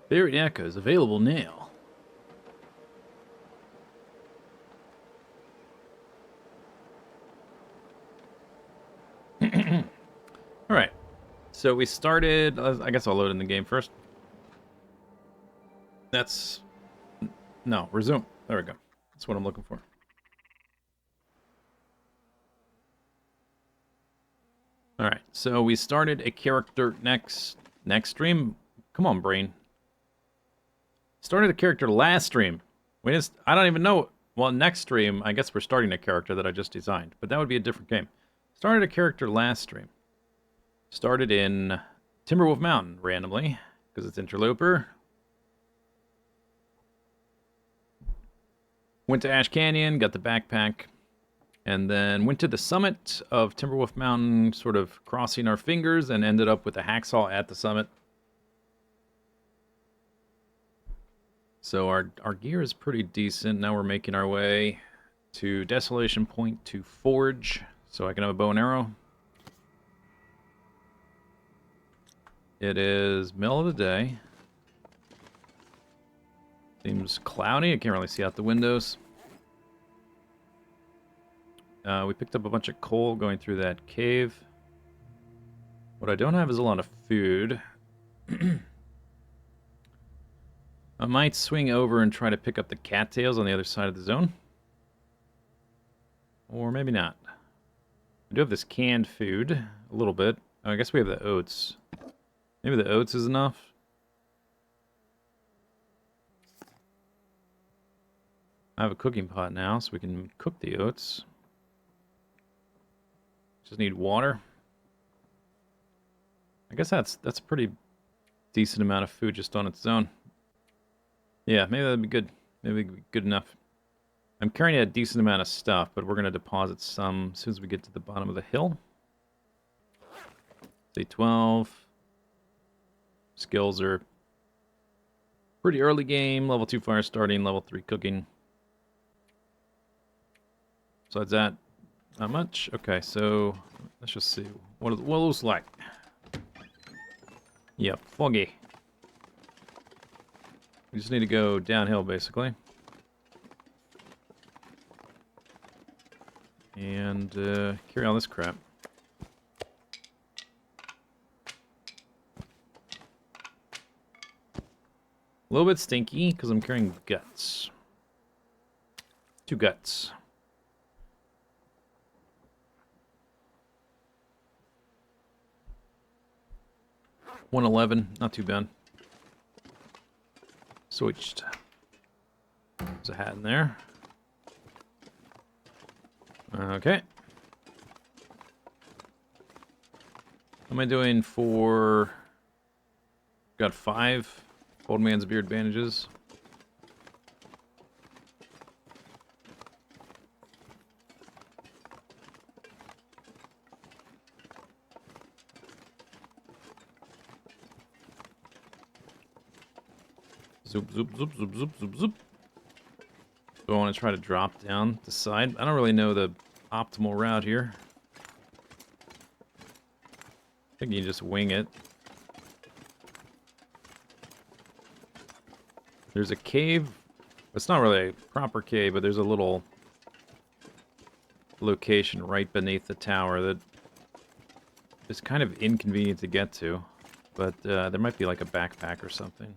Buried Echoes available now. Alright. So we started... I guess I'll load in the game first. That's... No, resume. There we go. That's what I'm looking for. Alright, so we started a character next stream. Come on, brain. Started a character last stream. I don't even know. Well, next stream, I guess we're starting a character that I just designed. But that would be a different game. Started a character last stream. Started in Timberwolf Mountain, randomly. Because it's Interloper. Went to Ash Canyon, got the backpack. And then went to the summit of Timberwolf Mountain, sort of crossing our fingers, and ended up with a hacksaw at the summit. So our gear is pretty decent. Now we're making our way to Desolation Point to forge, so I can have a bow and arrow. It is middle of the day. Seems cloudy. I can't really see out the windows. We picked up a bunch of coal going through that cave. What I don't have is a lot of food. I might swing over and try to pick up the cattails on the other side of the zone. Or maybe not. I do have this canned food, a little bit. Oh, I guess we have the oats. Maybe the oats is enough. I have a cooking pot now, so we can cook the oats. Just need water. I guess that's a pretty decent amount of food just on its own. Yeah, maybe that'd be good. Maybe it'd be good enough. I'm carrying a decent amount of stuff, but we're going to deposit some as soon as we get to the bottom of the hill. Day 12. Skills are pretty early game. Level 2 fire starting, level 3 cooking. Besides that, not much. Okay, so let's just see what it looks like. Yep, foggy. We just need to go downhill, basically. And carry all this crap. A little bit stinky, because I'm carrying guts. 2 guts. $111, not too bad. Switched. There's a hat in there. Okay. How am I doing for... Got 5 Old Man's Beard bandages. Zoop, zoop, zoop, zoop, zoop, zoop, zoop. Do I want to try to drop down the side? I don't really know the optimal route here. I think you just wing it. There's a cave. It's not really a proper cave, but there's a little location right beneath the tower that is kind of inconvenient to get to. But there might be like a backpack or something.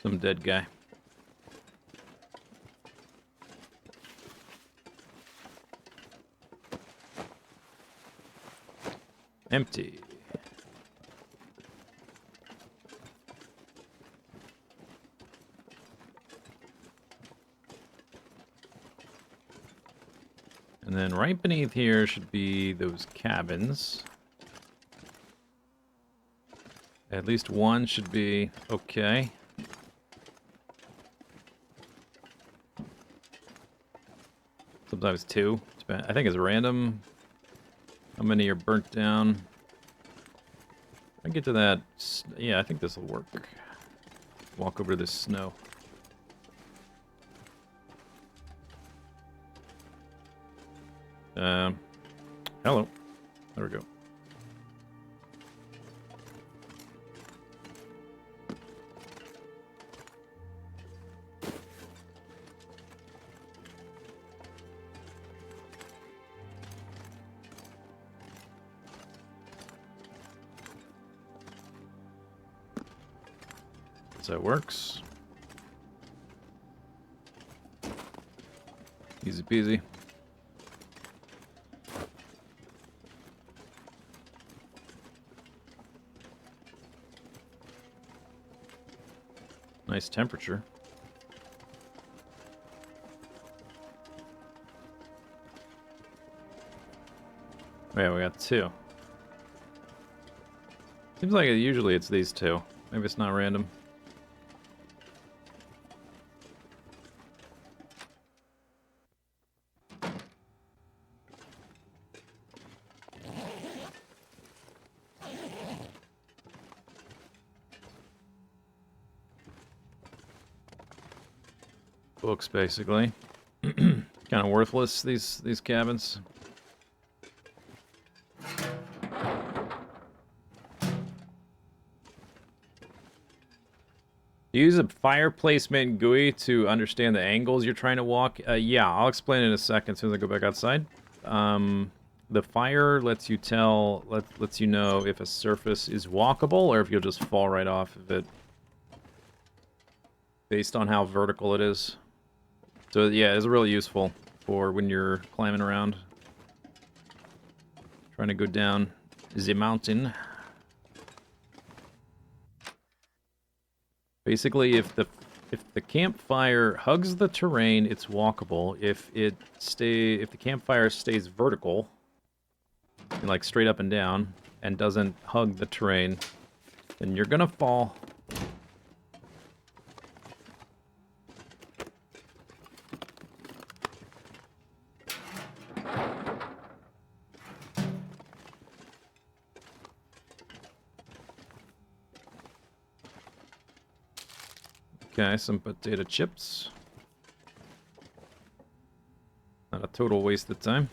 Some dead guy. Empty. And then right beneath here should be those cabins. At least one should be okay. Sometimes two. I think it's random. How many are burnt down? I get to that. Yeah, I think this will work. Walk over to this snow. Hello. There we go. So it works. Easy peasy. Nice temperature. Oh yeah, we got two. Seems like usually it's these two. Maybe it's not random. Books, basically. Kind of worthless, these cabins. Use a fire placement GUI to understand the angles you're trying to walk. Yeah, I'll explain it in a second as soon as I go back outside. The fire lets you lets you know if a surface is walkable or if you'll just fall right off of it based on how vertical it is. So yeah, it's really useful for when you're climbing around, trying to go down the mountain. Basically, if the campfire hugs the terrain, it's walkable. If the campfire stays vertical, like straight up and down, and doesn't hug the terrain, then you're gonna fall. Okay, some potato chips. Not a total waste of time.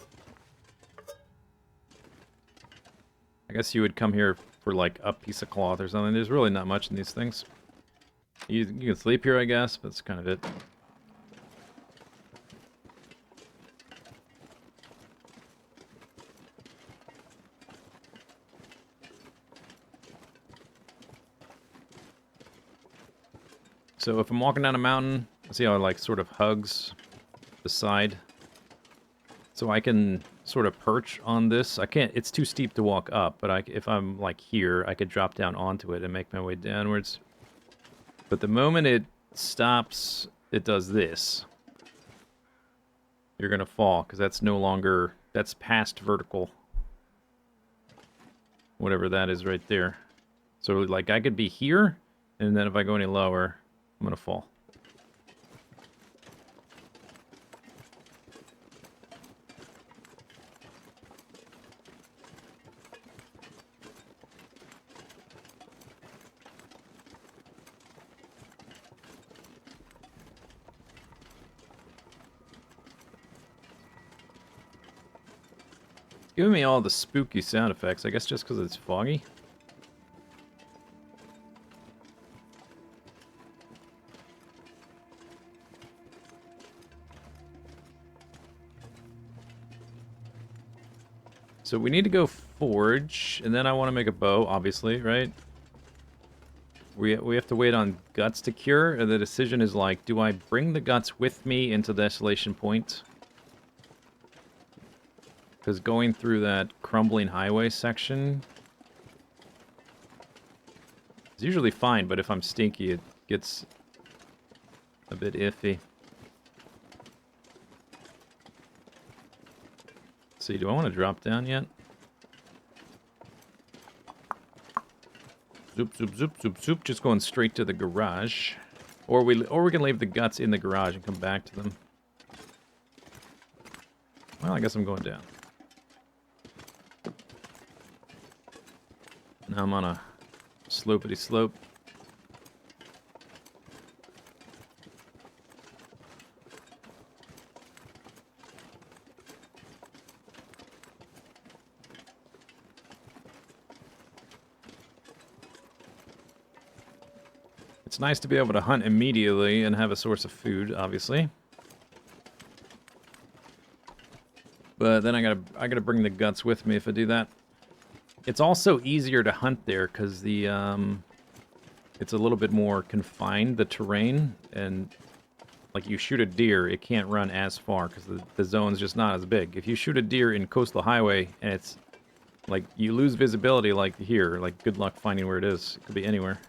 I guess you would come here for like a piece of cloth or something. There's really not much in these things. You can sleep here, I guess, but that's kind of it. So if I'm walking down a mountain, see how it like sort of hugs the side. So I can sort of perch on this. I can't, it's too steep to walk up, but if I'm like here, I could drop down onto it and make my way downwards. But the moment it stops, it does this. You're gonna fall, because that's no longer, that's past vertical. Whatever that is right there. So like I could be here, and then if I go any lower, I'm gonna fall. It's giving me all the spooky sound effects, I guess just because it's foggy. So we need to go forge, and then I want to make a bow, obviously, right? We have to wait on guts to cure, and the decision is like, do I bring the guts with me into the Desolation Point? Because going through that crumbling highway section is usually fine, but if I'm stinky, it gets a bit iffy. Let's see, do I want to drop down yet? Zoop, zoop, zoop, zoop, zoop. Just going straight to the garage. Or we can leave the guts in the garage and come back to them. Well, I guess I'm going down. Now I'm on a slopety slope. It's nice to be able to hunt immediately and have a source of food, obviously. But then I gotta bring the guts with me if I do that. It's also easier to hunt there because the it's a little bit more confined, the terrain, and like you shoot a deer, it can't run as far because the zone's just not as big. If you shoot a deer in coastal highway and it's like you lose visibility, like here, like good luck finding where it is. It could be anywhere.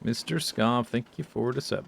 Mr. Scoff, thank you for the sub.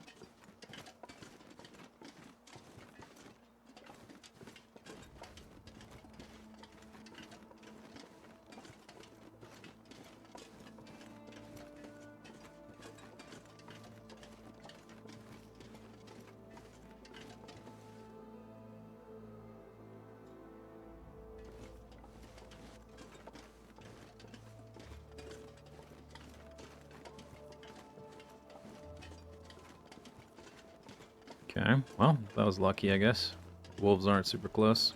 Okay, well, that was lucky, I guess. Wolves aren't super close.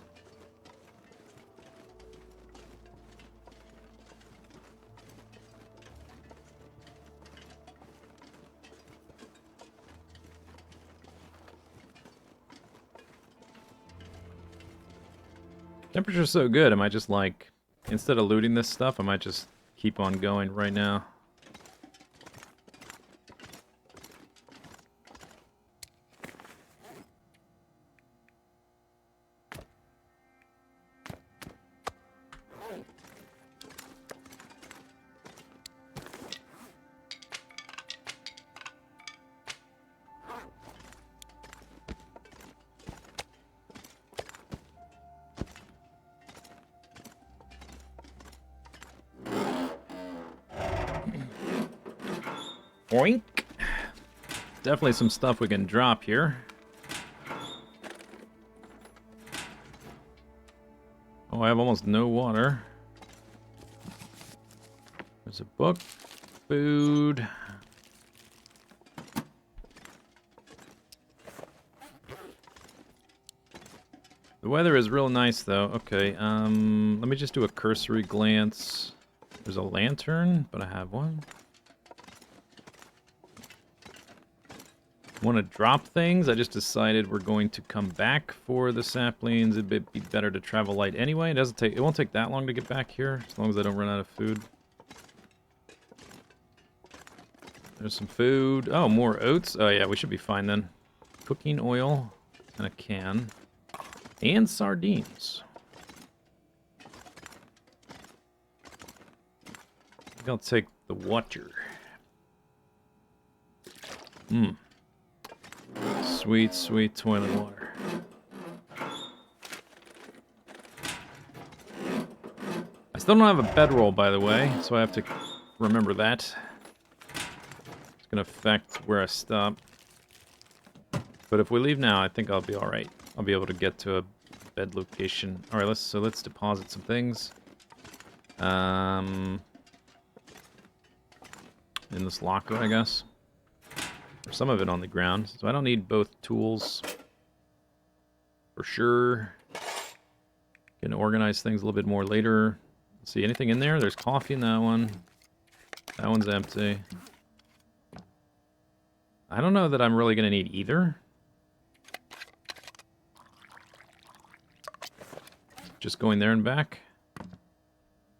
Temperature's so good, I might just like, instead of looting this stuff, I might just keep on going right now. Oink. Definitely some stuff we can drop here. Oh, I have almost no water. There's a book. Food. The weather is real nice, though. Okay, let me just do a cursory glance. There's a lantern, but I have one. Want to drop things? I just decided we're going to come back for the saplings. It'd be better to travel light anyway. It won't take that long to get back here, as long as I don't run out of food. There's some food. Oh, more oats. Oh yeah, we should be fine then. Cooking oil and a can. And sardines. I think I'll take the water. Mmm. Sweet, sweet toilet water. I still don't have a bedroll, by the way, so I have to remember that. It's going to affect where I stop. But if we leave now, I think I'll be alright. I'll be able to get to a bed location. Alright, let's deposit some things. In this locker, I guess. Some of it on the ground, so I don't need both tools for sure. Can organize things a little bit more later. Let's see, anything in there? There's coffee in that one. That one's empty. I don't know that I'm really going to need either. just going there and back.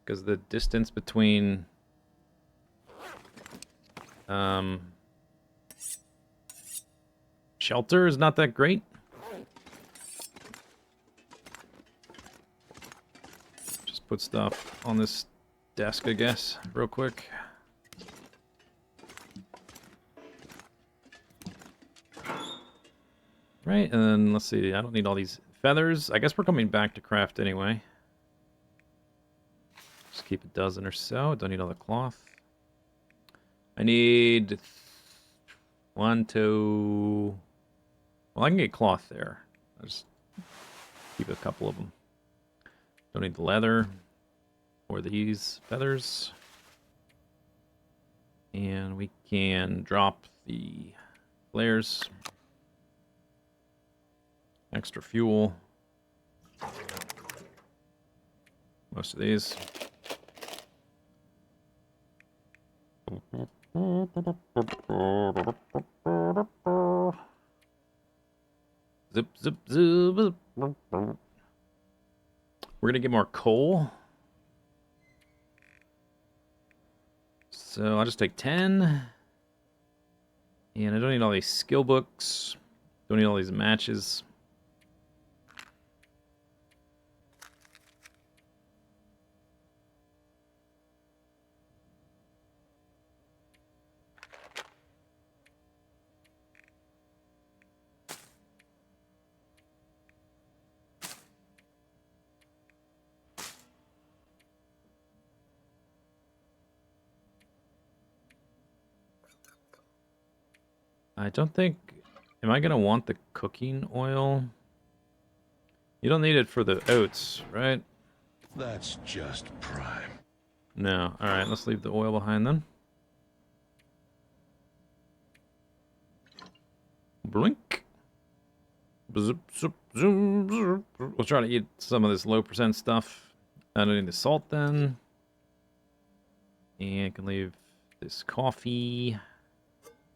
Because the distance between shelter is not that great. Just put stuff on this desk, I guess, real quick. Right, and then let's see, I don't need all these feathers. I guess we're coming back to craft anyway. Just keep a dozen or so. Don't need all the cloth. I need 1, 2... Well, I can get cloth there. I'll just keep a couple of them. Don't need the leather or these feathers. And we can drop the flares. Extra fuel. Most of these. Zip, zip, zip. We're gonna get more coal. So I'll just take 10. And I don't need all these skill books. Don't need all these matches. I don't think... Am I going to want the cooking oil? You don't need it for the oats, right? That's just prime. No. Alright, let's leave the oil behind then. Blink. Zip, zip, zoom, zoom. We'll try to eat some of this low percent stuff. I don't need the salt then. And I can leave this coffee.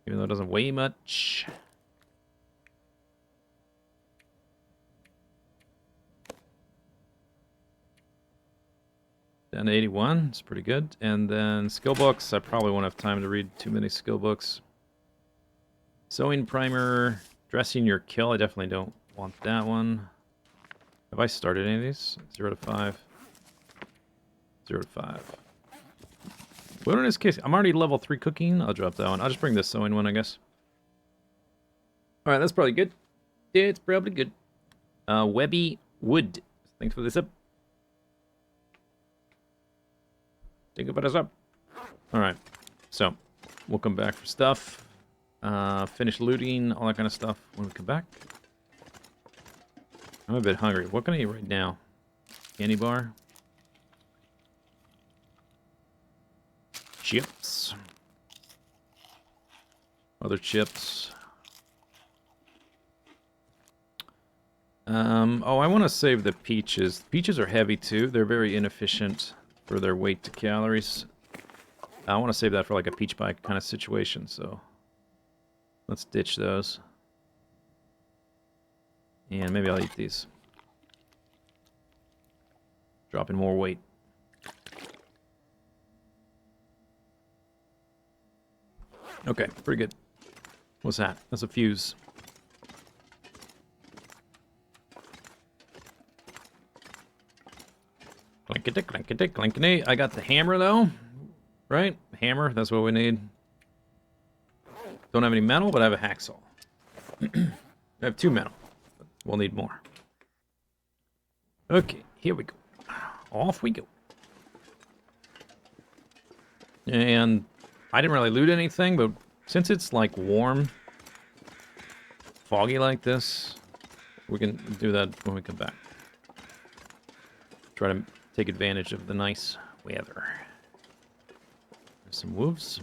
Even though it doesn't weigh much. Down to 81. It's pretty good. And then skill books. I probably won't have time to read too many skill books. Sewing primer. Dressing your kill. I definitely don't want that one. Have I started any of these? 0 to 5. 0 to 5. Wilderness case. I'm already level 3 cooking. I'll drop that one. I'll just bring this sewing one, I guess. Alright, that's probably good. It's probably good. Webby Wood. Thanks for this up. Think about us up. Alright. So, we'll come back for stuff. Finish looting, all that kind of stuff when we come back. I'm a bit hungry. What can I eat right now? Candy bar. Chips. Other chips. Oh, I want to save the peaches. Peaches are heavy too. They're very inefficient for their weight to calories. I want to save that for like a peach pie kind of situation, so let's ditch those. And maybe I'll eat these. Dropping more weight. Okay, pretty good. What's that? That's a fuse. Clinkety, clinkety, clinkety. I got the hammer, though. Right? Hammer, that's what we need. Don't have any metal, but I have a hacksaw. I have 2 metal. We'll need more. Okay, here we go. Off we go. And I didn't really loot anything, but since it's like warm, foggy like this, we can do that when we come back. Try to take advantage of the nice weather. There's some wolves.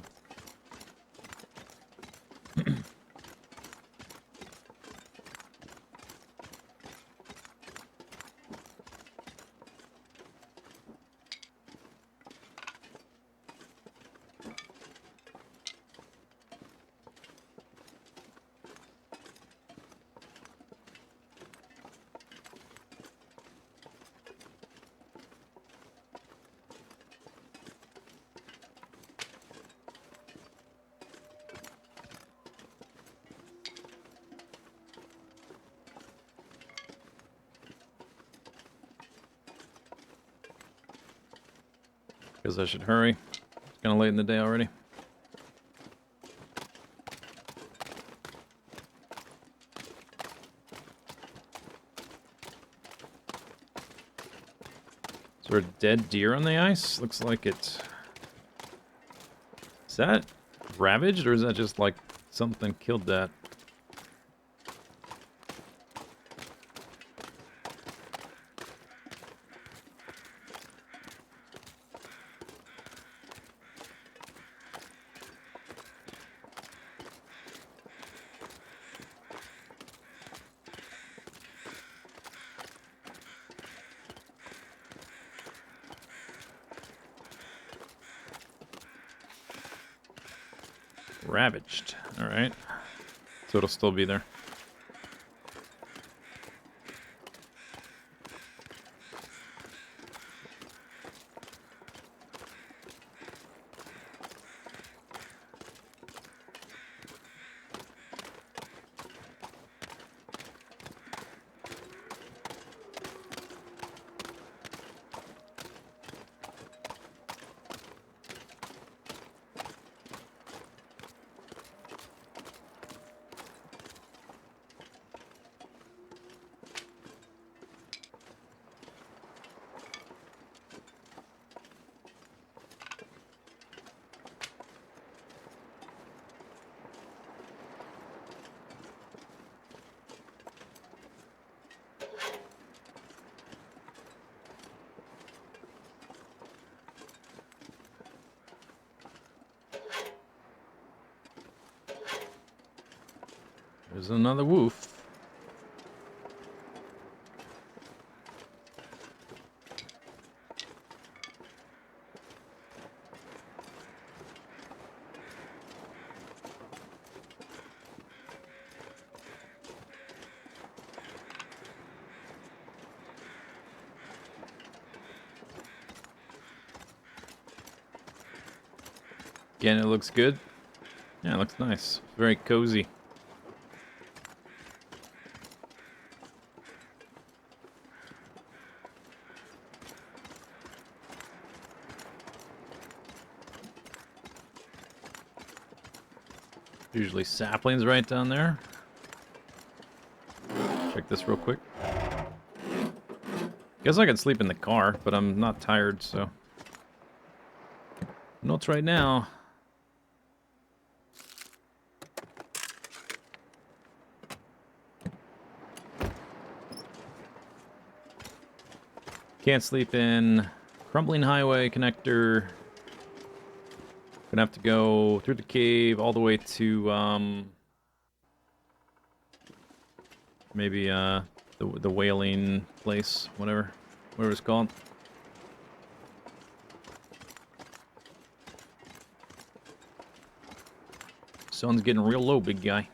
Guess I should hurry. It's kind of late in the day already. Is there a dead deer on the ice? Looks like it. Is that ravaged, or is that just like something killed that? Ravaged. Alright. So it'll still be there. There's another woof. Again, it looks good. Yeah, it looks nice. Very cozy. Usually saplings right down there. Check this real quick. Guess I could sleep in the car, but I'm not tired, so. Notes right now. Can't sleep in crumbling highway connector. Gonna have to go through the cave all the way to maybe the whaling place, whatever it's called. Sun's getting real low, big guy.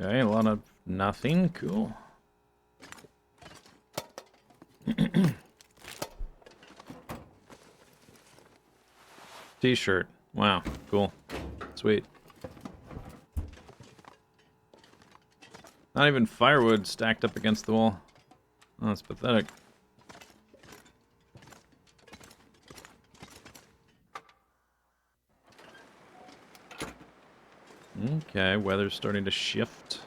Okay, a lot of nothing. Cool. T-shirt. Wow, cool. Sweet. Not even firewood stacked up against the wall. Oh, that's pathetic. Okay, weather's starting to shift.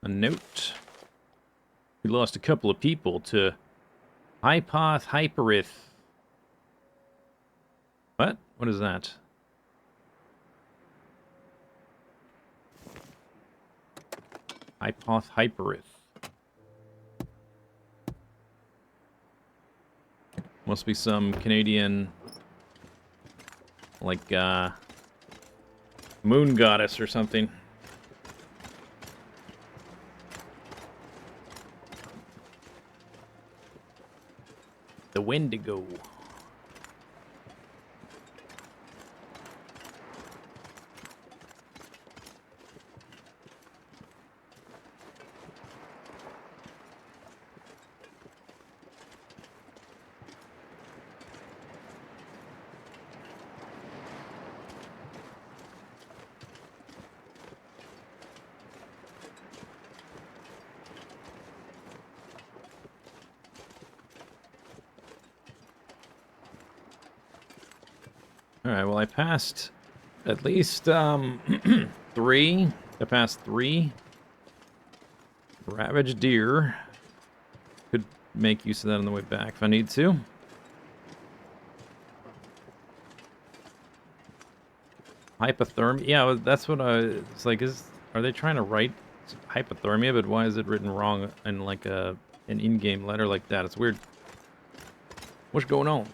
A note. We lost a couple of people to Hyperith. What? What is that? Hyperith. Must be some Canadian, like, moon goddess or something. The Wendigo. Alright, well I passed at least, 3. I passed 3 ravaged deer. Could make use of that on the way back if I need to. Hypothermia? Yeah, that's what it's like, are they trying to write hypothermia, but why is it written wrong in like an in-game letter like that? It's weird. What's going on?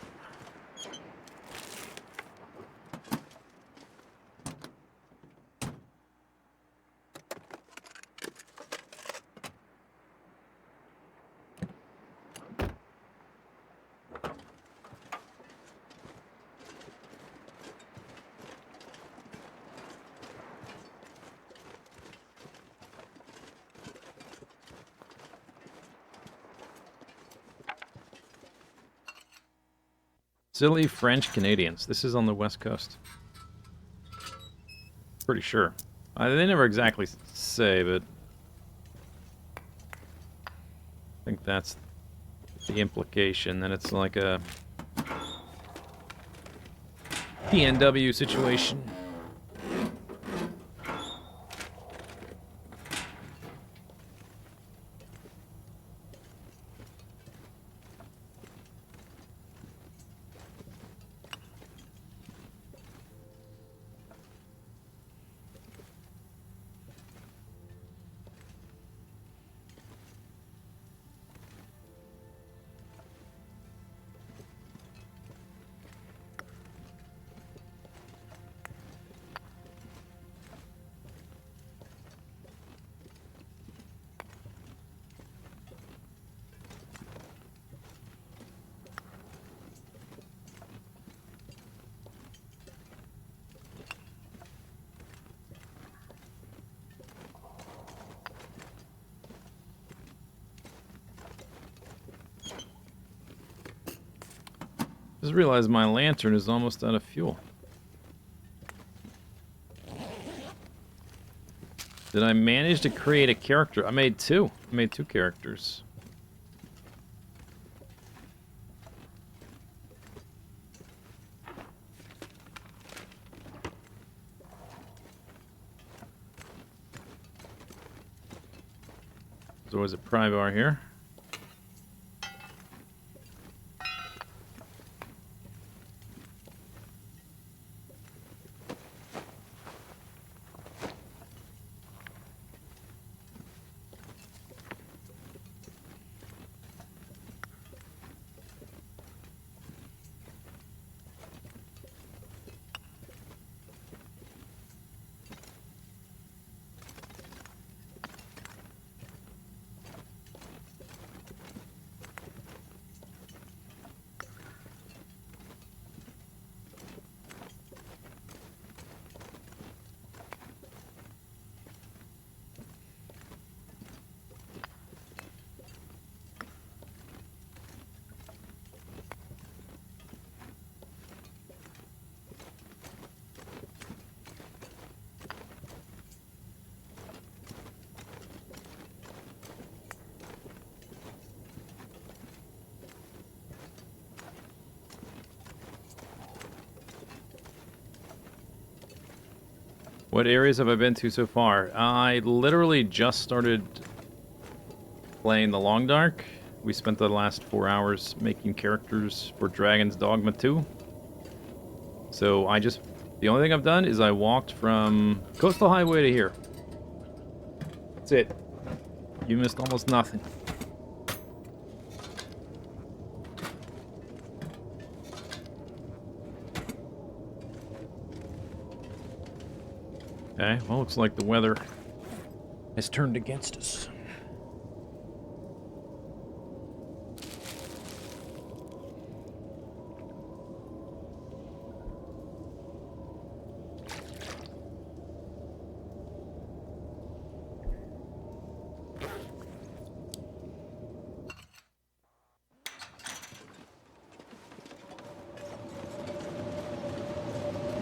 Silly French Canadians. This is on the West Coast. Pretty sure. They never exactly say, but I think that's the implication. That it's like a PNW situation. Just realized my lantern is almost out of fuel. Did I manage to create a character? I made 2. I made 2 characters. There's always a pry bar here. What areas have I been to so far? I literally just started playing the Long Dark. We spent the last 4 hours making characters for Dragon's Dogma 2. So the only thing I've done is I walked from Coastal Highway to here. That's it. You missed almost nothing. Okay, well, looks like the weather has turned against us.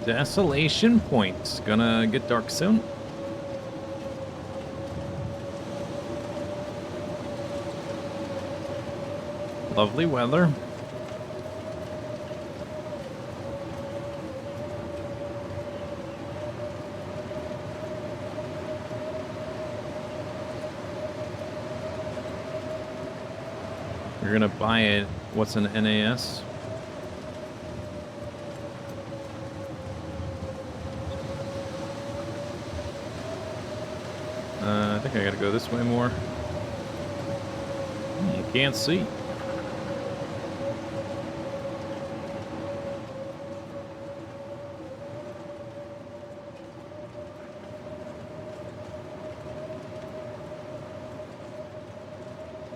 Desolation Point. Gonna get dark soon. Lovely weather. We're gonna buy it. What's an NAS? I think I gotta go this way more. Can't see.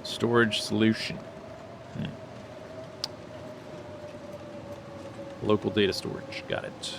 Storage solution. Local data storage. Got it.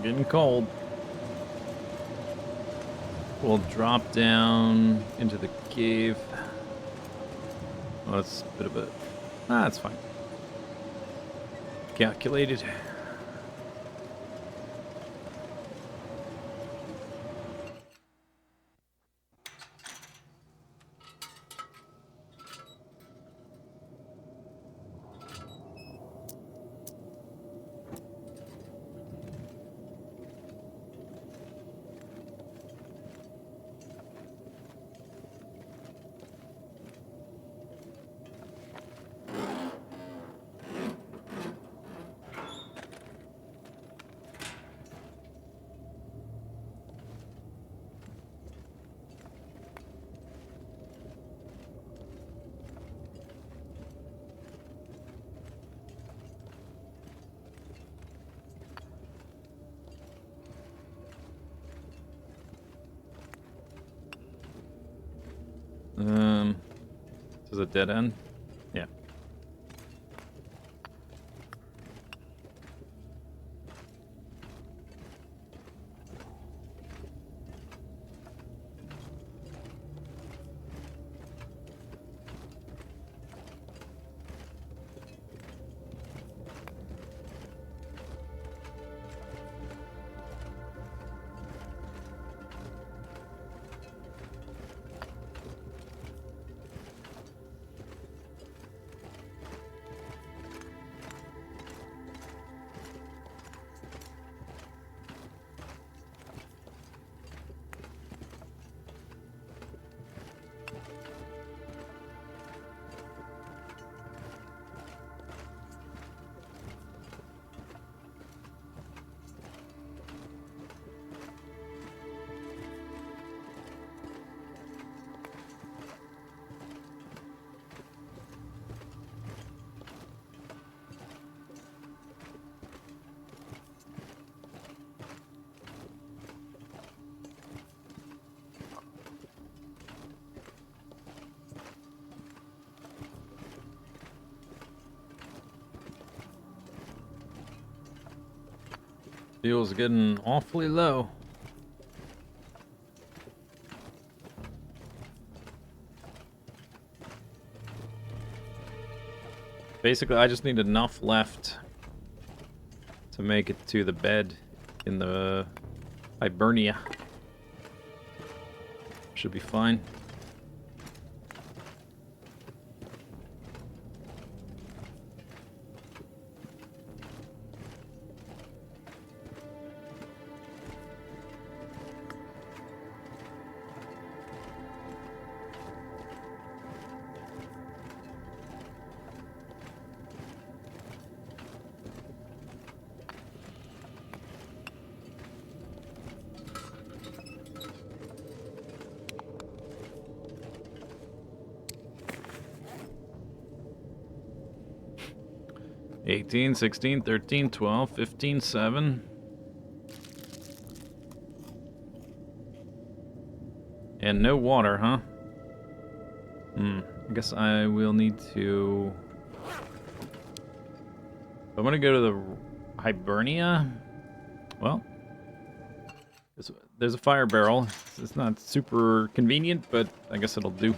Getting cold. We'll drop down into the cave. Oh, that's a bit of a... that's fine. Calculated. This is a dead end? Yeah. Fuel's getting awfully low. Basically, I just need enough left to make it to the bed in the Hibernia. Should be fine. $18, $16, $13, $12, $15, $7. And no water, huh? I guess I will need to... I'm gonna go to the Hibernia. Well, there's a fire barrel. It's not super convenient, but I guess it'll do.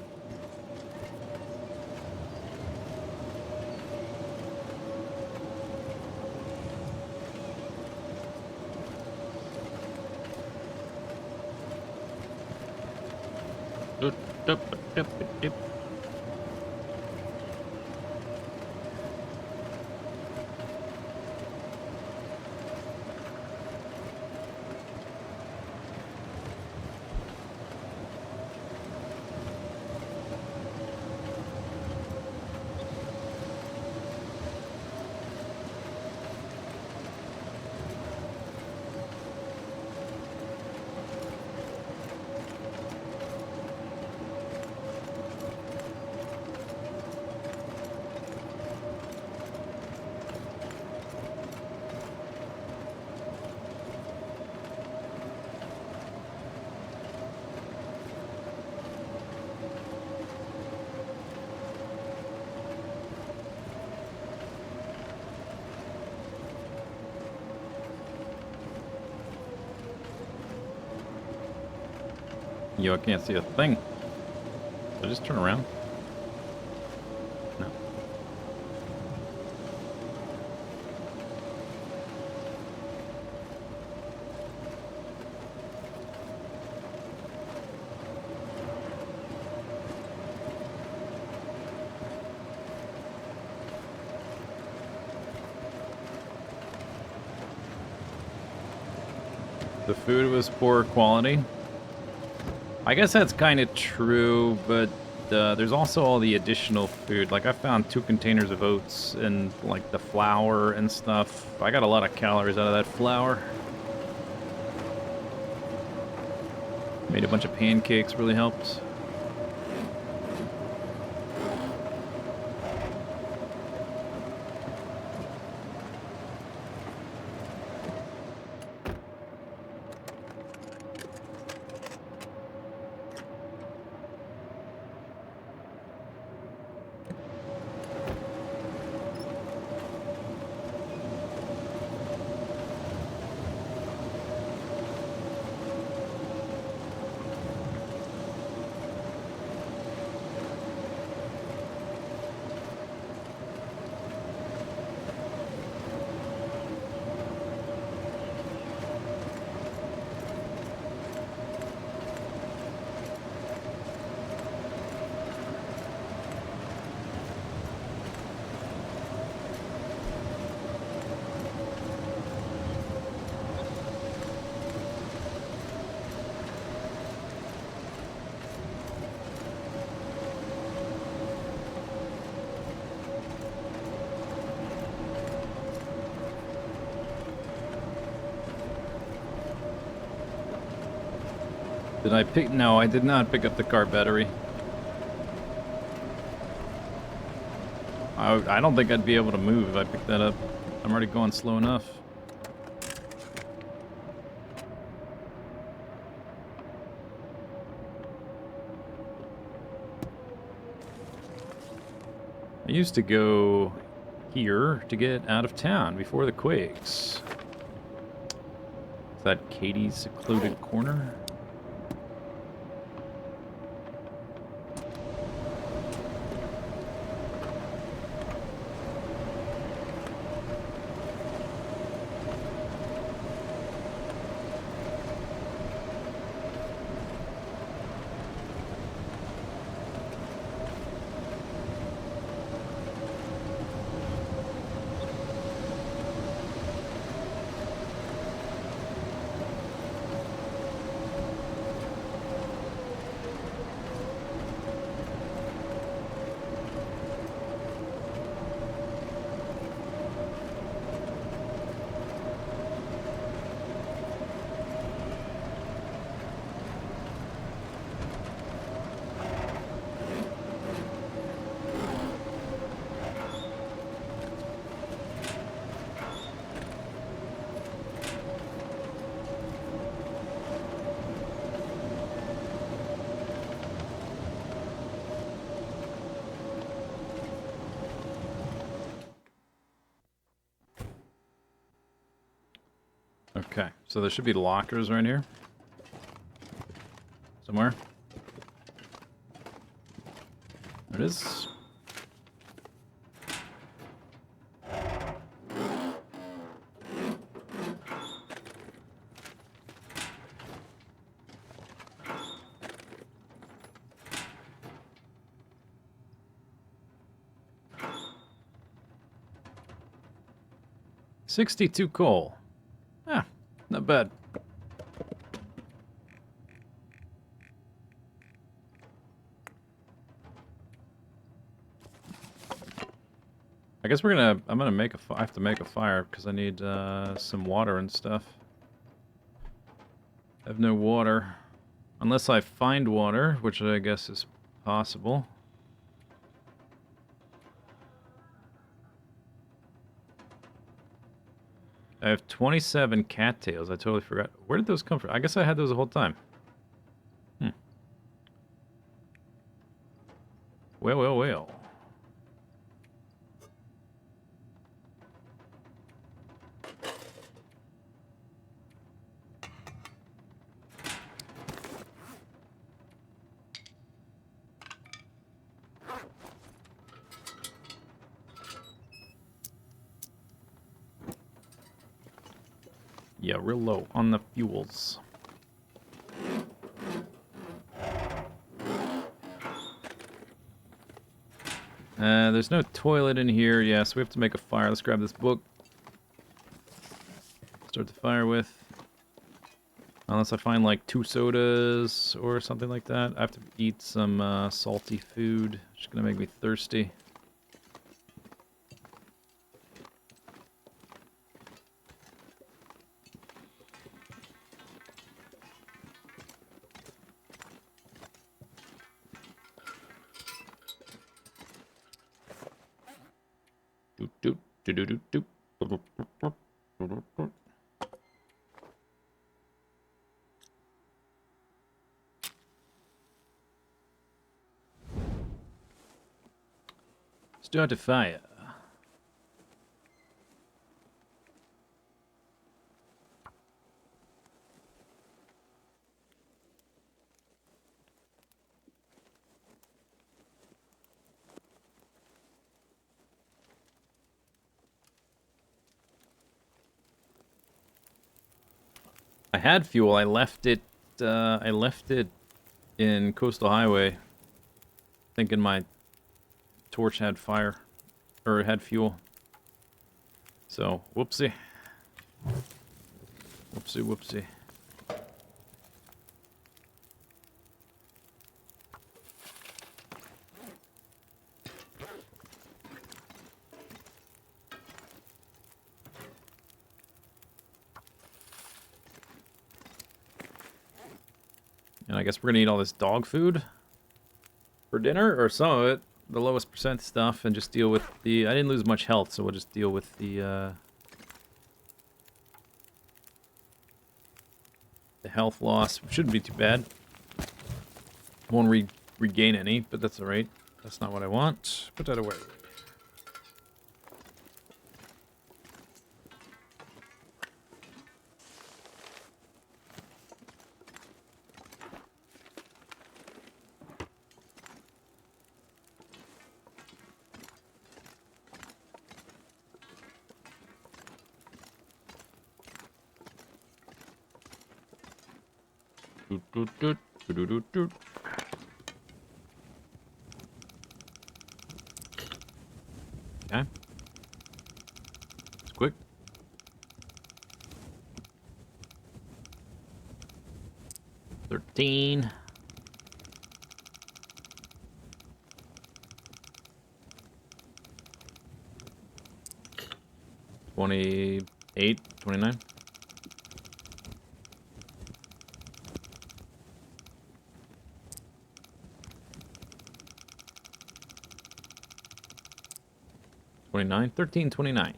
Yo, I can't see a thing. Did I just turn around? No. The food was poor quality. I guess that's kind of true, but there's also all the additional food. Like, I found 2 containers of oats and, like, the flour and stuff. I got a lot of calories out of that flour. Made a bunch of pancakes, really helped. Did I pick? No, I did not pick up the car battery. I don't think I'd be able to move if I picked that up. I'm already going slow enough. I used to go here to get out of town before the quakes. Is that Katie's secluded corner? Okay, so there should be lockers right here. Somewhere. There it is. $62 coal. Ah, not bad. I guess I'm gonna make I have to make a fire because I need some water and stuff. I have no water. Unless I find water, which I guess is possible. I have 27 cattails. I totally forgot. Where did those come from? I guess I had those the whole time. Well, well, well. Yeah, real low on the fuels. There's no toilet in here. Yeah, so we have to make a fire. Let's grab this book. Start the fire with. Unless I find like 2 sodas or something like that. I have to eat some salty food. It's gonna make me thirsty. Doot, doot, doot, doot, doot. Start a fire. I had fuel. I left it. I left it in Coastal Highway, thinking my torch had fire, or had fuel. So, whoopsie. Whoopsie, whoopsie. And I guess we're gonna eat all this dog food for dinner, or some of it, the lowest percent stuff, and just deal with the... I didn't lose much health, so we'll just deal with the health loss. Shouldn't be too bad. Won't regain any, but that's alright. That's not what I want. Put that away. Doot, doot, doot, doot, doot, doot, doot. Okay. It's quick. $13. 28, 29. $29, $13.29.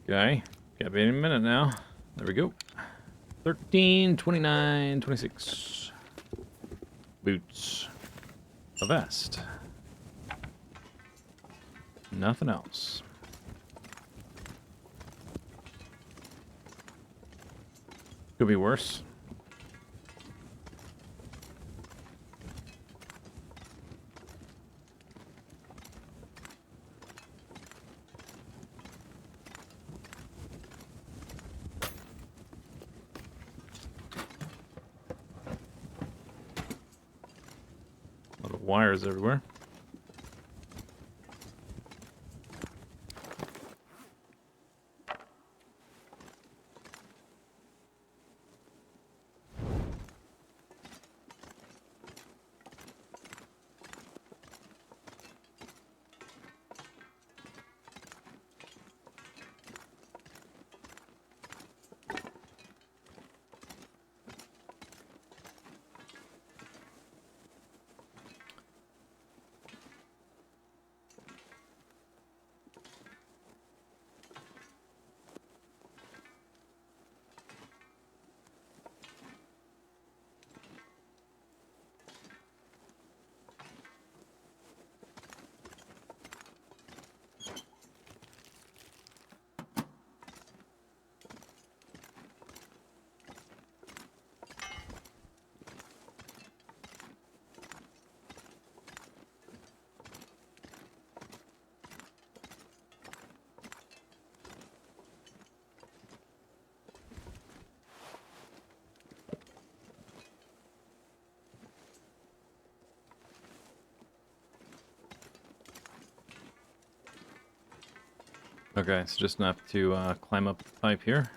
Okay, gotta be in a minute now. There we go. 13, 29, 26. Boots. A vest. Nothing else. Could be worse. A lot of wires everywhere. Okay, so just enough to climb up the pipe here.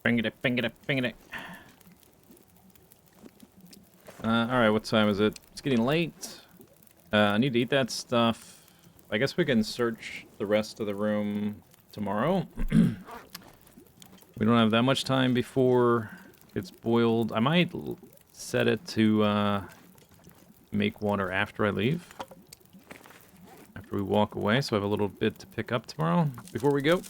Bring it, bring it, bring it. Alright, what time is it? It's getting late. I need to eat that stuff. I guess we can search the rest of the room tomorrow. We don't have that much time before it's boiled. I might set it to make water after I leave. After we walk away, so I have a little bit to pick up tomorrow before we go.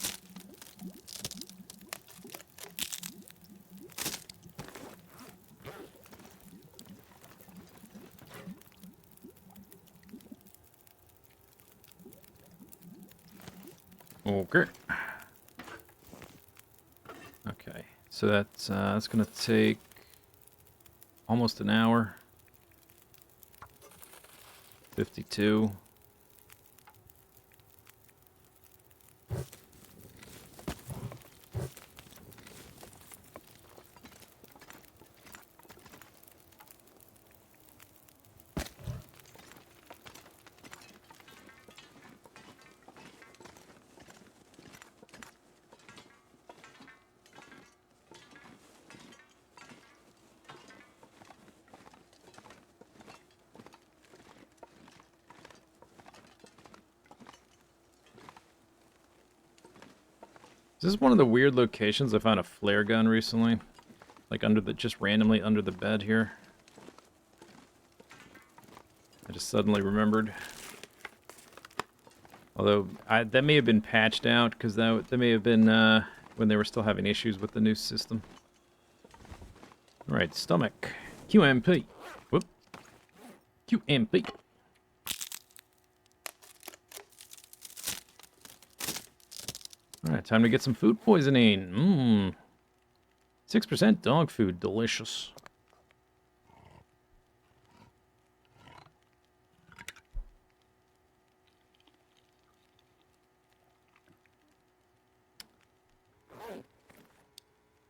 Okay. Okay, So that's gonna take almost an hour. 52. This is one of the weird locations. I found a flare gun recently. Like just randomly under the bed here. I just suddenly remembered. Although, that may have been patched out, because that may have been when they were still having issues with the new system. Alright, stomach. QMP. Whoop. QMP. Alright, time to get some food poisoning. Mmm. 6% dog food. Delicious.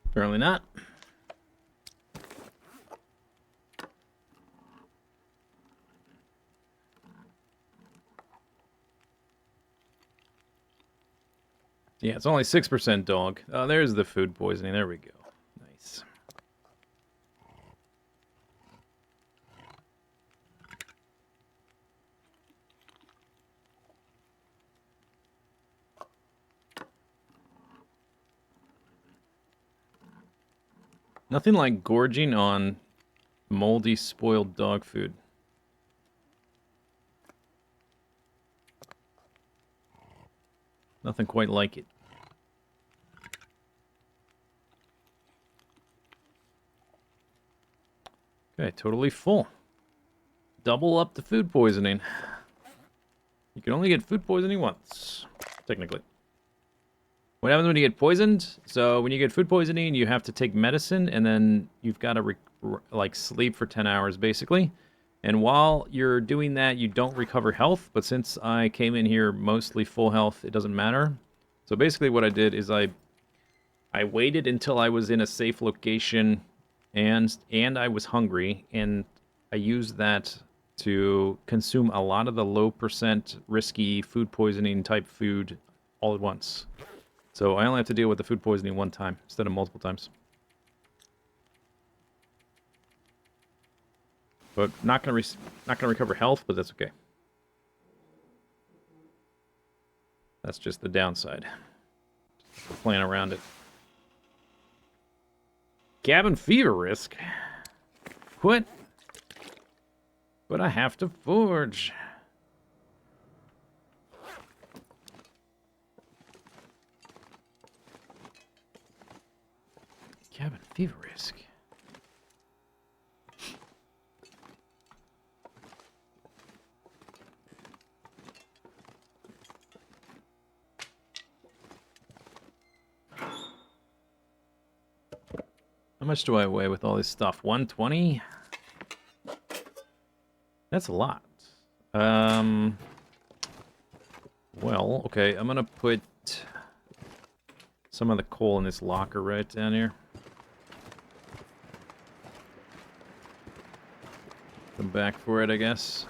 Apparently not. Yeah, it's only 6% dog. Oh, there's the food poisoning. There we go. Nice. Nothing like gorging on moldy, spoiled dog food. Nothing quite like it. Okay, totally full. Double up the food poisoning. You can only get food poisoning once, technically. What happens when you get poisoned? So when you get food poisoning, you have to take medicine, and then you've got to like sleep for 10 hours, basically. And while you're doing that, you don't recover health. But since I came in here mostly full health, it doesn't matter. So basically what I did is I waited until I was in a safe location, and I was hungry, and I used that to consume a lot of the low percent risky food poisoning type food all at once. So I only have to deal with the food poisoning one time instead of multiple times. But not gonna recover health, but that's okay. That's just the downside. We're playing around it. Cabin fever risk? What? But I have to forge. Cabin fever risk. How much do I weigh with all this stuff? 120? That's a lot. Well, okay, I'm gonna put some of the coal in this locker right down here. Come back for it, I guess.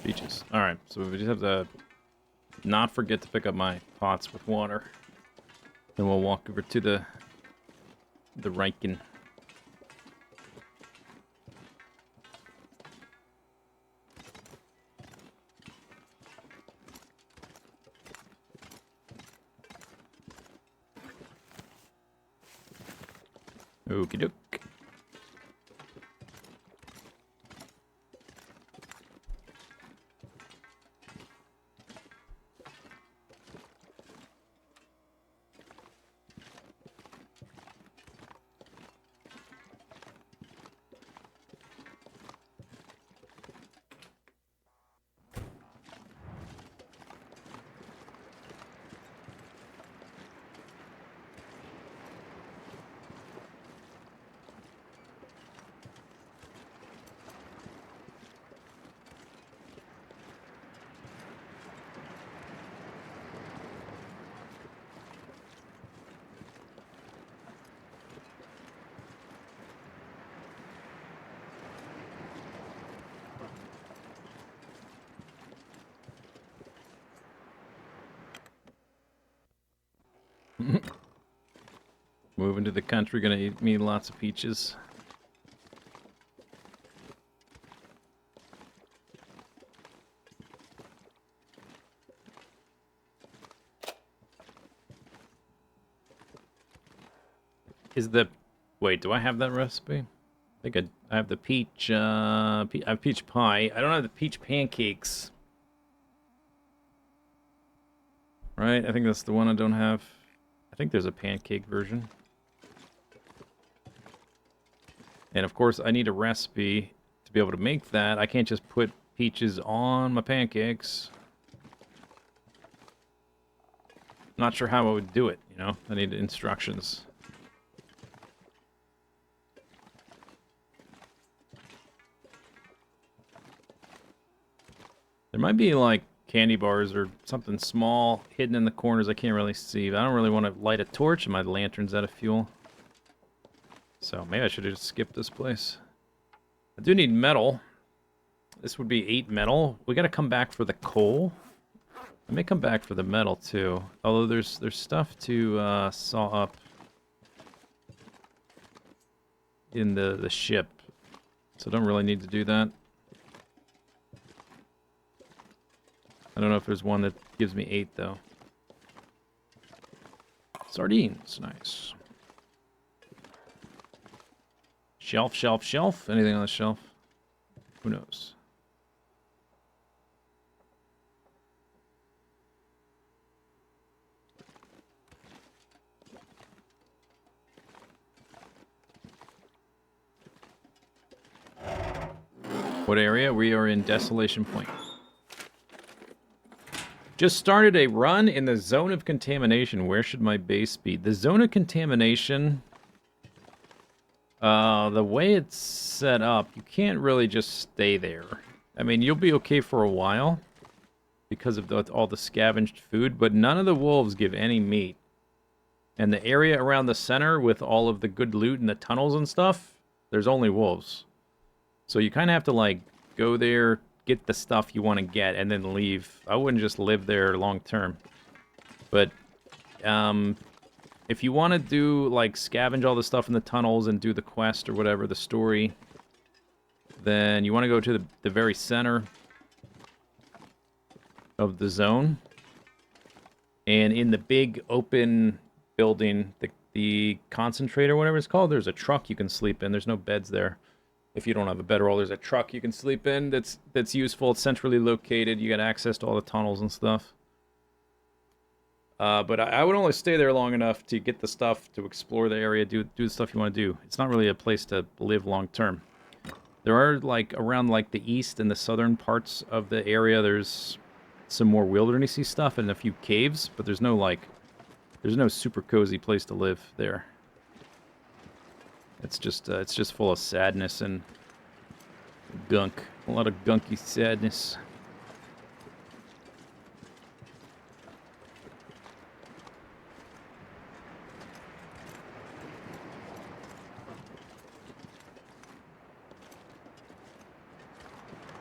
Peaches. Alright, so we just have to not forget to pick up my pots with water. Then we'll walk over to the Riken. Okie doke. Moving to the country, gonna eat me lots of peaches. Is the... Wait, do I have that recipe? I think I have the peach, I have peach pie. I don't have the peach pancakes. Right? I think that's the one I don't have. I think there's a pancake version. And of course, I need a recipe to be able to make that. I can't just put peaches on my pancakes. Not sure how I would do it, you know? I need instructions. There might be, like, candy bars or something small hidden in the corners I can't really see. But I don't really want to light a torch and my lantern's out of fuel. So maybe I should have just skipped this place. I do need metal. This would be 8 metal. We gotta come back for the coal. I may come back for the metal too. Although there's stuff to saw up in the ship. So don't really need to do that. I don't know if there's one that gives me 8 though. Sardines, nice. Shelf, shelf, shelf. Anything on the shelf? Who knows? What area? We are in Desolation Point. Just started a run in the zone of contamination. Where should my base be? The zone of contamination... the way it's set up, you can't really just stay there. I mean, you'll be okay for a while because of all the scavenged food, but none of the wolves give any meat. And the area around the center with all of the good loot and the tunnels and stuff, there's only wolves. So you kind of have to, like, go there, get the stuff you want to get, and then leave. I wouldn't just live there long term. But, if you want to do, like, scavenge all the stuff in the tunnels and do the quest or whatever, the story, then you want to go to the very center of the zone. And in the big open building, the concentrator, whatever it's called, there's a truck you can sleep in. There's no beds there. If you don't have a bedroll, there's a truck you can sleep in that's useful. It's centrally located. You got access to all the tunnels and stuff. But I would only stay there long enough to get the stuff, to explore the area, do the stuff you want to do. It's not really a place to live long term. There are, like, around, like, the east and the southern parts of the area, there's some more wildernessy stuff and a few caves, but there's no, like, there's no super cozy place to live there. It's just full of sadness and gunk. A lot of gunky sadness.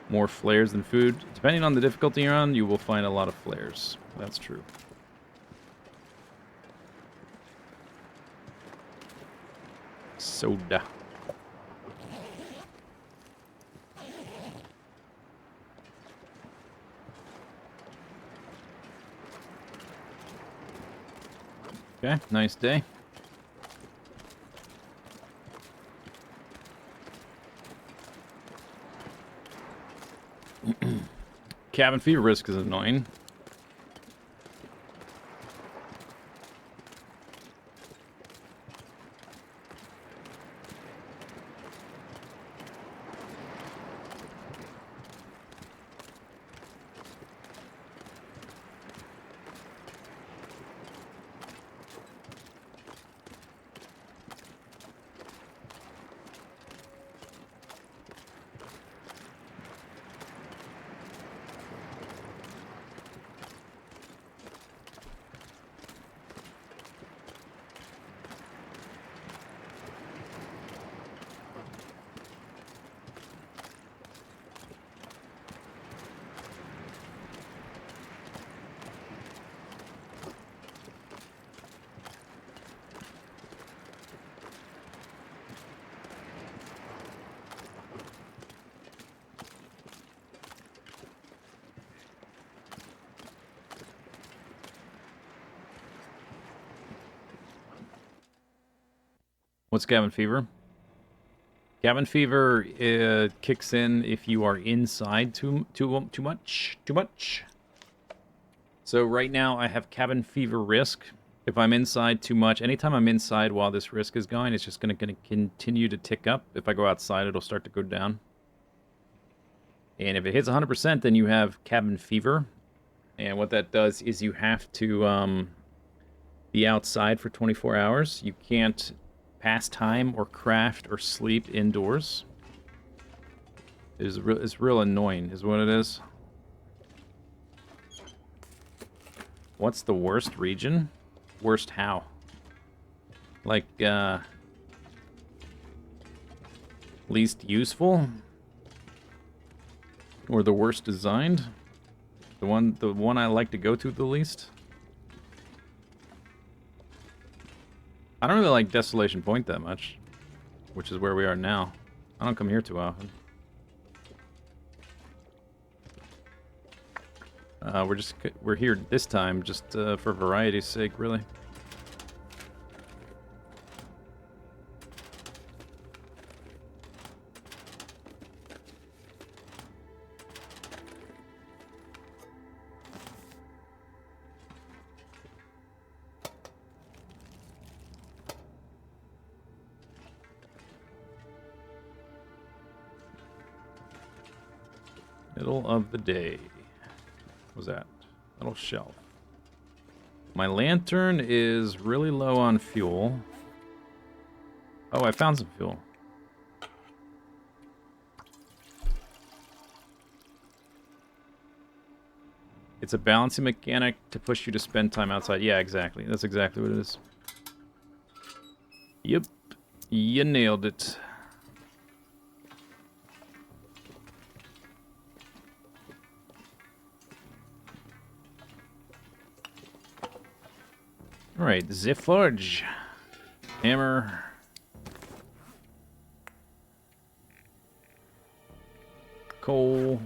more flares than food. Depending on the difficulty you're on, you will find a lot of flares. That's true. Soda. Okay, nice day. Cabin fever risk is annoying. What's cabin fever? Cabin fever kicks in if you are inside too much. So right now I have cabin fever risk. If I'm inside too much, anytime I'm inside while this risk is going, it's just going to continue to tick up. If I go outside, it'll start to go down. And if it hits 100%, then you have cabin fever. And what that does is you have to be outside for 24 hours. You can't pass time or craft or sleep indoors. It's real annoying, is what it is. What's the worst region? Worst how? Like, least useful? Or the worst designed? The one I like to go to the least? I don't really like Desolation Point that much, which is where we are now. I don't come here too often. We're here this time just for variety's sake, really. Middle of the day. What was that? Metal shelf. My lantern is really low on fuel. Oh, I found some fuel. It's a balancing mechanic to push you to spend time outside. Yeah, exactly. That's exactly what it is. Yep. You nailed it. Alright, the forge. Hammer. Coal.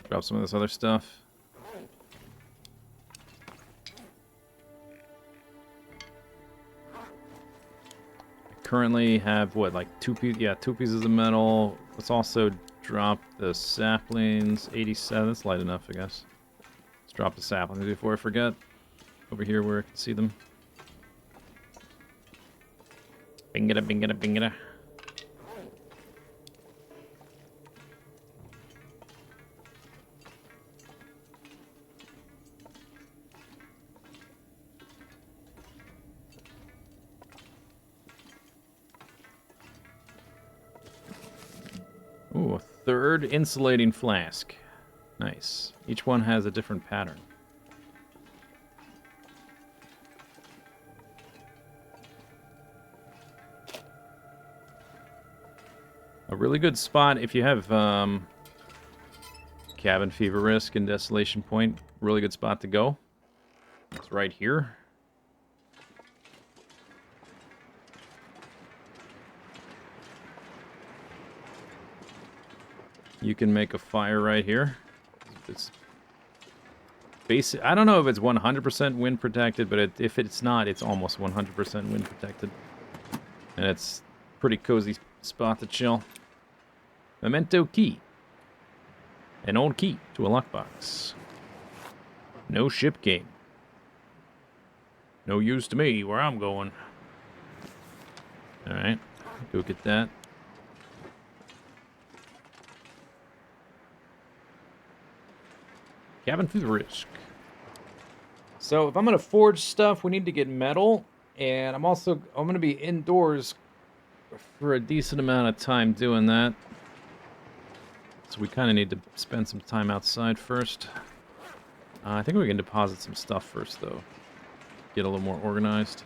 Drop some of this other stuff. Currently have what, like two pieces of metal. Let's also drop the saplings. 87. That's light enough, I guess. Let's drop the saplings before I forget. Over here where I can see them. Bingada, bingada, bingada. Ooh, a third insulating flask. Nice. Each one has a different pattern. A really good spot if you have cabin fever risk and desolation point. Really good spot to go. It's right here. You can make a fire right here. It's basic. I don't know if it's 100% wind protected, but if it's not, it's almost 100% wind protected. And it's a pretty cozy spot to chill. Memento key. An old key to a lockbox. No ship game. No use to me where I'm going. Alright, go get that. Cabin fever risk. So if I'm gonna forge stuff, we need to get metal, and I'm gonna be indoors for a decent amount of time doing that. So we kind of need to spend some time outside first. I think we can deposit some stuff first, though. Get a little more organized.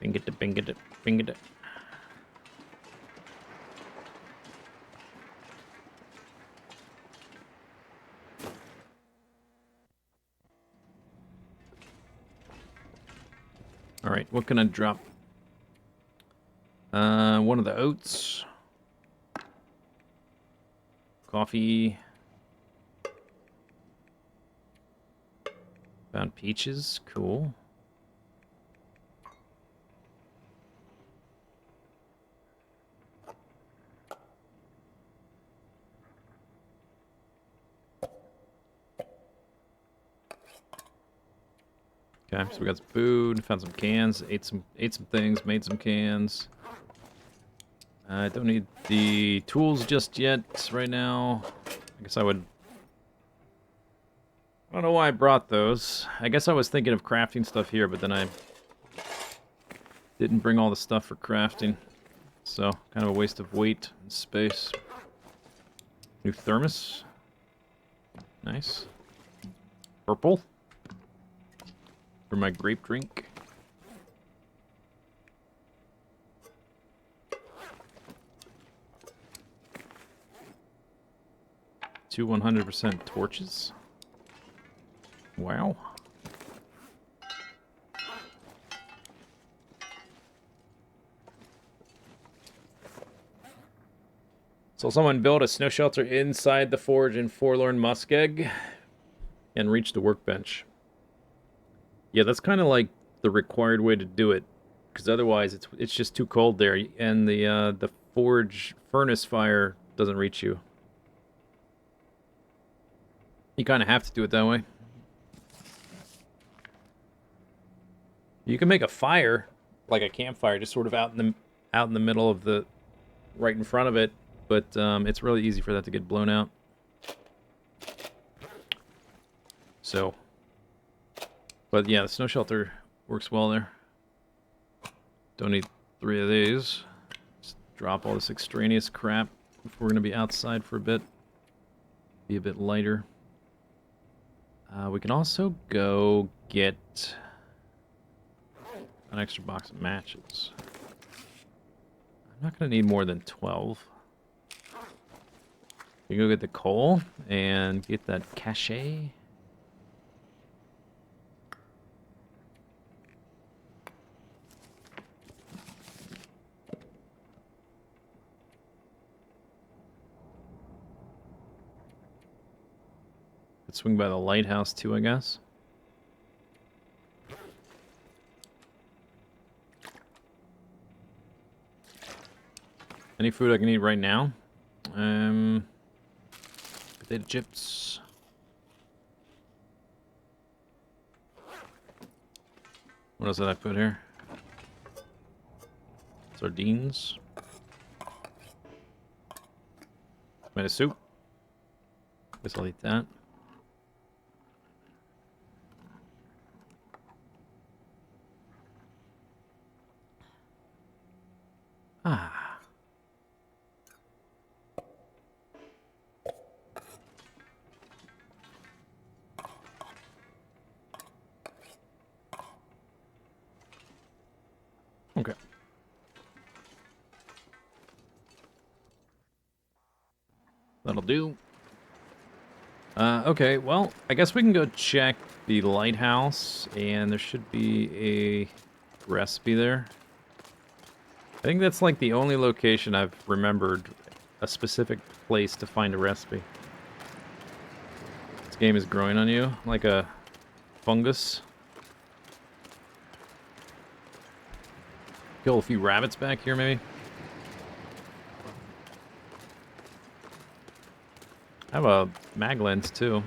Bing it, bing it, bing it. Alright, what can I drop? One of the oats. Coffee. Found peaches. Cool. Okay, so we got some food, found some cans, ate some things, made some cans. I don't need the tools just yet right now. I guess I would... I don't know why I brought those. I guess I was thinking of crafting stuff here, but then I didn't bring all the stuff for crafting. So, kind of a waste of weight and space. New thermos. Nice. Purple. For my grape drink. Two 100% torches. Wow. So someone built a snow shelter inside the forge in Forlorn Muskeg and reached the workbench. Yeah, that's kind of like the required way to do it, because otherwise it's just too cold there, and the forge furnace fire doesn't reach you. You kind of have to do it that way. You can make a fire, like a campfire, just sort of out in the middle of the, right in front of it, but it's really easy for that to get blown out. So, but yeah, the snow shelter works well there. Don't need 3 of these. Just drop all this extraneous crap if we're going to be outside for a bit. Be a bit lighter. We can also go get an extra box of matches. I'm not going to need more than 12. You go get the coal and get that cachet. Could swing by the lighthouse too, I guess. Any food I can eat right now? Potato chips. What else did I put here? Sardines. Tomato soup. Guess I'll eat that. Ah. That'll do. Okay, well, I guess we can go check the lighthouse, and there should be a recipe there. I think that's like the only location I've remembered a specific place to find a recipe. This game is growing on you like a fungus. Kill a few rabbits back here, maybe. I have a mag lens, too.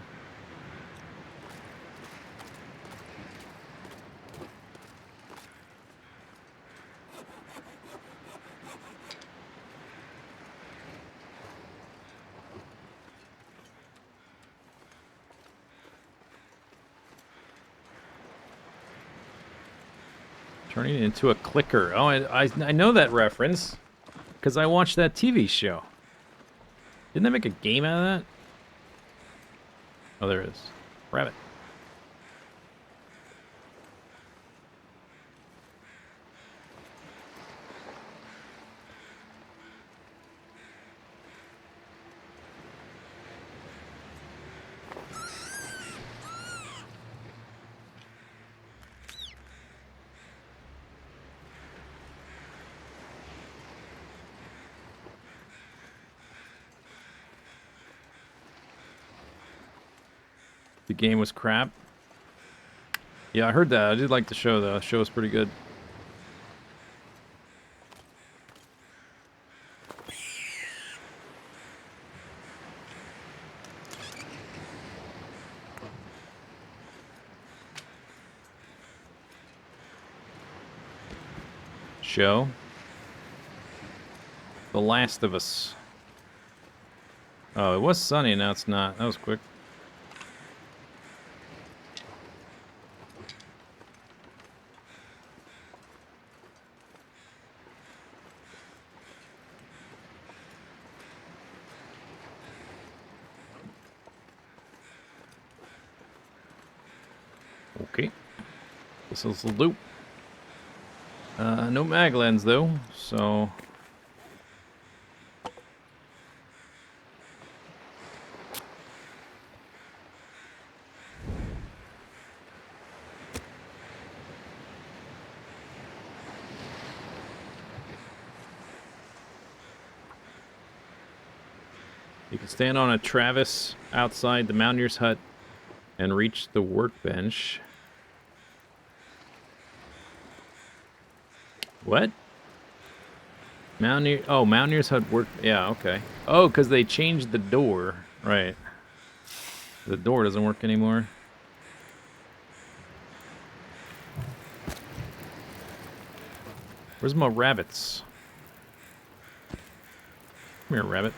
Turning it into a clicker. Oh, I know that reference. Because I watched that TV show. Didn't they make a game out of that? Oh, there it is. Rabbit. The game was crap. Yeah, I heard that. I did like the show, though. The show was pretty good. Show. The Last of Us. Oh, it was sunny, now it's not. That was quick. Okay. This is the loop. No mag lens, though, so... You can stand on a traverse outside the Mountaineer's hut and reach the workbench. What? Mountaineer's hut work. Yeah, okay. Oh, because they changed the door. Right. The door doesn't work anymore. Where's my rabbits? Come here, rabbit.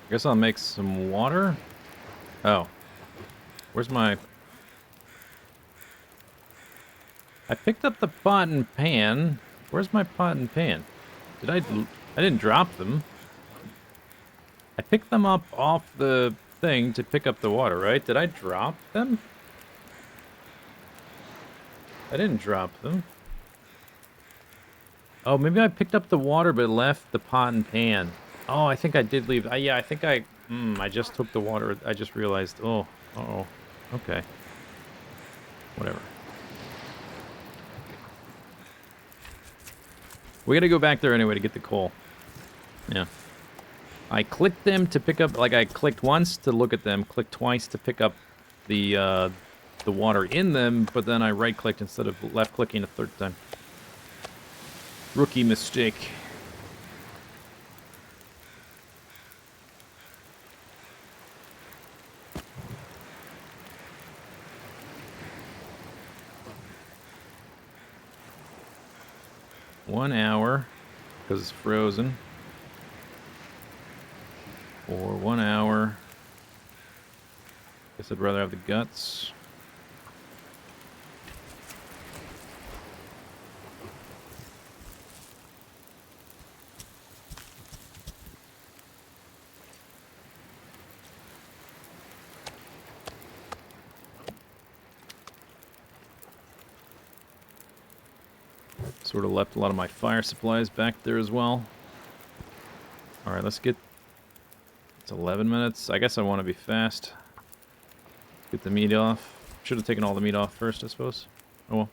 Guess I'll make some water. Oh. Where's my... I picked up the pot and pan. Where's my pot and pan? I didn't drop them. I picked them up off the thing to pick up the water, right? Did I drop them? I didn't drop them. Oh, maybe I picked up the water but left the pot and pan. Oh, I think I did leave. Yeah, I think I just took the water. I just realized. Oh, uh-oh. Okay. Whatever. We gotta go back there anyway to get the coal. Yeah. I clicked them to pick up, like I clicked once to look at them, clicked twice to pick up the water in them, but then I right-clicked instead of left-clicking a third time. Rookie mistake. One hour, because it's frozen. Or 1 hour. Guess I'd rather have the guts. Sort of left a lot of my fire supplies back there as well. Alright, let's get... It's 11 minutes. I guess I want to be fast. Get the meat off. Should have taken all the meat off first, I suppose. Oh well.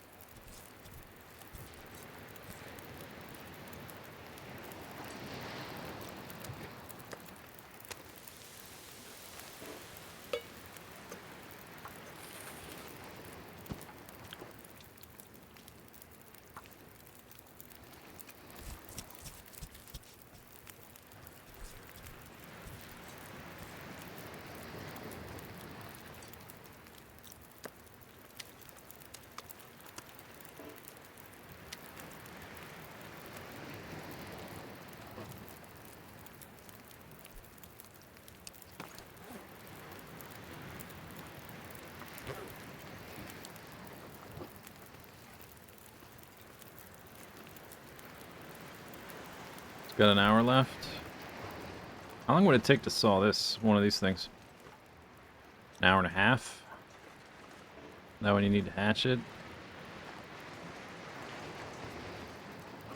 Got an hour left. How long would it take to saw one of these things? An hour and a half? Now when you need to hatch it?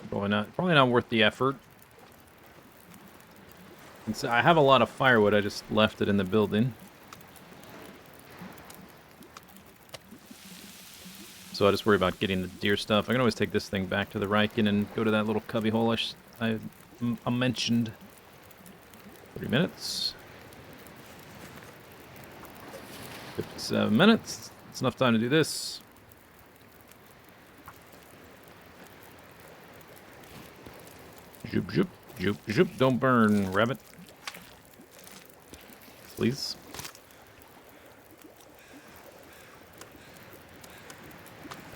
Probably not worth the effort. I have a lot of firewood, I just left it in the building. So I just worry about getting the deer stuff. I can always take this thing back to the Riken and go to that little cubby hole I mentioned. 30 minutes. 57 minutes. It's enough time to do this. Zoop, zoop, zoop, zoop. Don't burn, rabbit. Please.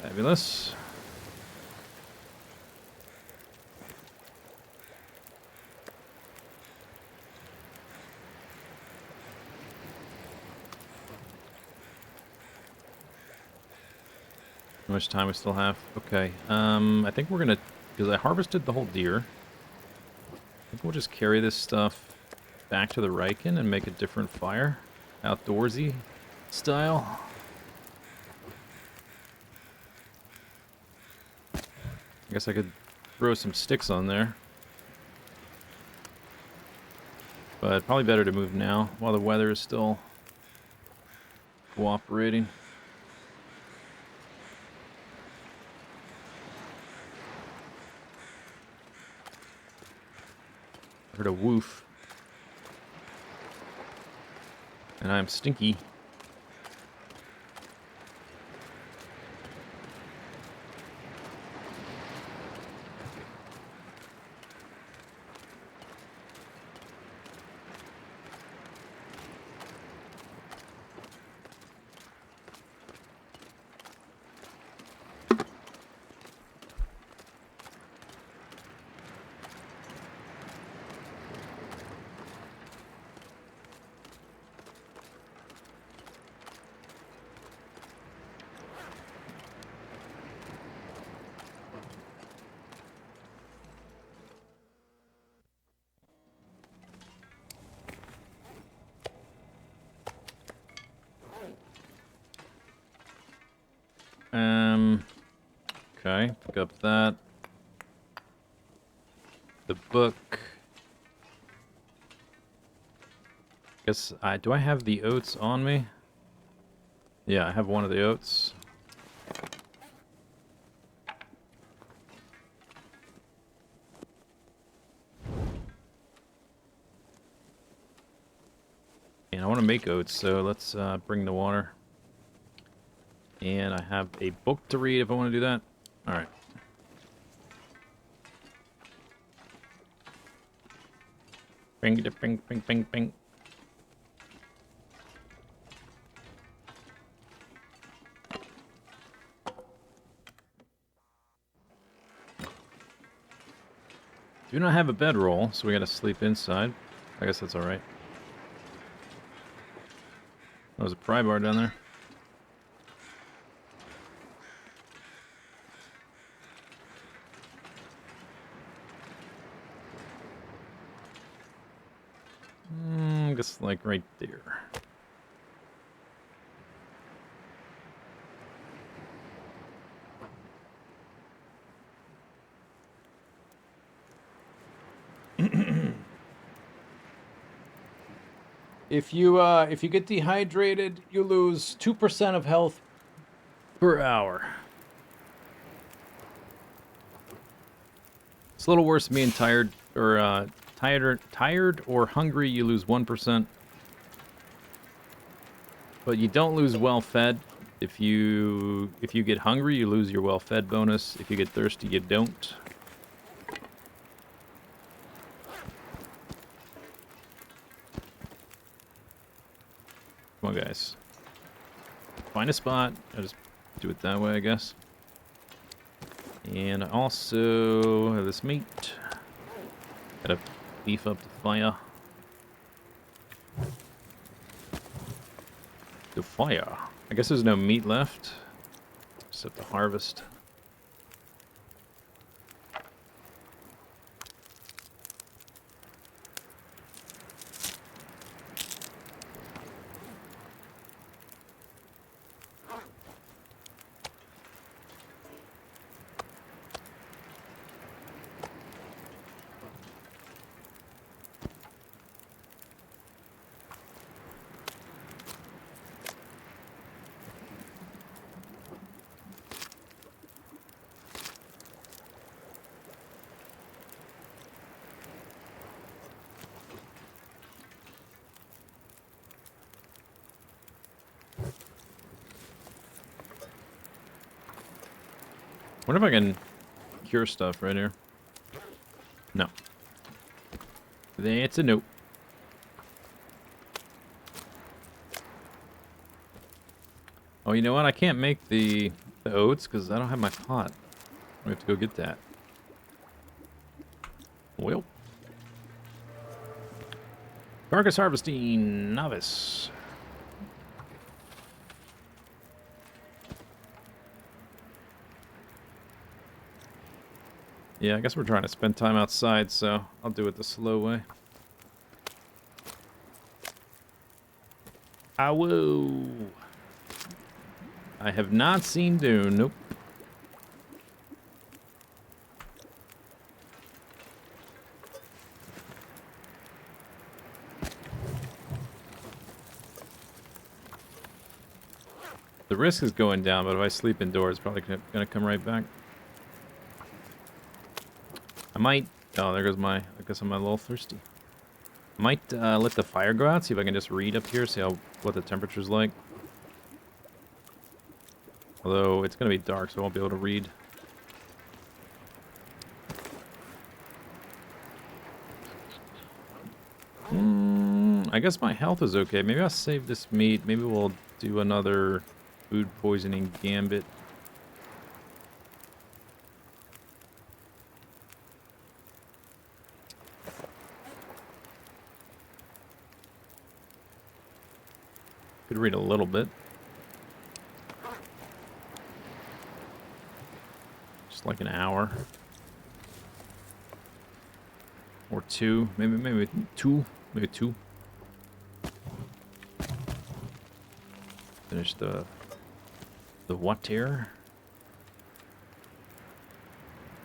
Fabulous. How much time we still have? Okay. I think we're gonna, because I harvested the whole deer. I think we'll just carry this stuff back to the Riken and make a different fire, outdoorsy style. I guess I could throw some sticks on there. But probably better to move now while the weather is still cooperating. I heard a woof. And I'm stinky. Okay, pick up that. The book. Guess do I have the oats on me? Yeah, I have one of the oats. And I want to make oats, so let's bring the water. And I have a book to read if I want to do that. Alright. Bing, bing, bing, bing, bing. Do not have a bedroll, so we gotta sleep inside. I guess that's alright. There's a pry bar down there. I guess like right there. If you get dehydrated, you lose 2% of health per hour. It's a little worse than being tired or tired or hungry. You lose 1%, but you don't lose well fed. If you get hungry, you lose your well fed bonus. If you get thirsty, you don't. Come on, guys. Find a spot. I'll just do it that way, I guess. And I also have this meat. Gotta beef up the fire. The fire. I guess there's no meat left. Just have to harvest. Wonder if I can cure stuff right here. No. That's a nope. Oh, you know what? I can't make the oats because I don't have my pot. We have to go get that. Well. Carcass harvesting novice. Yeah, I guess we're trying to spend time outside, so I'll do it the slow way. Ow! I have not seen Dune. Nope. The risk is going down, but if I sleep indoors, it's probably gonna come right back. I might... Oh, there goes my... I guess I'm a little thirsty. I might let the fire go out, see if I can just read up here, see what the temperature's like. Although, it's going to be dark, so I won't be able to read. I guess my health is okay. Maybe I'll save this meat. Maybe we'll do another food poisoning gambit. Could read a little bit. Just like an hour. Or two. Maybe two. Maybe two. Finish the water.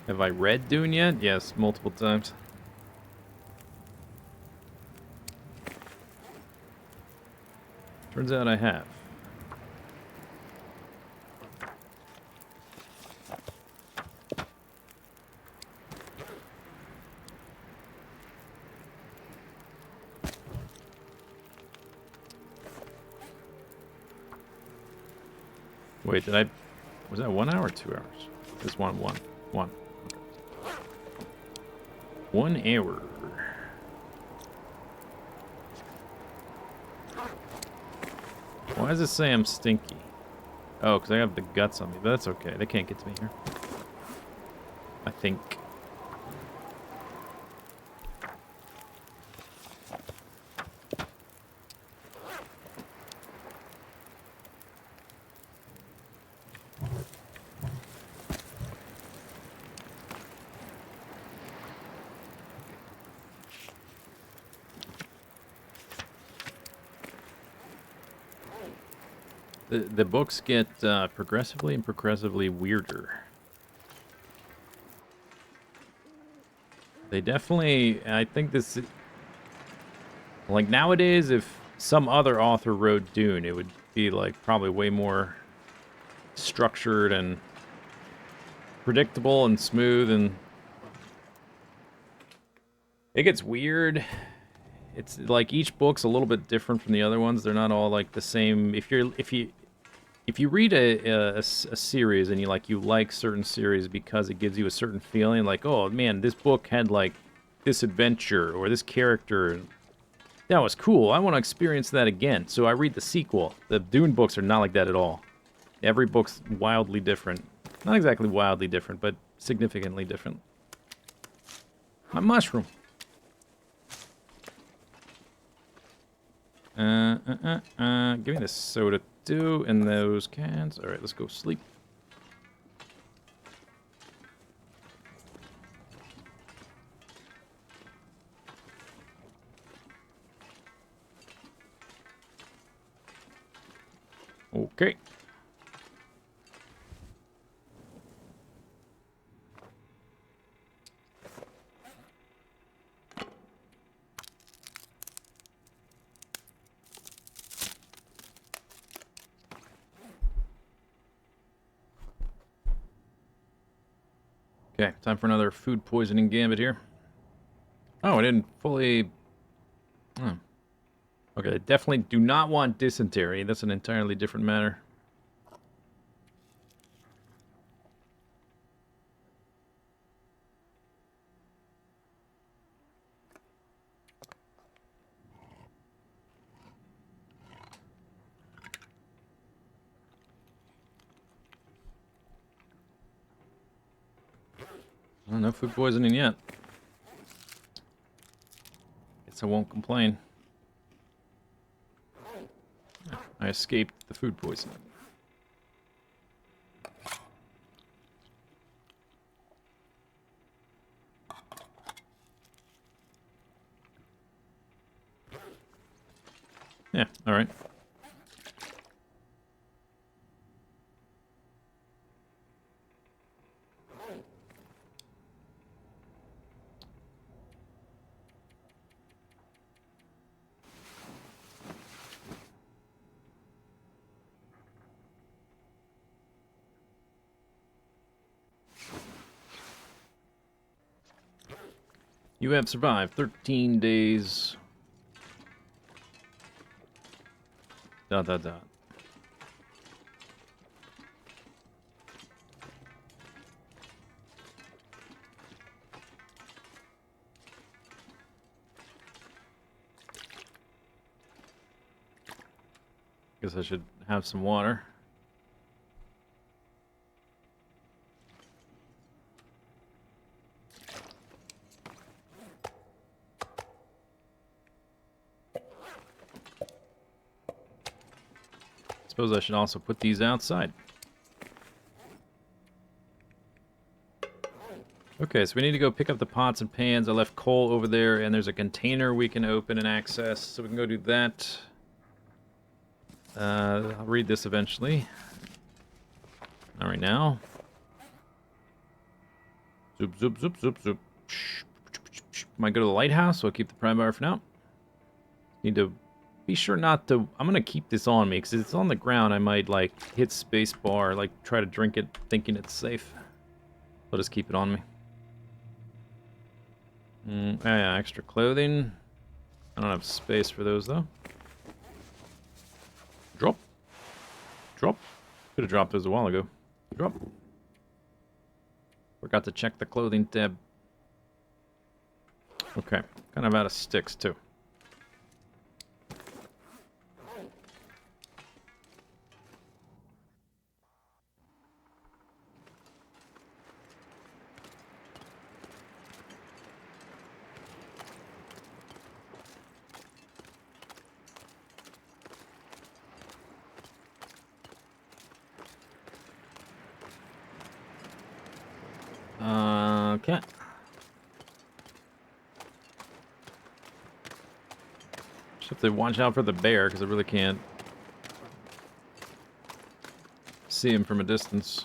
Have I read Dune yet? Yes, multiple times. Turns out I have. Wait, did I... Was that 1 hour or 2 hours? Just one. 1 hour. Why does it say I'm stinky? Oh, because I have the guts on me, but that's okay. They can't get to me here. I think. The books get progressively weirder. They definitely, I think this, like nowadays, if some other author wrote Dune, it would be like probably way more structured and predictable and smooth, and it gets weird. It's like each book's a little bit different from the other ones. They're not all like the same. If you read a series and you like certain series because it gives you a certain feeling, like, oh man, this book had like this adventure or this character, that was cool, I want to experience that again, so I read the sequel. The Dune books are not like that at all. Every book's wildly different. Not exactly wildly different, but significantly different. My mushroom. Give me the soda too, and those cans. Alright, let's go sleep. Okay. Okay, time for another food poisoning gambit here. Oh, I didn't fully... Oh. Okay, definitely do not want dysentery. That's an entirely different matter. Oh, no food poisoning yet. Guess I won't complain. I escaped the food poisoning. Yeah, alright. You have survived 13 days. Dot, dot, dot. Guess I should have some water. Suppose I should also put these outside. Okay, so we need to go pick up the pots and pans. I left coal over there, and there's a container we can open and access, so we can go do that. I'll read this eventually. Not right now. Zoop, zoop, zoop, zoop, zoop. Might go to the lighthouse, so I'll keep the pry bar for now. Need to be sure not to... I'm going to keep this on me, because if it's on the ground, I might, like, hit space bar, like, try to drink it thinking it's safe. I'll just keep it on me. Yeah, extra clothing. I don't have space for those, though. Drop. Drop. Could have dropped those a while ago. Drop. Forgot to check the clothing tab. Okay. Kind of out of sticks, too. Okay. Just have to watch out for the bear, because I really can't see him from a distance.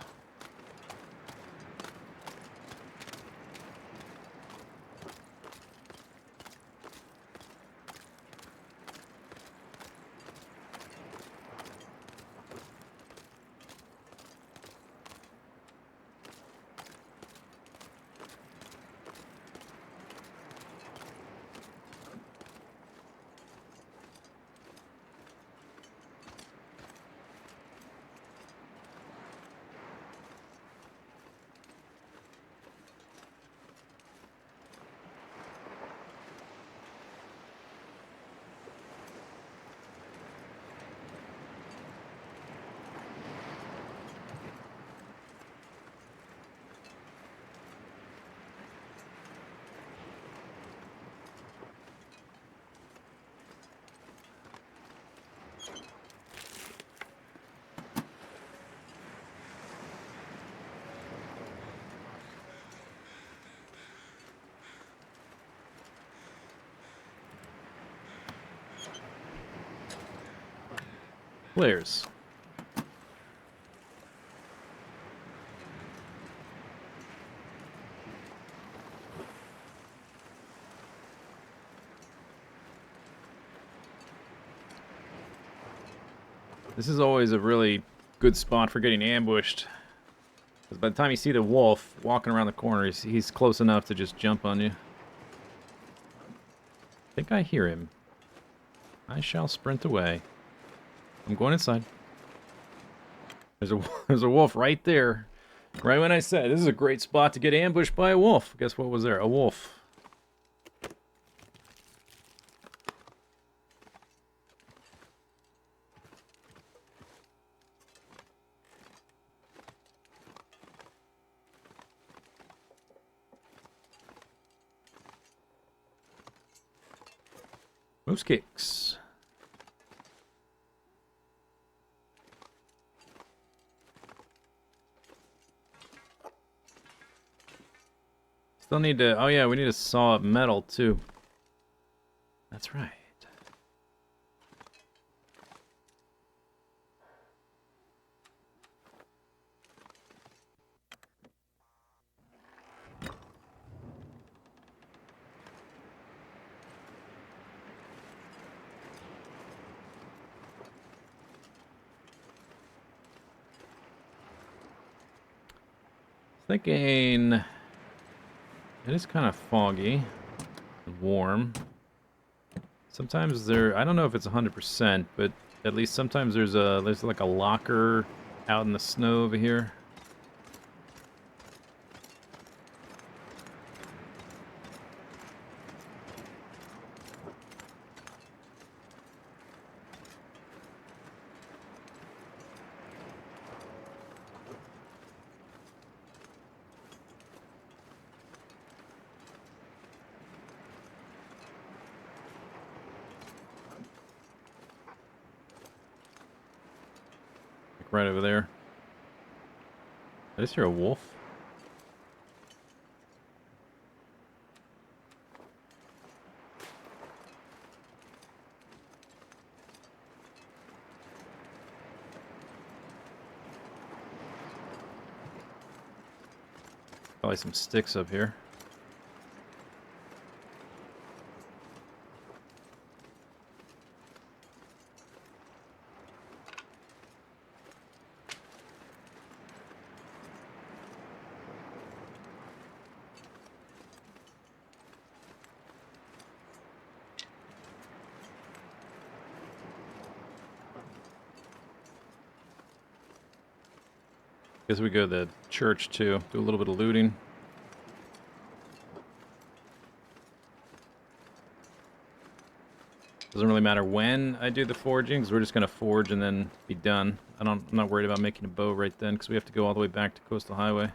players. This is always a really good spot for getting ambushed. Because by the time you see the wolf walking around the corner, he's close enough to just jump on you. I think I hear him. I shall sprint away. I'm going inside. There's a wolf right there. Right when I said, this is a great spot to get ambushed by a wolf. Guess what was there? A wolf. Moose kicks. Still need to... Oh yeah, we need to saw up metal too. That's right. Thinking it is kind of foggy and warm. Sometimes there, I don't know if it's 100%, but at least sometimes there's like a locker out in the snow over here. Right over there. I just hear a wolf. Probably some sticks up here. Guess we go to the church too. Do a little bit of looting. Doesn't really matter when I do the foraging, because we're just going to forge and then be done. I'm not worried about making a bow right then, because we have to go all the way back to Coastal Highway.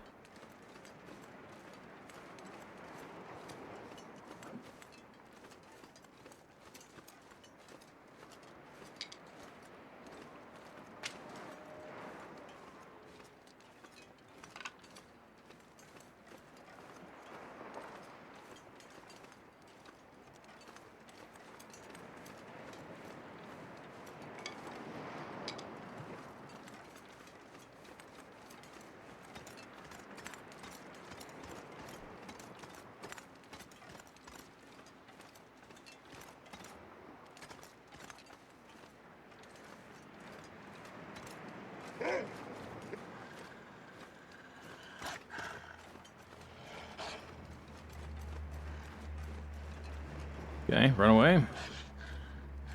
Okay, run away.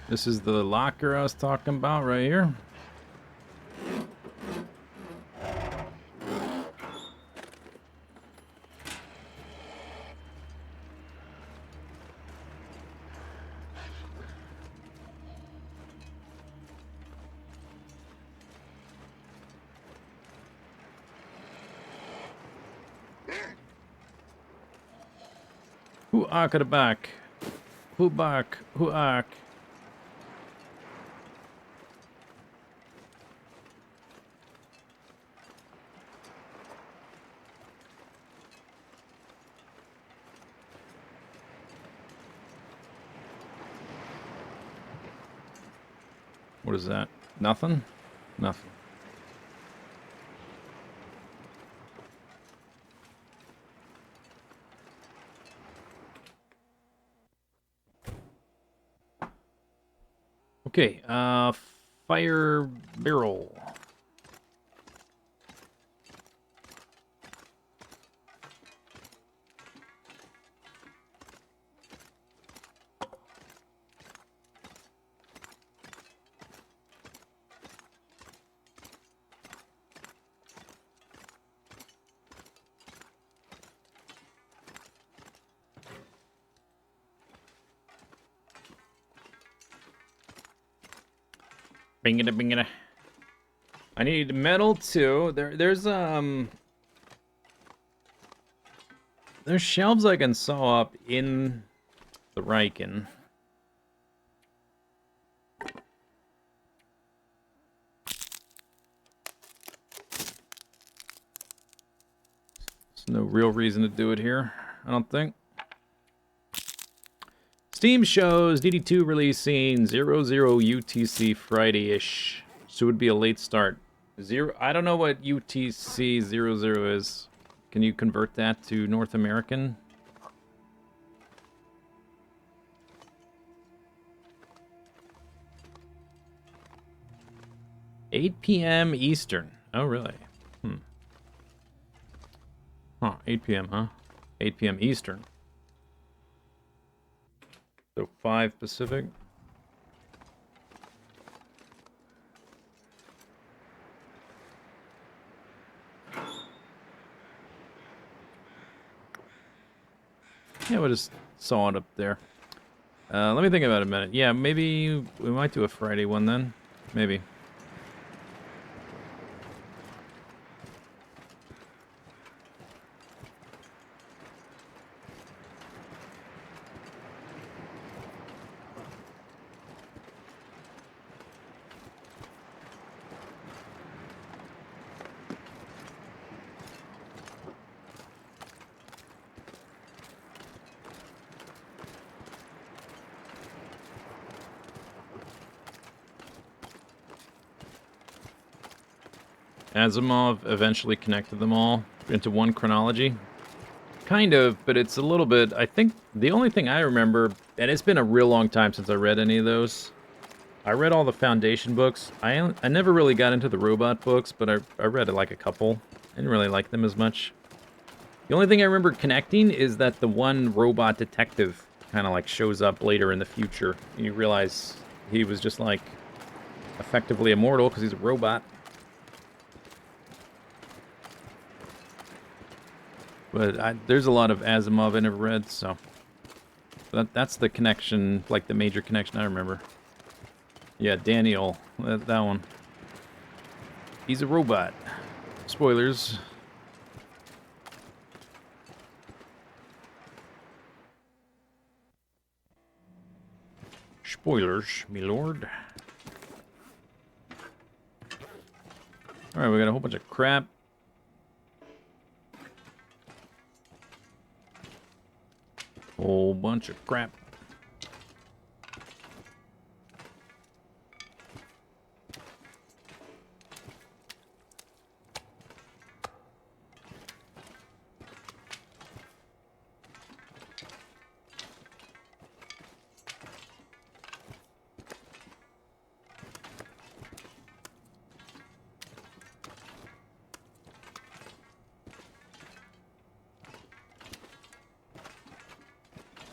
This is the locker I was talking about right here. Who ark at the back? Who bark? Who ark? What is that? Nothing? Nothing. Okay, fire barrel. Bingada bingada. I need metal too. There's shelves I can saw up in the Riken. There's no real reason to do it here, I don't think. Steam shows DD2 releasing 00 UTC Friday-ish. So it would be a late start. I don't know what UTC 00 is. Can you convert that to North American? $8 p.m. Eastern. Oh, really? Huh, 8 p.m., huh? 8 p.m. Eastern. So 5 Pacific. Yeah, we'll just saw it up there. Let me think about it a minute. Yeah, maybe we might do a Friday one then. Maybe. Asimov eventually connected them all into one chronology. Kind of, but it's a little bit... I think the only thing I remember, and it's been a real long time since I read any of those. I read all the Foundation books. I never really got into the robot books, but I read like a couple. I didn't really like them as much. The only thing I remember connecting is that the one robot detective kind of like shows up later in the future. And you realize he was just like effectively immortal because he's a robot. But there's a lot of Asimov I never read, so... That's the connection, like the major connection I remember. Yeah, Daniel, that one. He's a robot. Spoilers. Spoilers, me lord. Alright, we got a whole bunch of crap. Whole bunch of crap.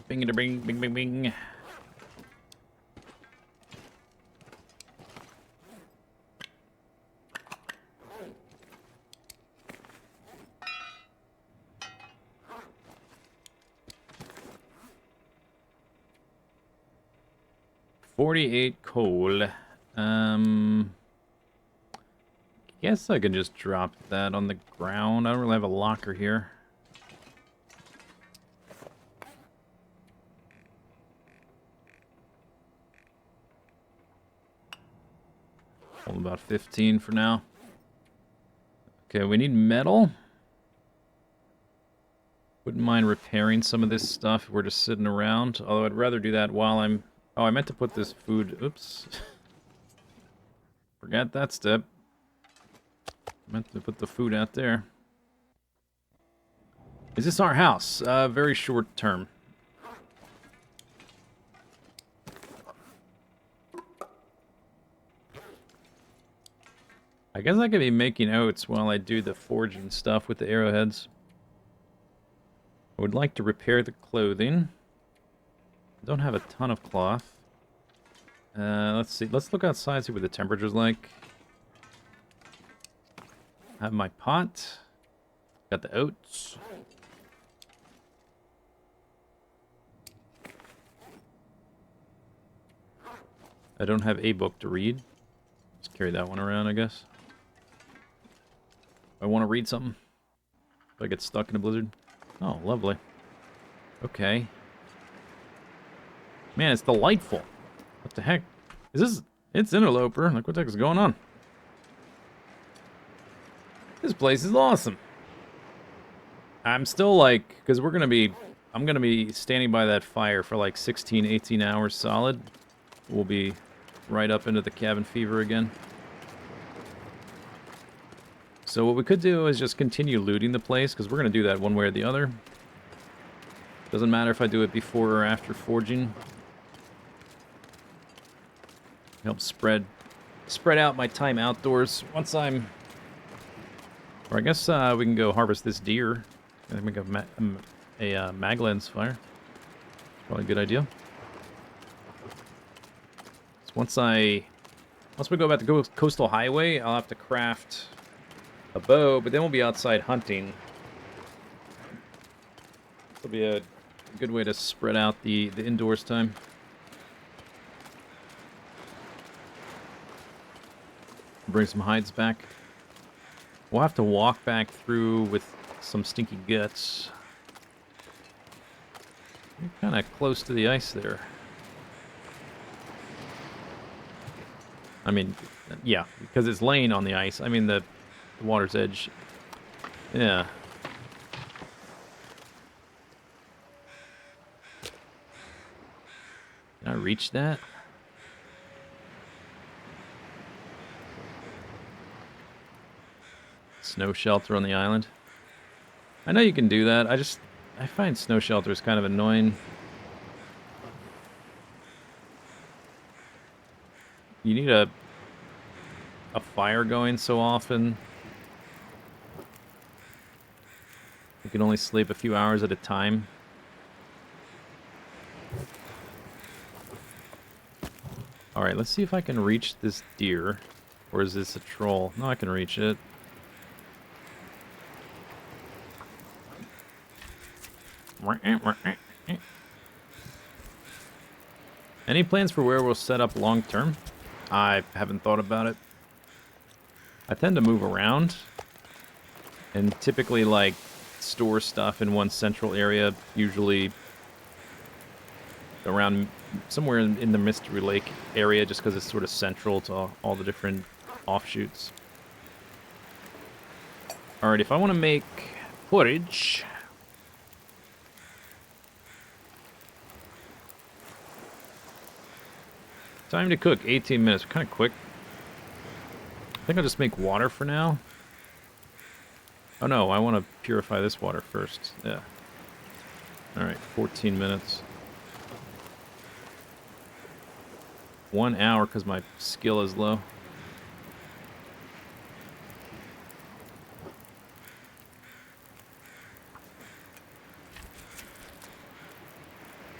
Bing, bing, bing, bing. $48 coal. Guess I can just drop that on the ground. I don't really have a locker here. Hold about 15 for now. Okay, we need metal. Wouldn't mind repairing some of this stuff if we're just sitting around. Although I'd rather do that while I'm... Oh, I meant to put this food... Oops. Forgot that step. Meant to put the food out there. Is this our house? Very short term. I guess I could be making oats while I do the forging stuff with the arrowheads. I would like to repair the clothing. I don't have a ton of cloth. Let's see. Let's look outside, see what the temperature's like. I have my pot. Got the oats. I don't have a book to read. Just carry that one around, I guess. I want to read something. If I get stuck in a blizzard. Oh, lovely. Okay. Man, it's delightful. What the heck? Is this... It's Interloper. Like, what the heck is going on? This place is awesome. I'm still like... Because we're going to be... I'm going to be standing by that fire for like 16, 18 hours solid. We'll be right up into the cabin fever again. So what we could do is just continue looting the place, because we're going to do that one way or the other. Doesn't matter if I do it before or after forging. Help spread out my time outdoors. Once I'm... Or I guess we can go harvest this deer. I think we can have a Maglan's fire. Probably a good idea. So once we go about the coastal highway, I'll have to craft a bow, but then we'll be outside hunting. This will be a good way to spread out the indoors time. Bring some hides back. We'll have to walk back through with some stinky guts. You're kind of close to the ice there. I mean, yeah, because it's laying on the ice. I mean, the water's edge. Yeah. Can I reach that? Snow shelter on the island. I know you can do that. I find snow shelters kind of annoying. You need a fire going so often. You can only sleep a few hours at a time. Alright, let's see if I can reach this deer. Or is this a troll? No, I can reach it. Any plans for where we'll set up long term? I haven't thought about it. I tend to move around and typically like store stuff in one central area, usually around somewhere in the Mystery Lake area, just because it's sort of central to all the different offshoots. Alright, if I want to make porridge... Time to cook, 18 minutes. Kind of quick. I think I'll just make water for now. Oh no, I want to purify this water first. Yeah. Alright, 14 minutes. 1 hour because my skill is low.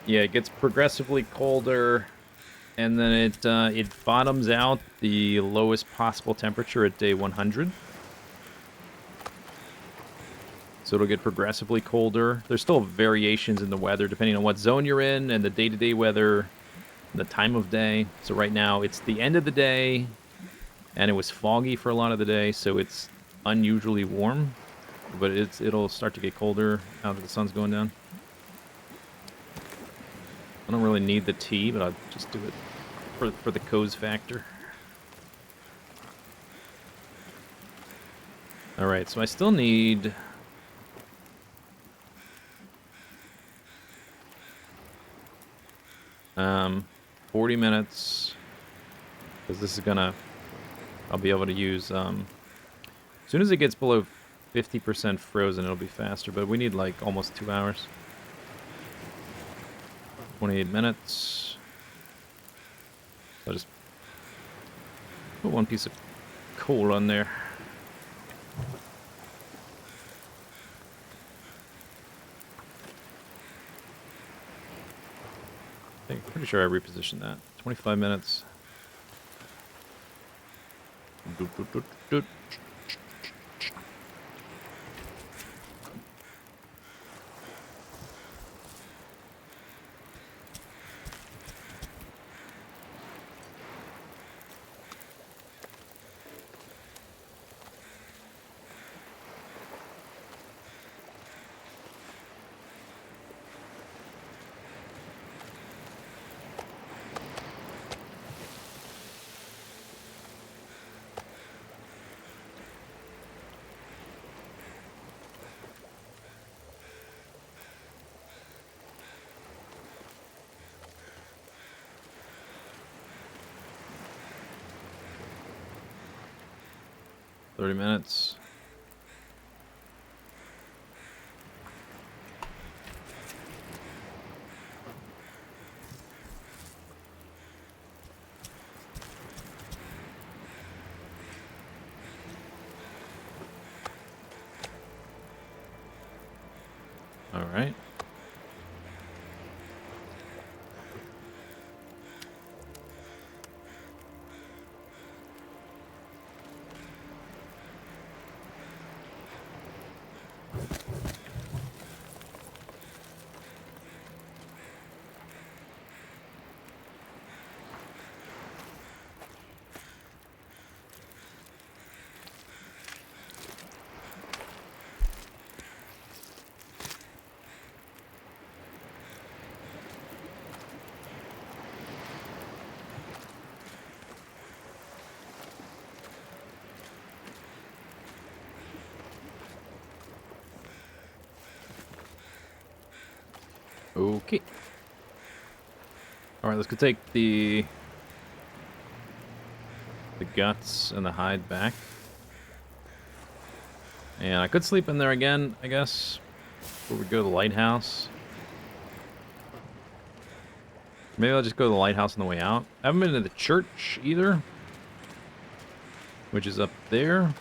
Yeah, it gets progressively colder, and then it bottoms out the lowest possible temperature at day 100. So it'll get progressively colder. There's still variations in the weather depending on what zone you're in and the day-to-day weather, the time of day. So right now it's the end of the day, and it was foggy for a lot of the day, so it's unusually warm. But it'll start to get colder now that the sun's going down. I don't really need the tea, but I'll just do it for the cozy factor. Alright, so I still need... 40 minutes, because this is gonna I'll be able to use, as soon as it gets below 50% frozen, it'll be faster, but we need like almost 2 hours. 28 minutes. I'll just put one piece of coal on there. I'm pretty sure I repositioned that. 25 minutes. Doot, doot, doot, doot. 30 minutes. All right. Okay. All right, let's go take the guts and the hide back. And I could sleep in there again, I guess, before we go to the lighthouse. Maybe I'll just go to the lighthouse on the way out. I haven't been to the church either, which is up there.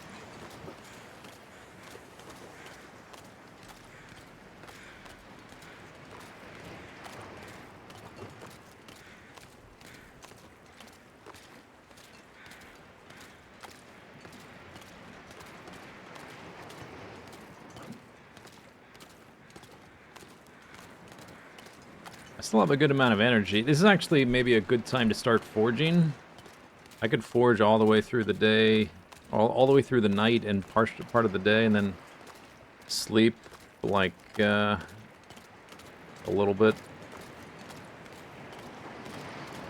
I still have a good amount of energy. This is actually maybe a good time to start forging. I could forge all the way through the day, all the way through the night and part of the day, and then sleep like a little bit.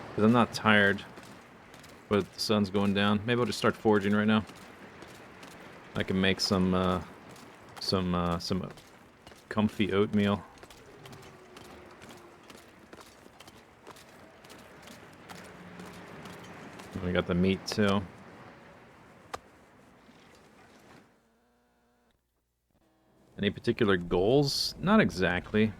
Because I'm not tired, but the sun's going down. Maybe I'll just start forging right now. I can make some comfy oatmeal. We got the meat too. Any particular goals? Not exactly.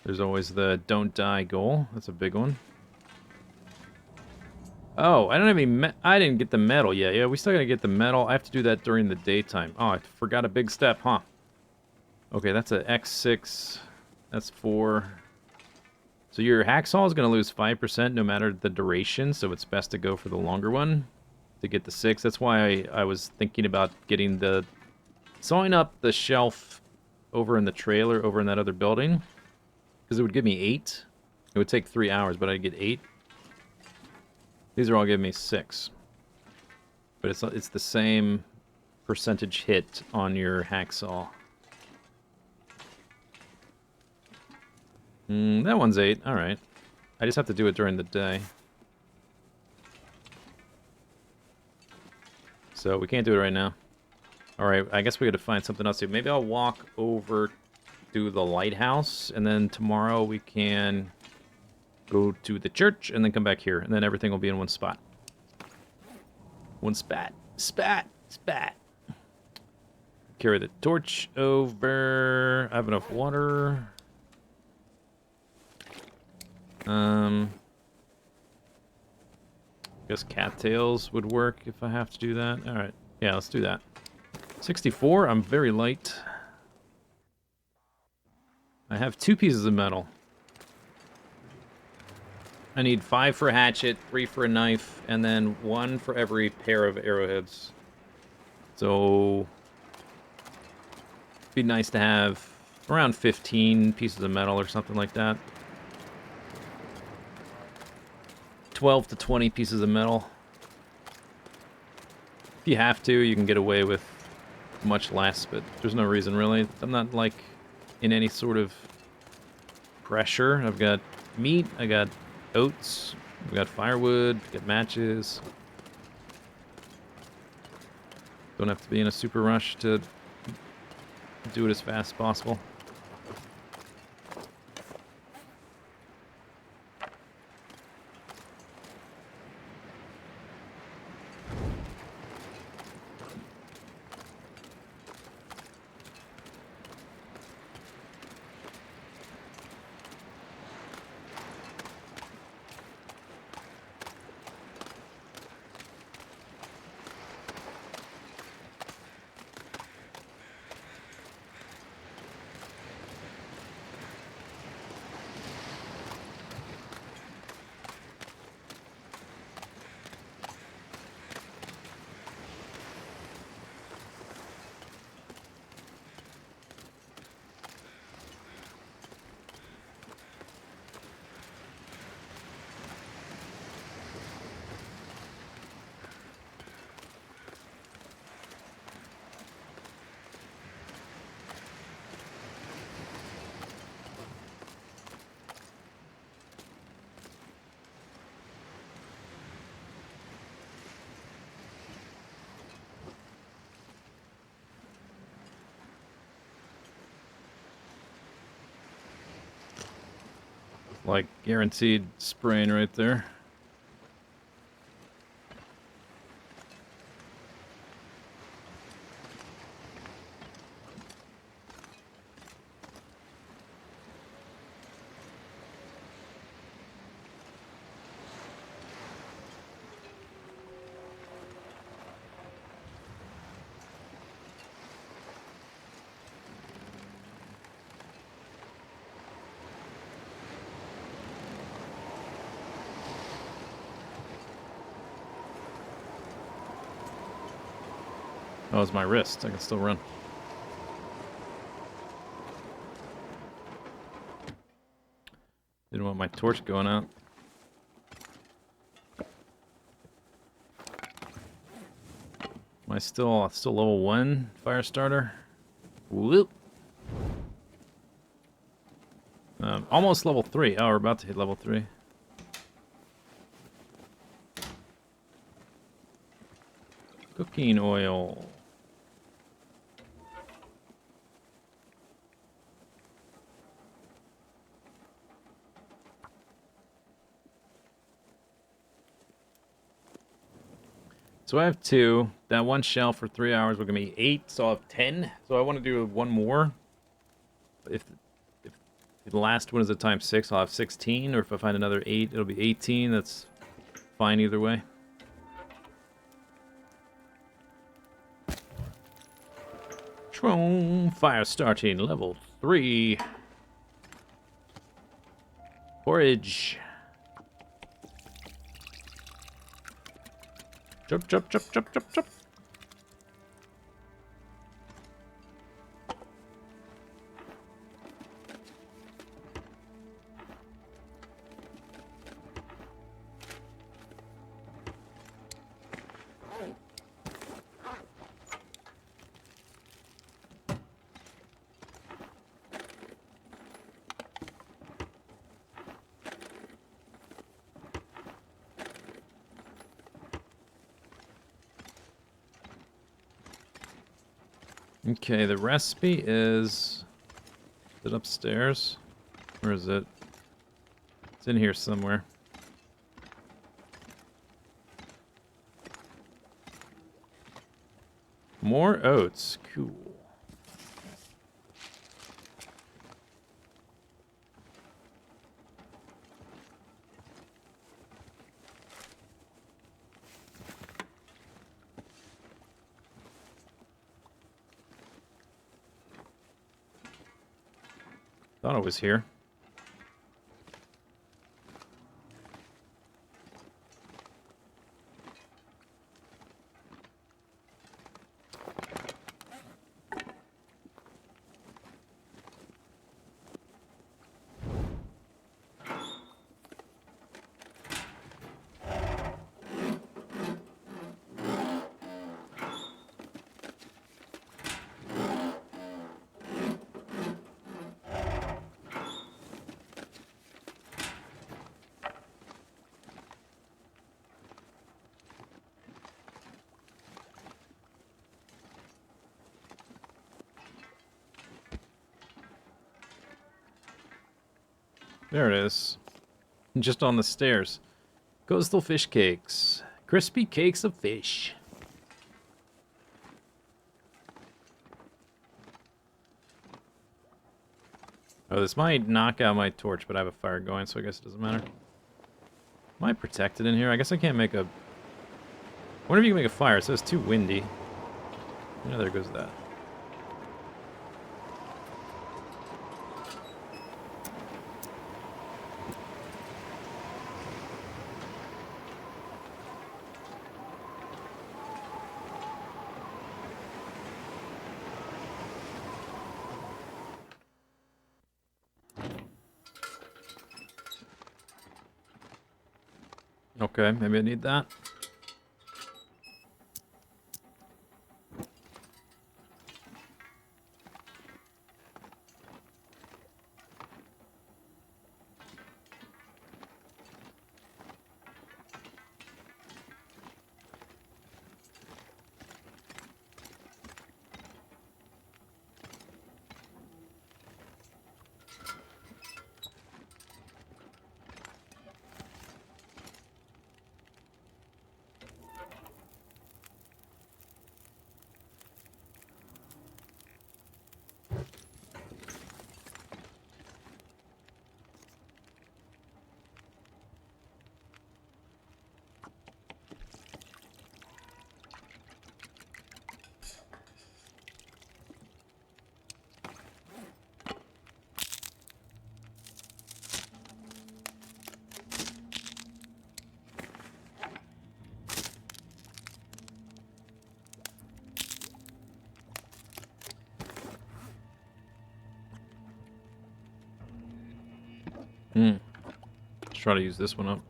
There's always the don't die goal. That's a big one. Oh, I don't have any I didn't get the medal yet. Yeah, we still gotta get the medal. I have to do that during the daytime. Oh, I forgot a big step, huh? Okay, that's a X6. That's 4. So your hacksaw is going to lose 5% no matter the duration, so it's best to go for the longer one to get the 6. That's why I was thinking about getting the... sawing up the shelf over in the trailer, over in that other building, because it would give me 8. It would take 3 hours, but I'd get 8. These are all giving me 6. But it's the same percentage hit on your hacksaw. That one's 8. Alright. I just have to do it during the day. So we can't do it right now. Alright, I guess we gotta find something else to do. Maybe I'll walk over do the lighthouse, and then tomorrow we can go to the church, and then come back here, and then everything will be in one spot. One spat. Spat. Spat. Carry the torch over. I have enough water. Guess cattails would work if I have to do that. Alright. Yeah, let's do that. 64, I'm very light. I have 2 pieces of metal. I need 5 for a hatchet, 3 for a knife, and then 1 for every pair of arrowheads. So, it'd be nice to have around 15 pieces of metal or something like that. 12 to 20 pieces of metal. If you have to, you can get away with much less, but there's no reason really. I'm not like in any sort of pressure. I've got meat, I got oats, I've got firewood, I've got matches. Don't have to be in a super rush to do it as fast as possible. Like, guaranteed spraying right there. Oh, it's my wrist. I can still run. Didn't want my torch going out. Am I still level 1 fire starter? Whoop. Almost level 3. Oh, we're about to hit level 3. Cooking oil. So I have 2. That one shell for 3 hours will give me 8, so I'll have 10. So I want to do one more. If the last one is a times 6, I'll have 16. Or if I find another 8, it'll be 18. That's fine either way. Fire starting level 3. Porridge. Chop, chop, chop, chop, chop, chop. Okay, the recipe is Is it upstairs? Where is it? It's in here somewhere. More oats. Cool. Thought it was here. There it is. Just on the stairs. Coastal fish cakes. Crispy cakes of fish. Oh, this might knock out my torch, but I have a fire going, so I guess it doesn't matter. Am I protected in here? I guess I can't make a... I wonder if you can make a fire. It says too windy. Yeah, there goes that. Okay, maybe I need that. Let's try to use this one up.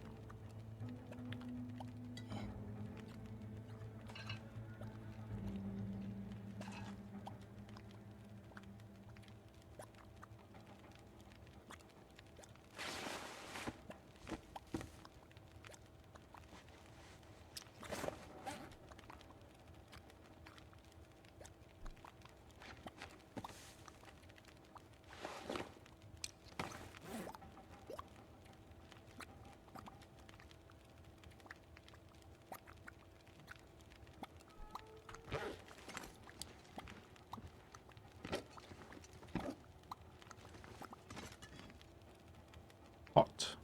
Hot.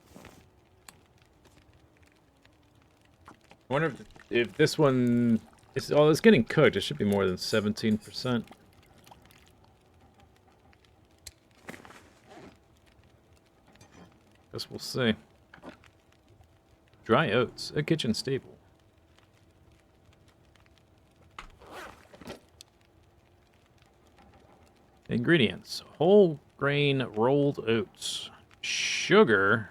I wonder if this one is... Oh, it's getting cooked. It should be more than 17%. Guess we'll see. Dry oats. A kitchen staple. Ingredients. Whole grain rolled oats. Sugar?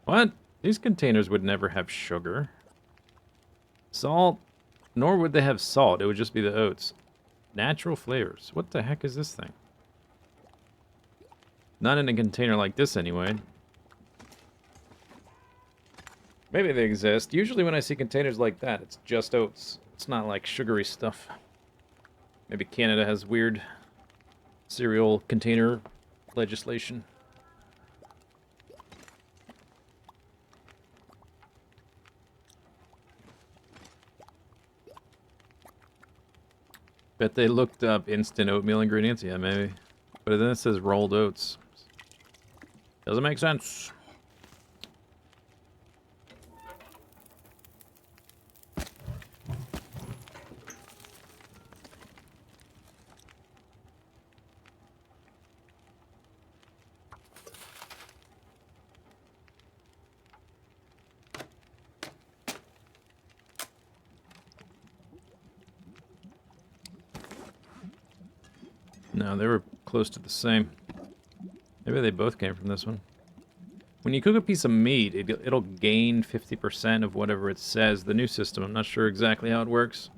What? These containers would never have sugar. Salt? Nor would they have salt. It would just be the oats. Natural flavors. What the heck is this thing? Not in a container like this anyway. Maybe they exist. Usually when I see containers like that, it's just oats. It's not like sugary stuff. Maybe Canada has weird cereal container legislation. Bet they looked up instant oatmeal ingredients. Yeah, maybe. But then it says rolled oats. Doesn't make sense. No, they were close to the same. Maybe they both came from this one. When you cook a piece of meat, it'll gain 50% of whatever it says. The new system, I'm not sure exactly how it works.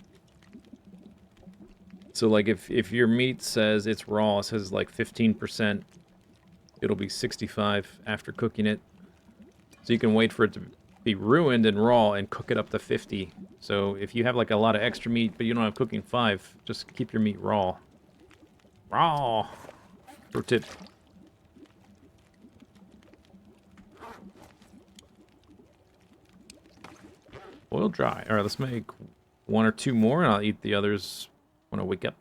So, like, if your meat says it's raw, it says, like, 15%, it'll be 65 after cooking it. So you can wait for it to be ruined and raw and cook it up to 50. So if you have, like, a lot of extra meat, but you don't have cooking 5, just keep your meat raw. Raw! Pro tip. Oil dry. Alright, let's make 1 or 2 more, and I'll eat the others when I wake up.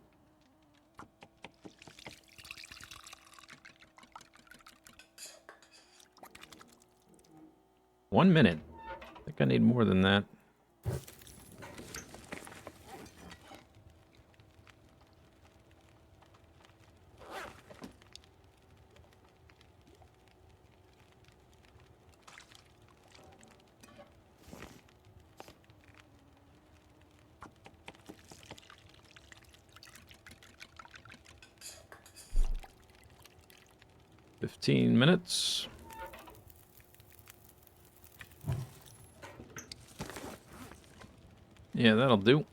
One minute. I think I need more than that. $15 minutes. Yeah, that'll do.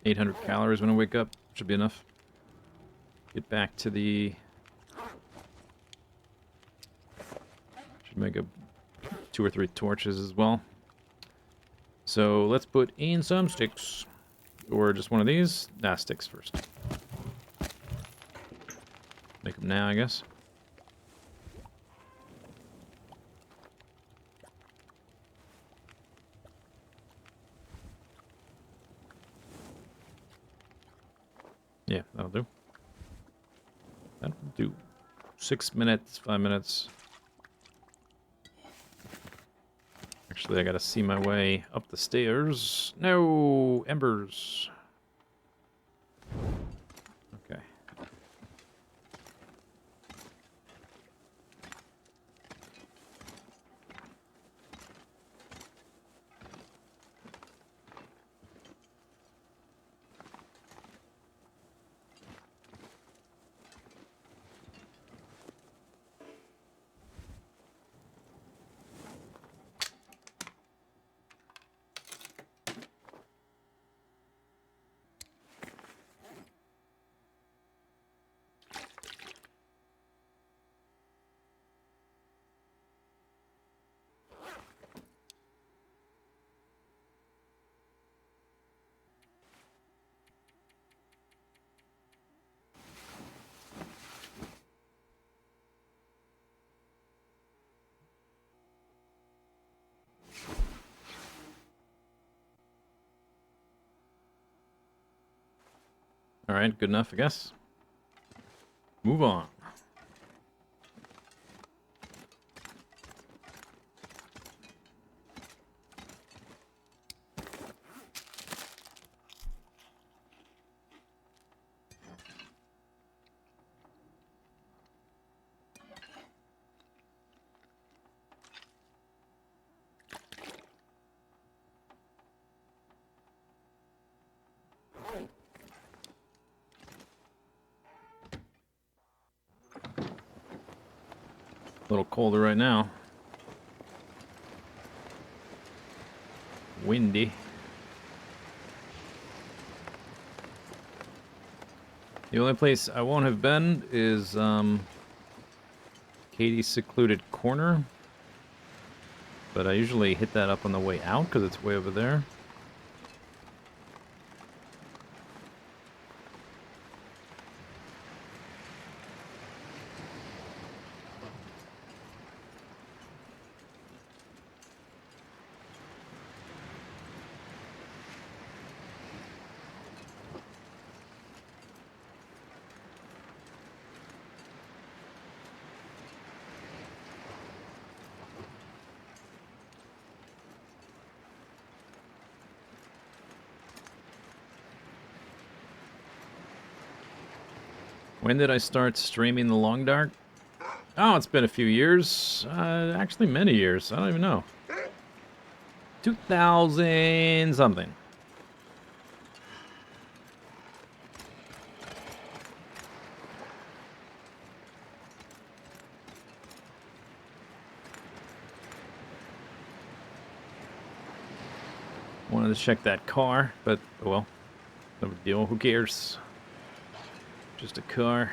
800 calories when I wake up. Should be enough. Get back to the... Should make 2 or 3 torches as well. So let's put in some sticks. Or just one of these. Nah, sticks first. Make them now, I guess. Yeah, that'll do. That'll do. 6 minutes, 5 minutes. Actually, I gotta see my way up the stairs. No! Embers. Okay. Alright, good enough, I guess. Move on. A little colder right now. Windy. The only place I won't have been is Katie's Secluded Corner. But I usually hit that up on the way out because it's way over there. When did I start streaming The Long Dark? Oh, it's been a few years. Actually, many years. I don't even know. 2000 something. Wanted to check that car, but oh well. No big deal. Who cares? Just a car.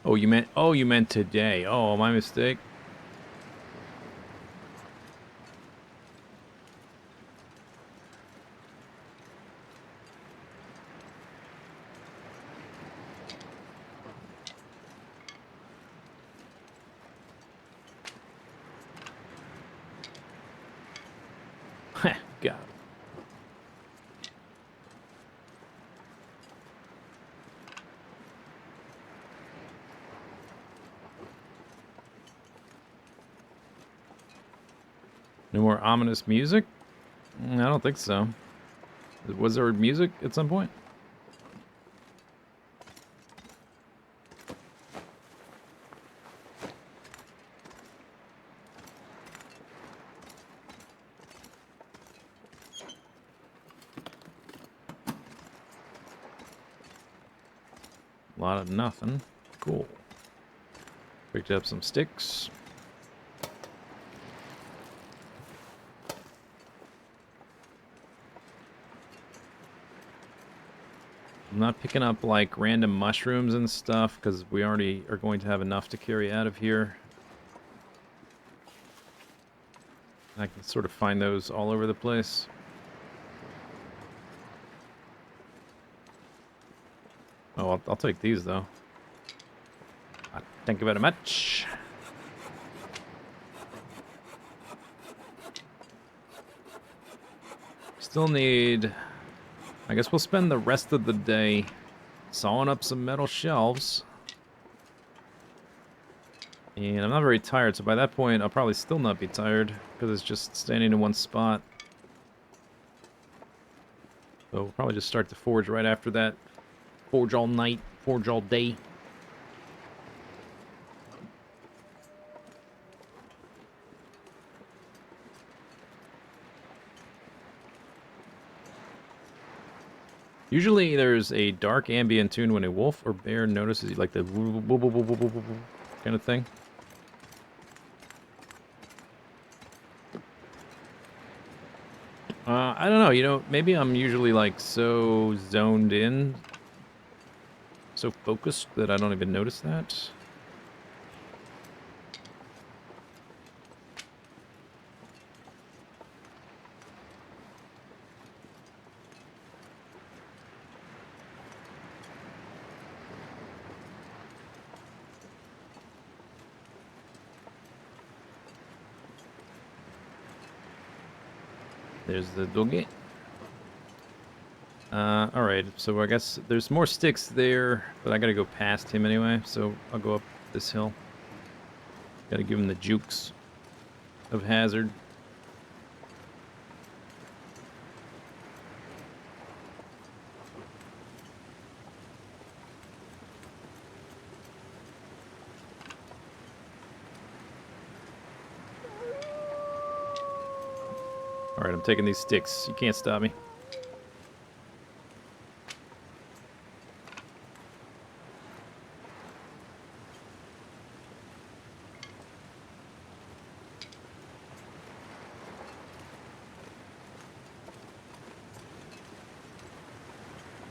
Oh, you meant today. Oh, my mistake. God. No more ominous music? I don't think so. Was there music at some point? A lot of nothing. Cool. Picked up some sticks. I'm not picking up like random mushrooms and stuff because we already are going to have enough to carry out of here. I can sort of find those all over the place. Oh, I'll take these though. Thank you very much. Still need... I guess we'll spend the rest of the day sawing up some metal shelves. And I'm not very tired, so by that point I'll probably still not be tired because it's just standing in one spot. So we'll probably just start to forge right after that. Forge all night, forge all day. Usually there's a dark ambient tune when a wolf or bear notices you, like the kind of thing. I don't know, you know, maybe I'm usually like so zoned in, so focused that I don't even notice that. There's the doggy. Alright, so I guess there's more sticks there, but I gotta go past him anyway, so I'll go up this hill. Gotta give him the jukes of hazard. Alright, I'm taking these sticks. You can't stop me.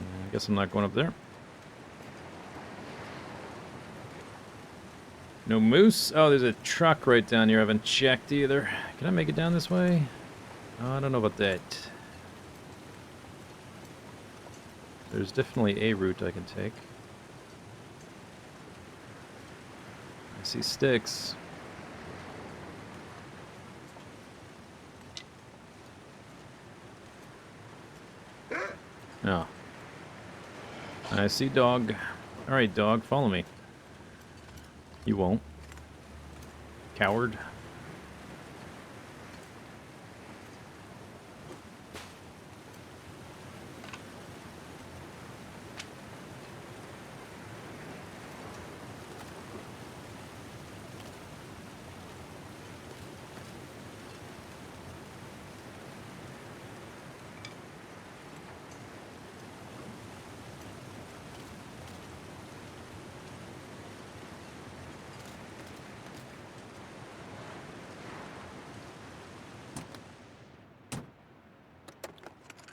I guess I'm not going up there. No moose? Oh, there's a truck right down here I haven't checked either. Can I make it down this way? Oh, I don't know about that. There's definitely a route I can take. I see sticks. Oh. I see dog. Alright, dog, follow me. You won't. Coward.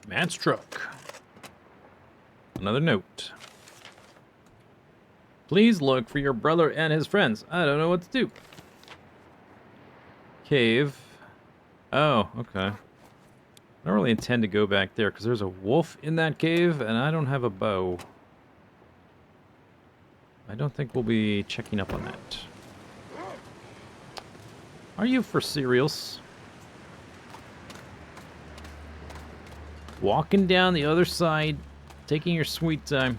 Matt's truck. Another note. Please look for your brother and his friends. I don't know what to do. Cave. Oh, okay. I don't really intend to go back there because there's a wolf in that cave and I don't have a bow. I don't think we'll be checking up on that. Are you for cereals? Walking down the other side, taking your sweet time.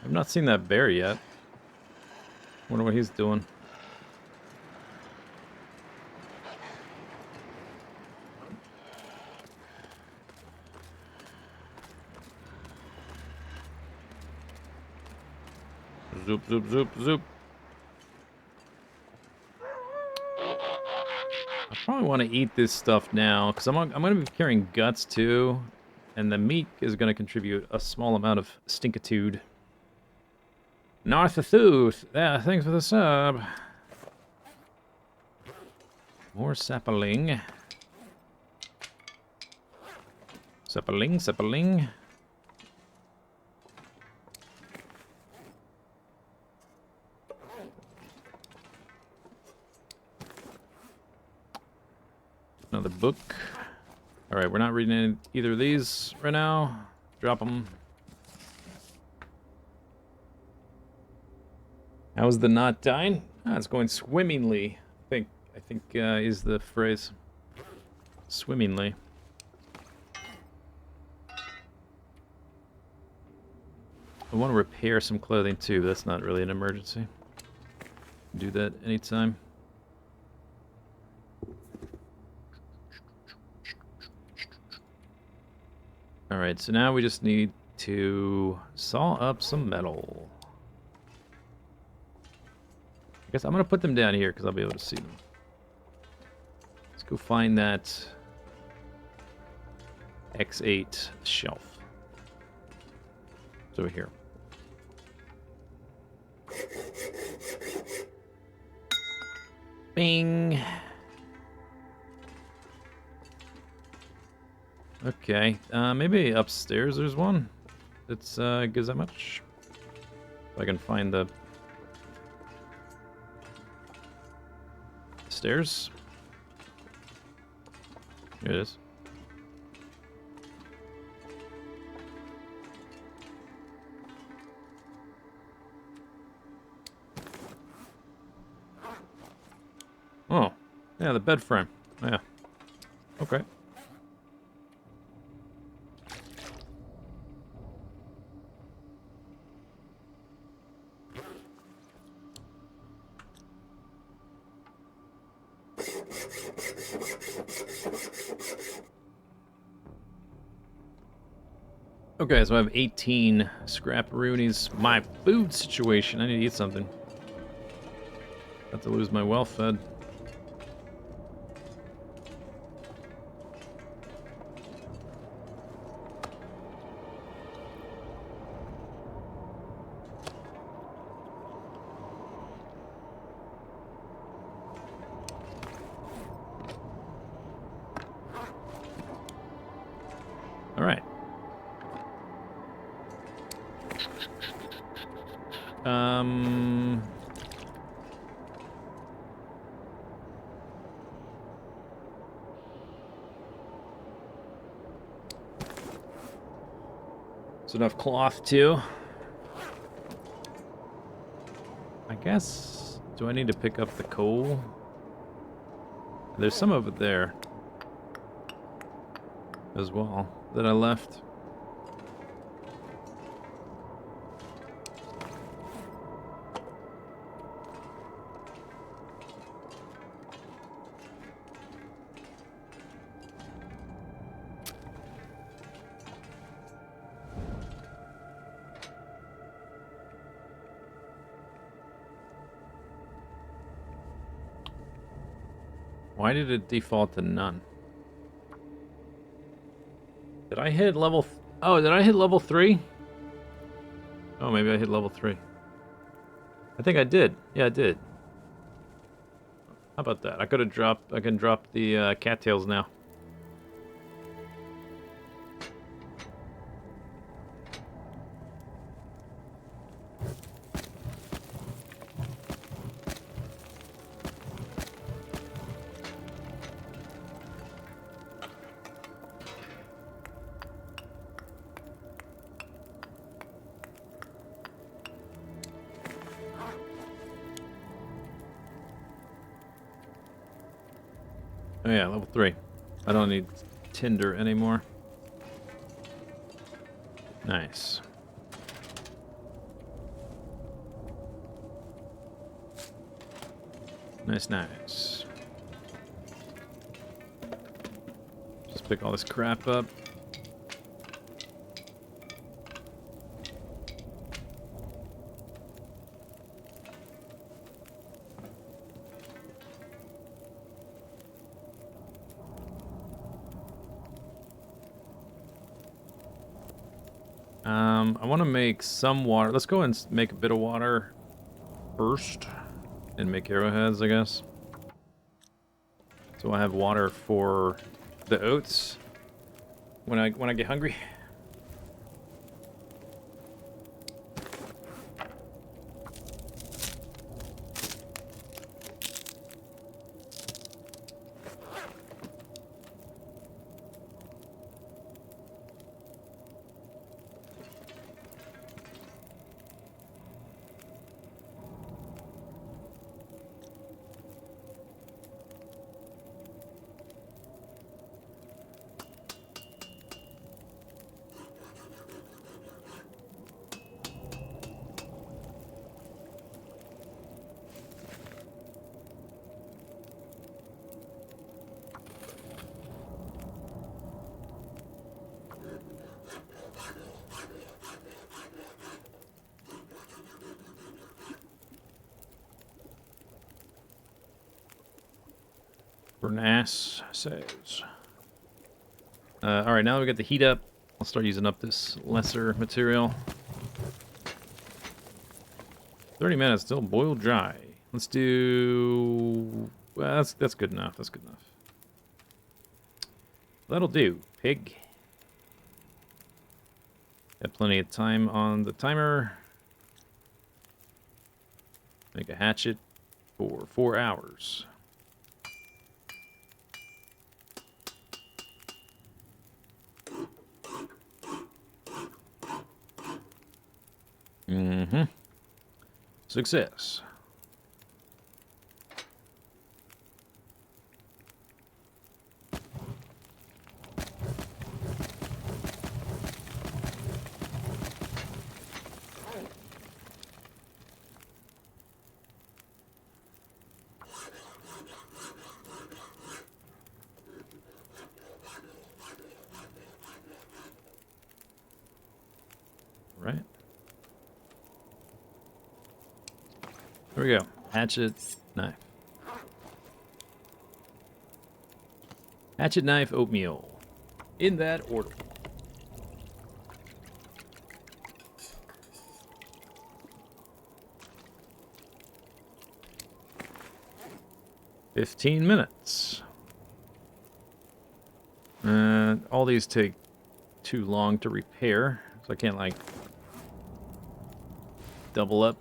I've not seen that bear yet. Wonder what he's doing. Zoop, zoop, zoop, zoop. I probably want to eat this stuff now, because I'm going to be carrying guts too, and the meat is going to contribute a small amount of stinkitude. Narthathuth! Yeah, thanks for the sub. More sapling. Sapling, sapling. Another book. Alright, we're not reading either of these right now. Drop them. How's the not dying? Ah, it's going swimmingly. I think is the phrase. Swimmingly. I want to repair some clothing too, but that's not really an emergency. Do that anytime. Alright, so now we just need to saw up some metal. I guess I'm going to put them down here because I'll be able to see them. Let's go find that X8 shelf. It's over here. Bing! Okay, maybe upstairs there's one that's gives that much. If I can find the stairs. Here it is. Oh, yeah, the bed frame. Yeah. Okay. Okay, so I have 18 scrapperoonies. My food situation. I need to eat something. About to lose my well fed. All right. There's enough cloth too. I guess. Do I need to pick up the coal? There's some over there as well that I left. Why did it default to none? Did I hit level... Oh, did I hit level 3? Oh, maybe I hit level 3. I think I did. Yeah, I did. How about that? I could have dropped... I can drop the cattails now. Oh yeah, level 3. I don't need tinder anymore. Nice. Nice, nice. Just pick all this crap up. I want to make some water. Let's go and make a bit of water first and make arrowheads, I guess. So I have water for the oats when I get hungry. Bernass says. Alright, now that we got the heat up, I'll start using up this lesser material. 30 minutes till boil dry. Let's do... Well, that's good enough. That's good enough. That'll do, pig. Got plenty of time on the timer. Make a hatchet for 4 hours. Mm-hmm. Success. Right. Here we go. Hatchet, knife. Hatchet, knife, oatmeal. In that order. "15 minutes. All these take too long to repair, so I can't, like, double up.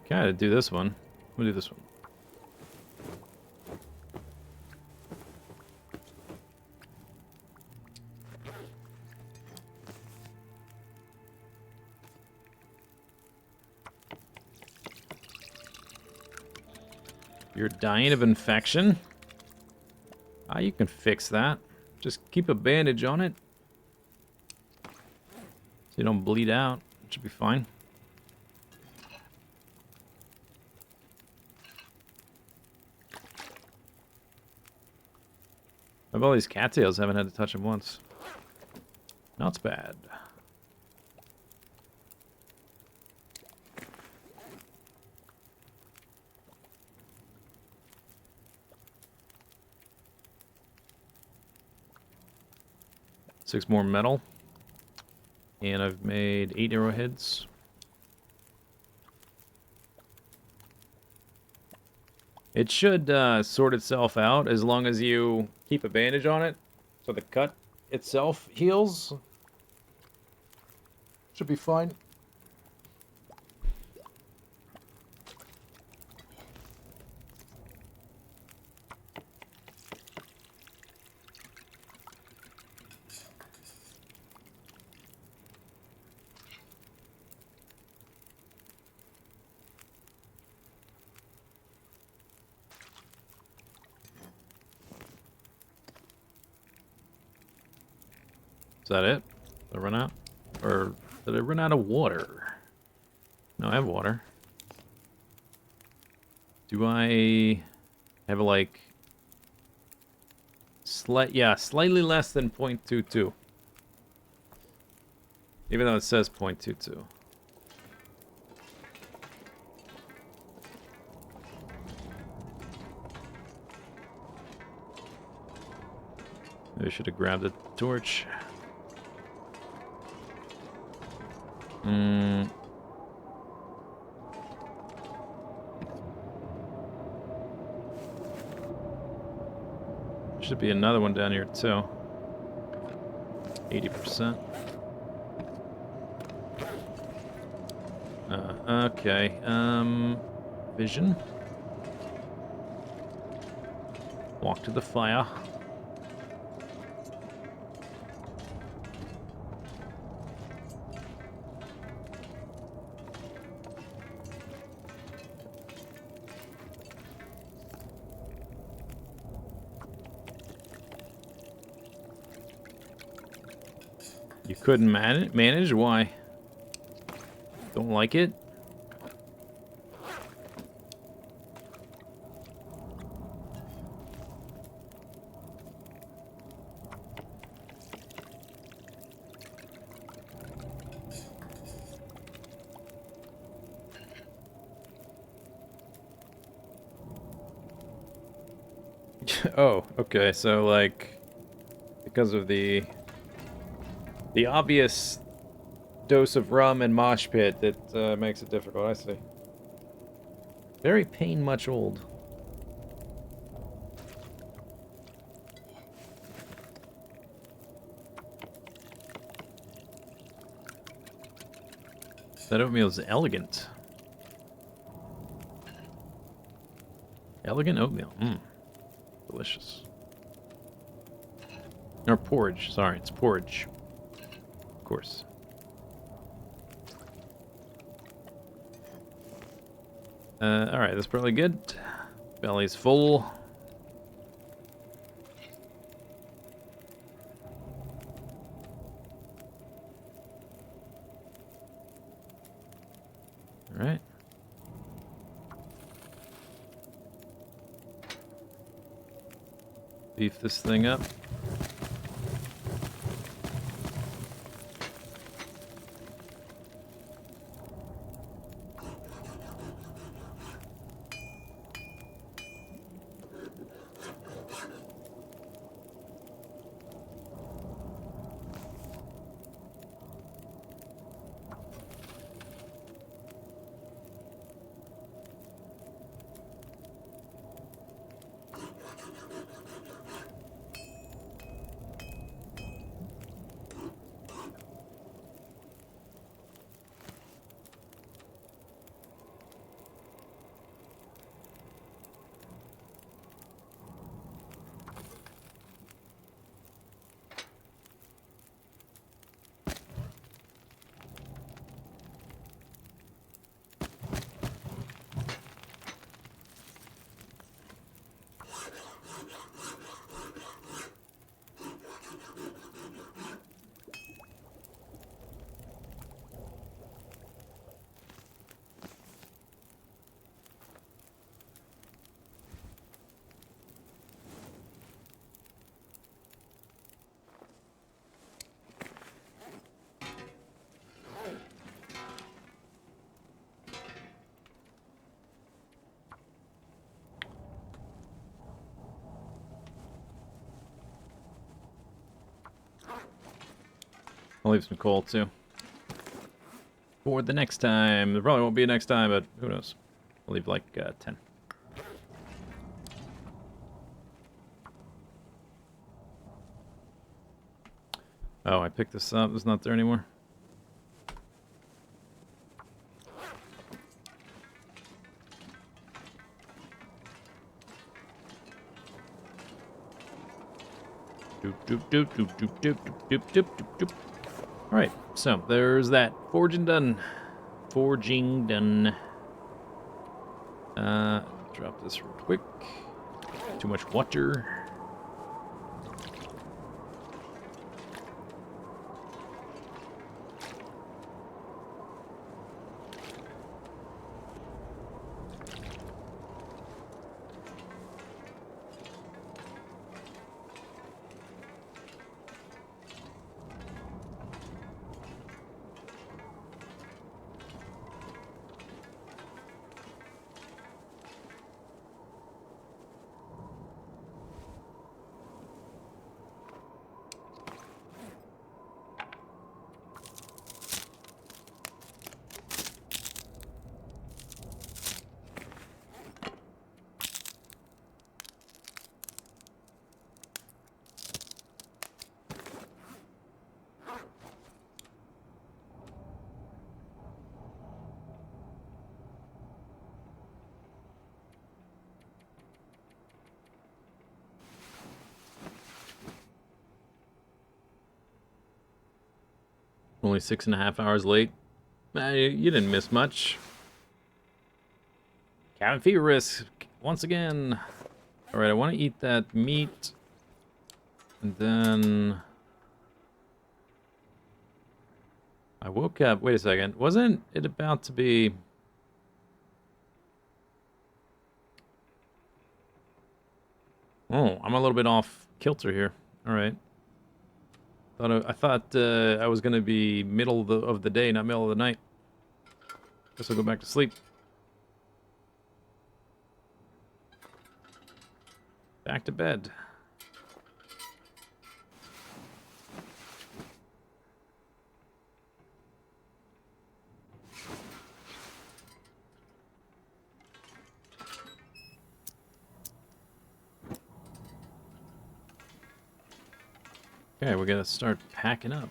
Gotta do this one. We'll do this one. You're dying of infection? Ah, you can fix that. Just keep a bandage on it. So you don't bleed out. It should be fine. I've all these cattails, haven't had to touch them once. Not bad. 6 more metal. And I've made 8 arrowheads. It should sort itself out as long as you keep a bandage on it, so the cut itself heals. Should be fine. Is that it? Did I run out? Or did I run out of water? No, I have water. Do I have like slightly less than 0.22. Even though it says 0.22. Maybe I should have grabbed a torch. Should be another one down here too. 80%. Okay. Vision. Walk to the fire. You couldn't manage? Why? Don't like it? Oh, okay. So, like, because of the obvious dose of rum and mosh pit that makes it difficult. I see. Very pain much old. That oatmeal is elegant. Elegant oatmeal. Mmm. Delicious. Or porridge. Sorry, it's porridge. Of course. Alright, that's probably good. Belly's full. Alright. Beef this thing up. I'll leave some coal too. For the next time. There probably won't be a next time, but who knows. I'll leave like 10. Oh, I picked this up. It's not there anymore. Alright, so there's that. Forging done. Forging done. Drop this real quick. Too much water. Only 6.5 hours late. You didn't miss much. Cabin fever risk once again. Alright, I want to eat that meat. And then... I woke up... Wait a second. Wasn't it about to be... Oh, I'm a little bit off kilter here. Alright. I thought I was going to be middle of the day, not middle of the night. Guess I'll go back to sleep. Back to bed. Okay, we gotta start packing up.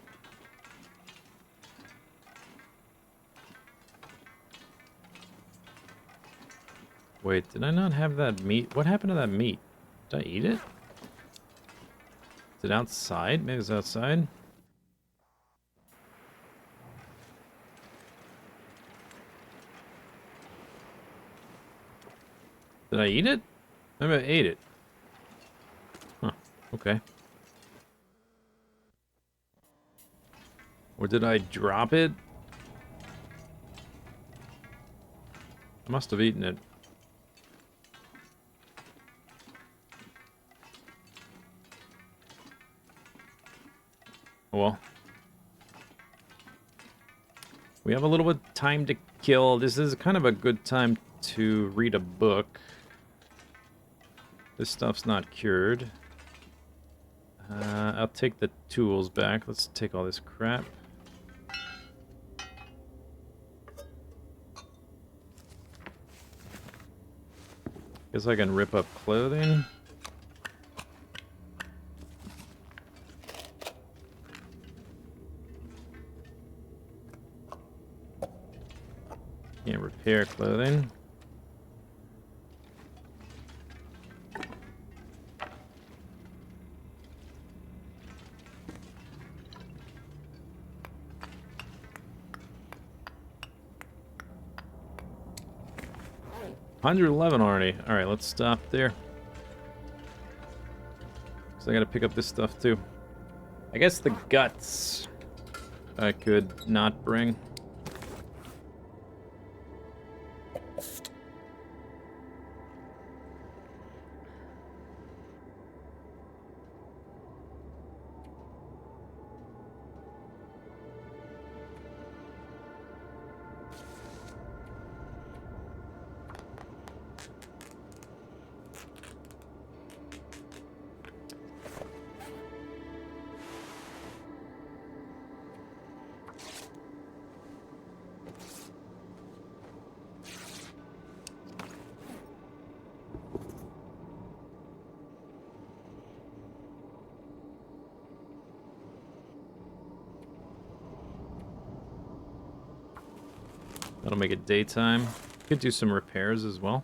Wait, did I not have that meat? What happened to that meat? Did I eat it? Is it outside? Maybe it's outside? Did I eat it? Maybe I ate it. Huh, okay. Or did I drop it? I must have eaten it. Oh well. We have a little bit of time to kill. This is kind of a good time to read a book. This stuff's not cured. I'll take the tools back. Let's take all this crap. Guess I can rip up clothing. Can't repair clothing. $111 already. Alright, let's stop there. So I gotta pick up this stuff too. I guess the guts I could not bring. That'll make it daytime. Could do some repairs as well.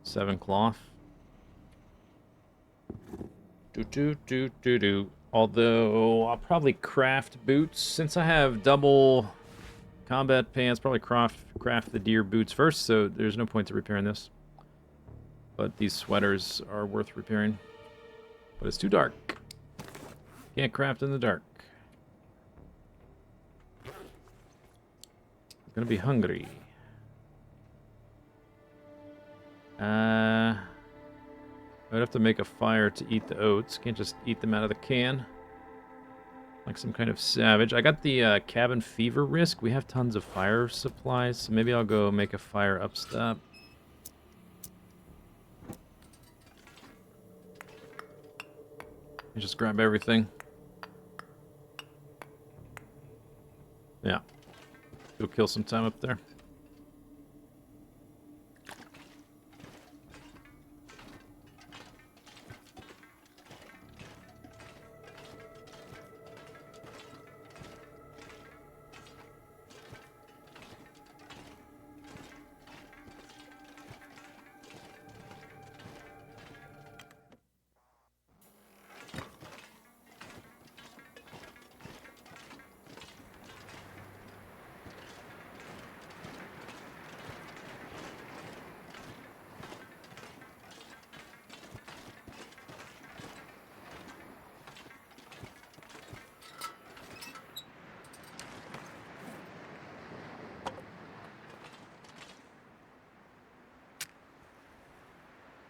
7 cloth. Do. Although, I'll probably craft boots. Since I have double combat pants, probably craft the deer boots first, so there's no point to repairing this. But these sweaters are worth repairing. But it's too dark. Can't craft in the dark. I'm gonna be hungry. I'd have to make a fire to eat the oats. Can't just eat them out of the can. Like some kind of savage. I got the cabin fever risk. We have tons of fire supplies, so maybe I'll go make a fire upstop. Just grab everything. Yeah. Go kill some time up there.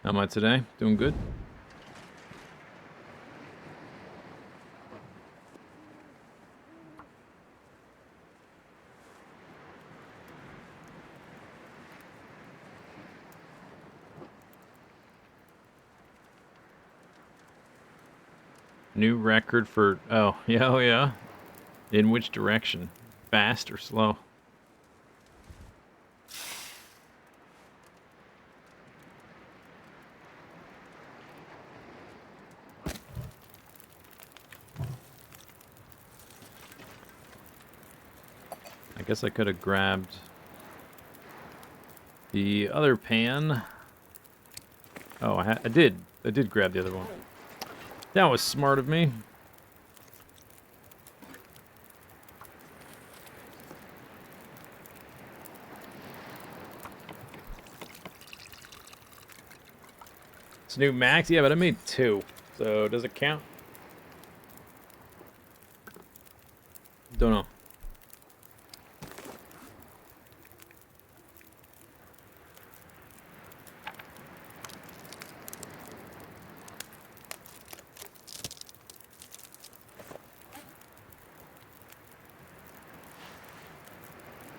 How am I today? Doing good? New record for... Oh, yeah. In which direction? Fast or slow? I guess I could have grabbed the other pan. Oh, I did. I did grab the other one. That was smart of me. It's new max? Yeah, but I made 2. So, does it count? Don't know.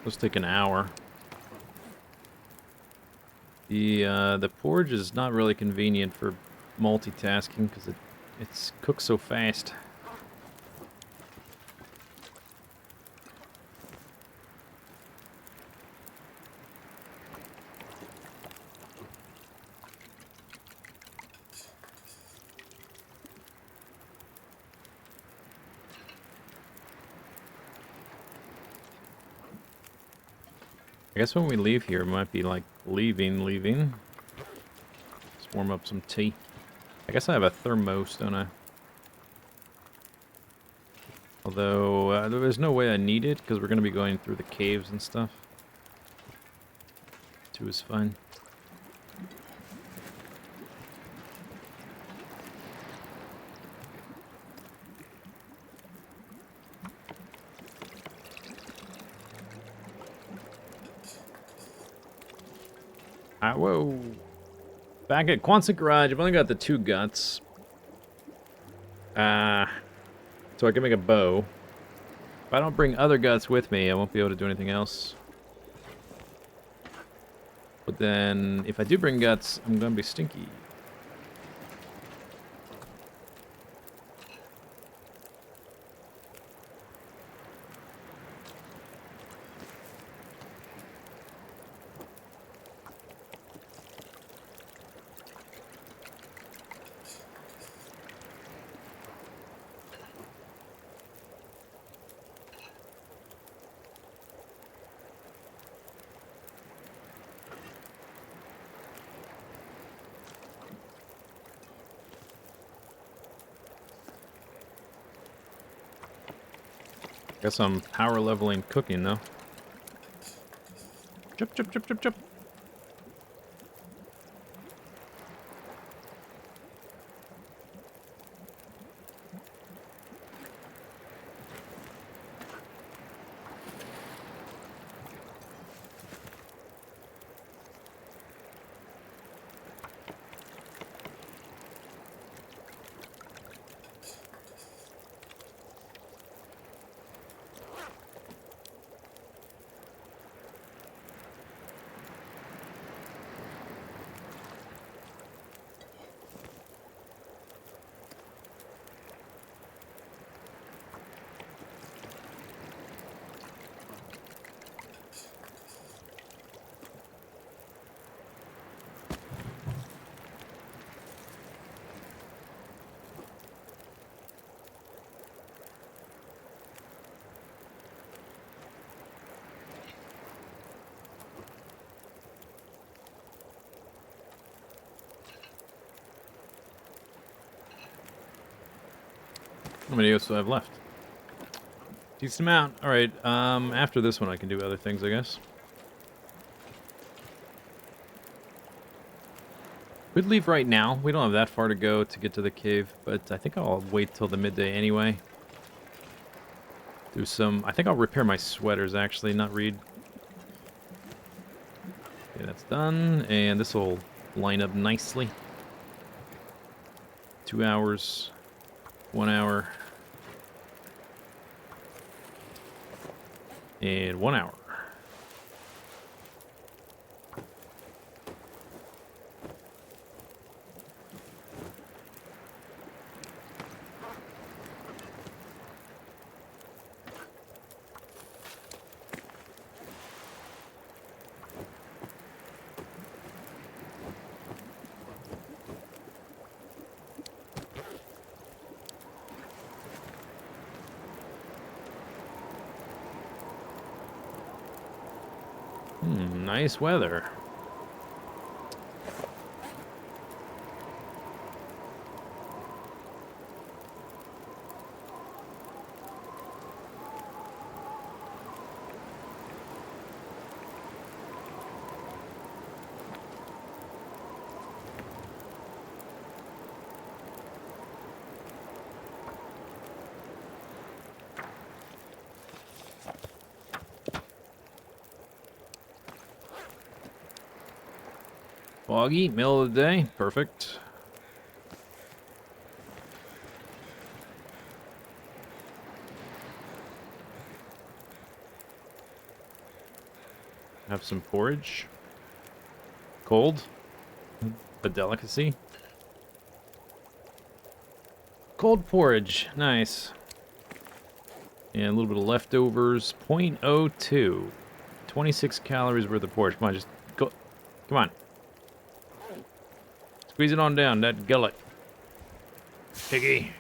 Let's take an hour. The porridge is not really convenient for multitasking because it's cooked so fast. I guess when we leave here, it might be like leaving. Let's warm up some tea. I guess I have a thermos, don't I? Although, there's no way I need it, because we're going to be going through the caves and stuff. 2 is fine. Whoa. Back at Quonset Garage, I've only got the 2 guts. So I can make a bow. If I don't bring other guts with me, I won't be able to do anything else. But then, if I do bring guts, I'm gonna be stinky. Guess I'm power leveling cooking, though. Chip, chip, chip, chip, chip. How many oats do I have left? Decent amount. Alright, after this one I can do other things, I guess. We'd leave right now. We don't have that far to go to get to the cave, but I think I'll wait till the midday anyway. Do some... I think I'll repair my sweaters, actually, not read. Okay, that's done, and this will line up nicely. 2 hours, 1 hour, and 1 hour. Nice weather. Foggy, middle of the day, perfect. Have some porridge. Cold. A delicacy. Cold porridge, nice. And a little bit of leftovers, 0.02. 26 calories worth of porridge. Come on, just go. Come on. Squeeze it on down, that gullet. Piggy.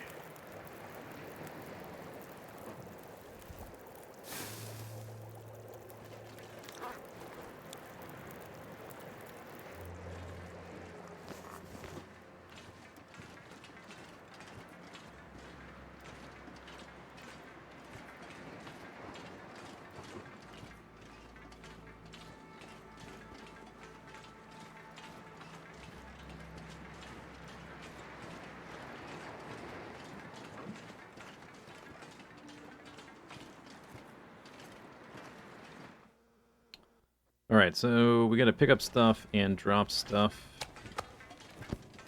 Alright, so we gotta pick up stuff and drop stuff.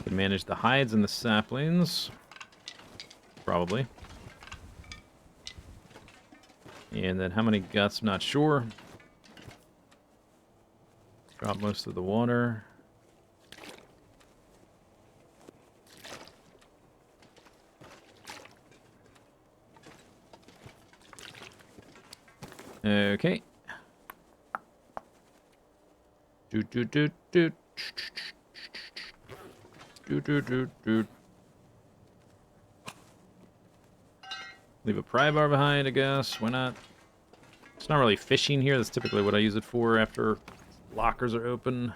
Can manage the hides and the saplings. Probably. And then how many guts, I'm not sure. Drop most of the water. Okay. Do do do do do do do do. Leave a pry bar behind, I guess. Why not? It's not really fishing here. That's typically what I use it for after lockers are open.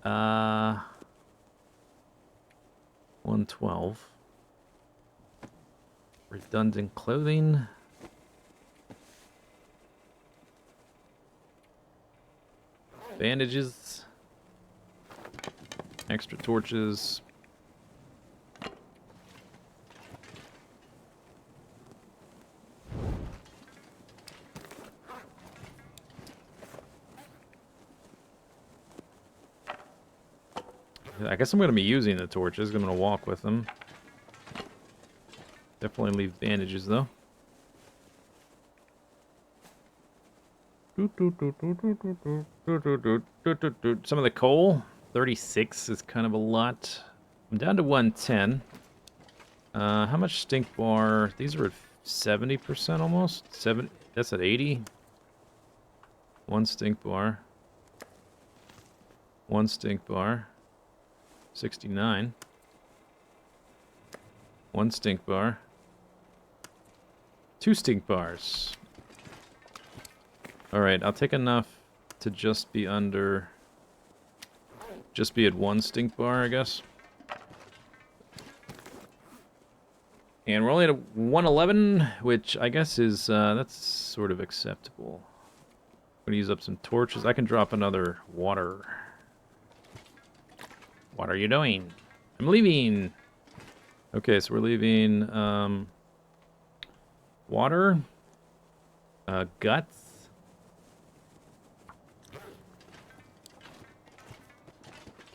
112. Redundant clothing. Bandages. Extra torches. I guess I'm going to be using the torches. I'm going to walk with them. Definitely leave bandages, though. Some of the coal. 36 is kind of a lot. I'm down to 110. How much stink bar? These are at 70% almost. That's at 80. One stink bar. One stink bar. 69. One stink bar. Two stink bars. Alright, I'll take enough to just be under... Just be at one stink bar, I guess. And we're only at 111, which I guess is, that's sort of acceptable. I'm gonna use up some torches. I can drop another water. What are you doing? I'm leaving! Okay, so we're leaving, water. Guts.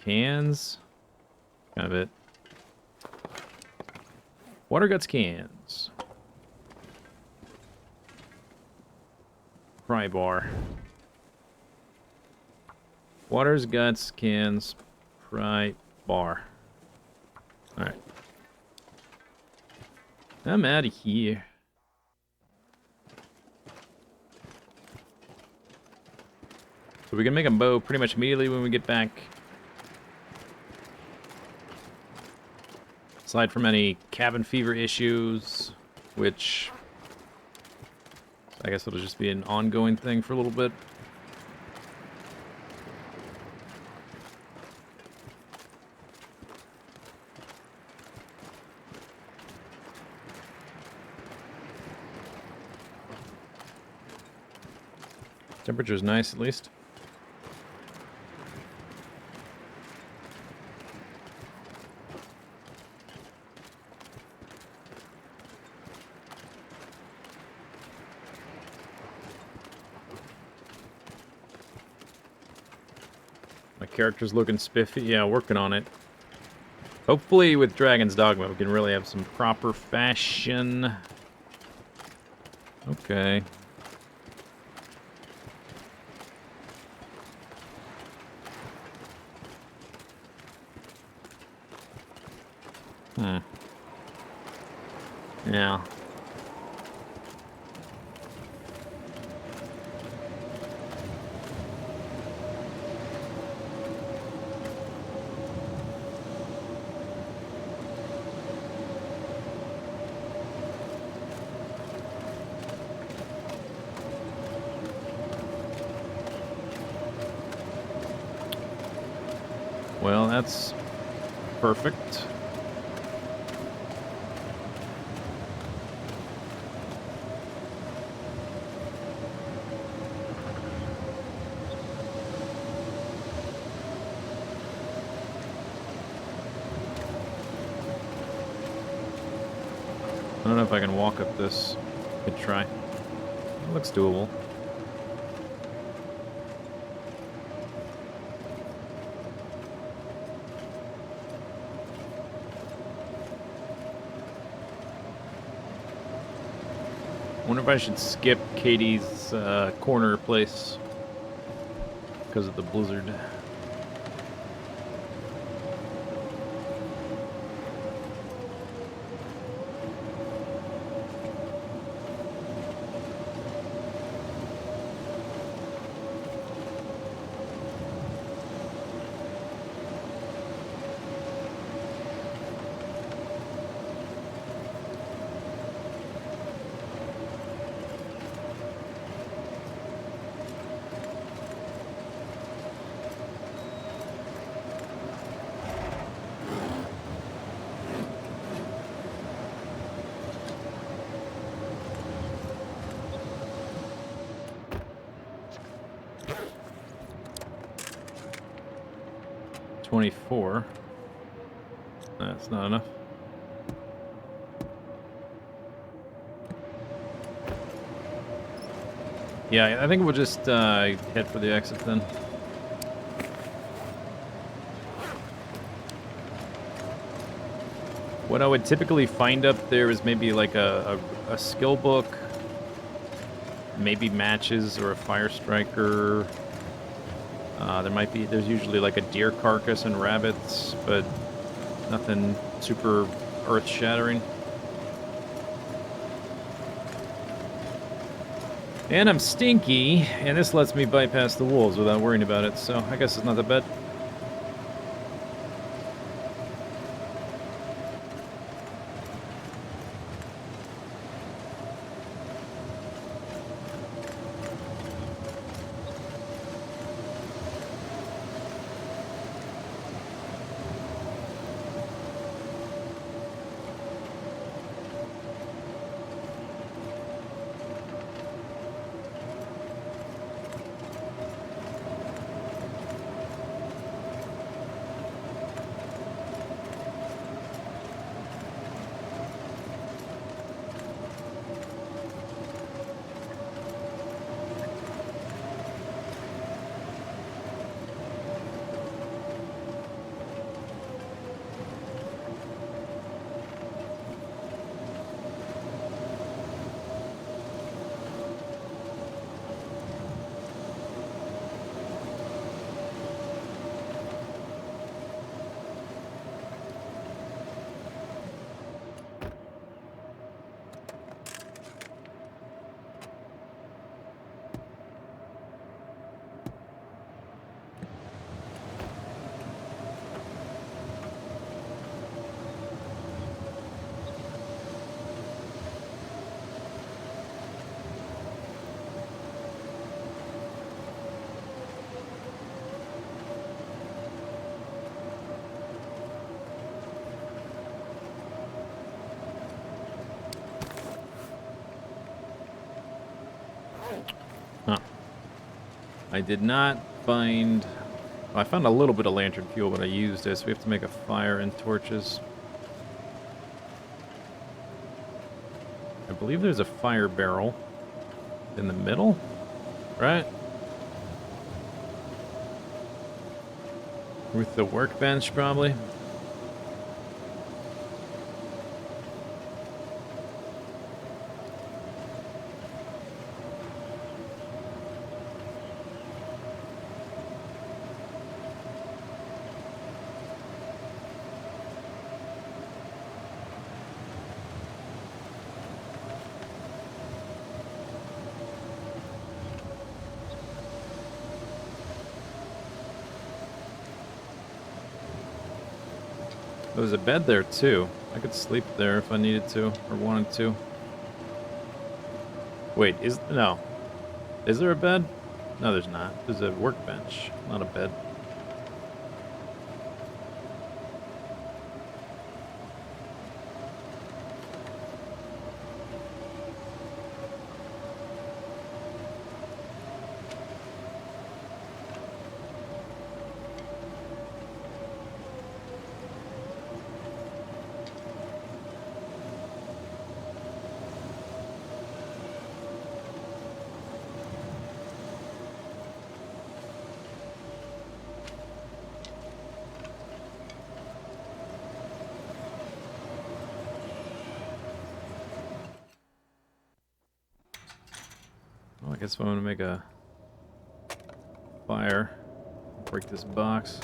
Cans. Kind of it. Water, guts, cans. Pry bar. Waters, guts, cans, pry bar. Alright. I'm out of here. So we can make a bow pretty much immediately when we get back. Aside from any cabin fever issues, which I guess it'll just be an ongoing thing for a little bit. Temperature's nice, at least. My character's looking spiffy. Yeah, working on it. Hopefully with Dragon's Dogma we can really have some proper fashion. Okay. Yeah. Well, that's perfect. I don't know if I can walk up this. Could try. It looks doable. Wonder if I should skip Katie's corner place because of the blizzard. 24. That's not enough. Yeah, I think we'll just head for the exit then. What I would typically find up there is maybe like a skill book, maybe matches or a fire striker. There's usually like a deer carcass and rabbits, but nothing super earth-shattering. And I'm stinky, and this lets me bypass the wolves without worrying about it, so I guess it's not that bad. Huh. I did not find... Well, I found a little bit of lantern fuel, but I used it, so we have to make a fire and torches. I believe there's a fire barrel in the middle, right? With the workbench, probably. There's a bed there, too. I could sleep there if I needed to, or wanted to. Wait, no. Is there a bed? No, there's not. There's a workbench, not a bed. Well, I guess if I'm gonna make a fire, break this box.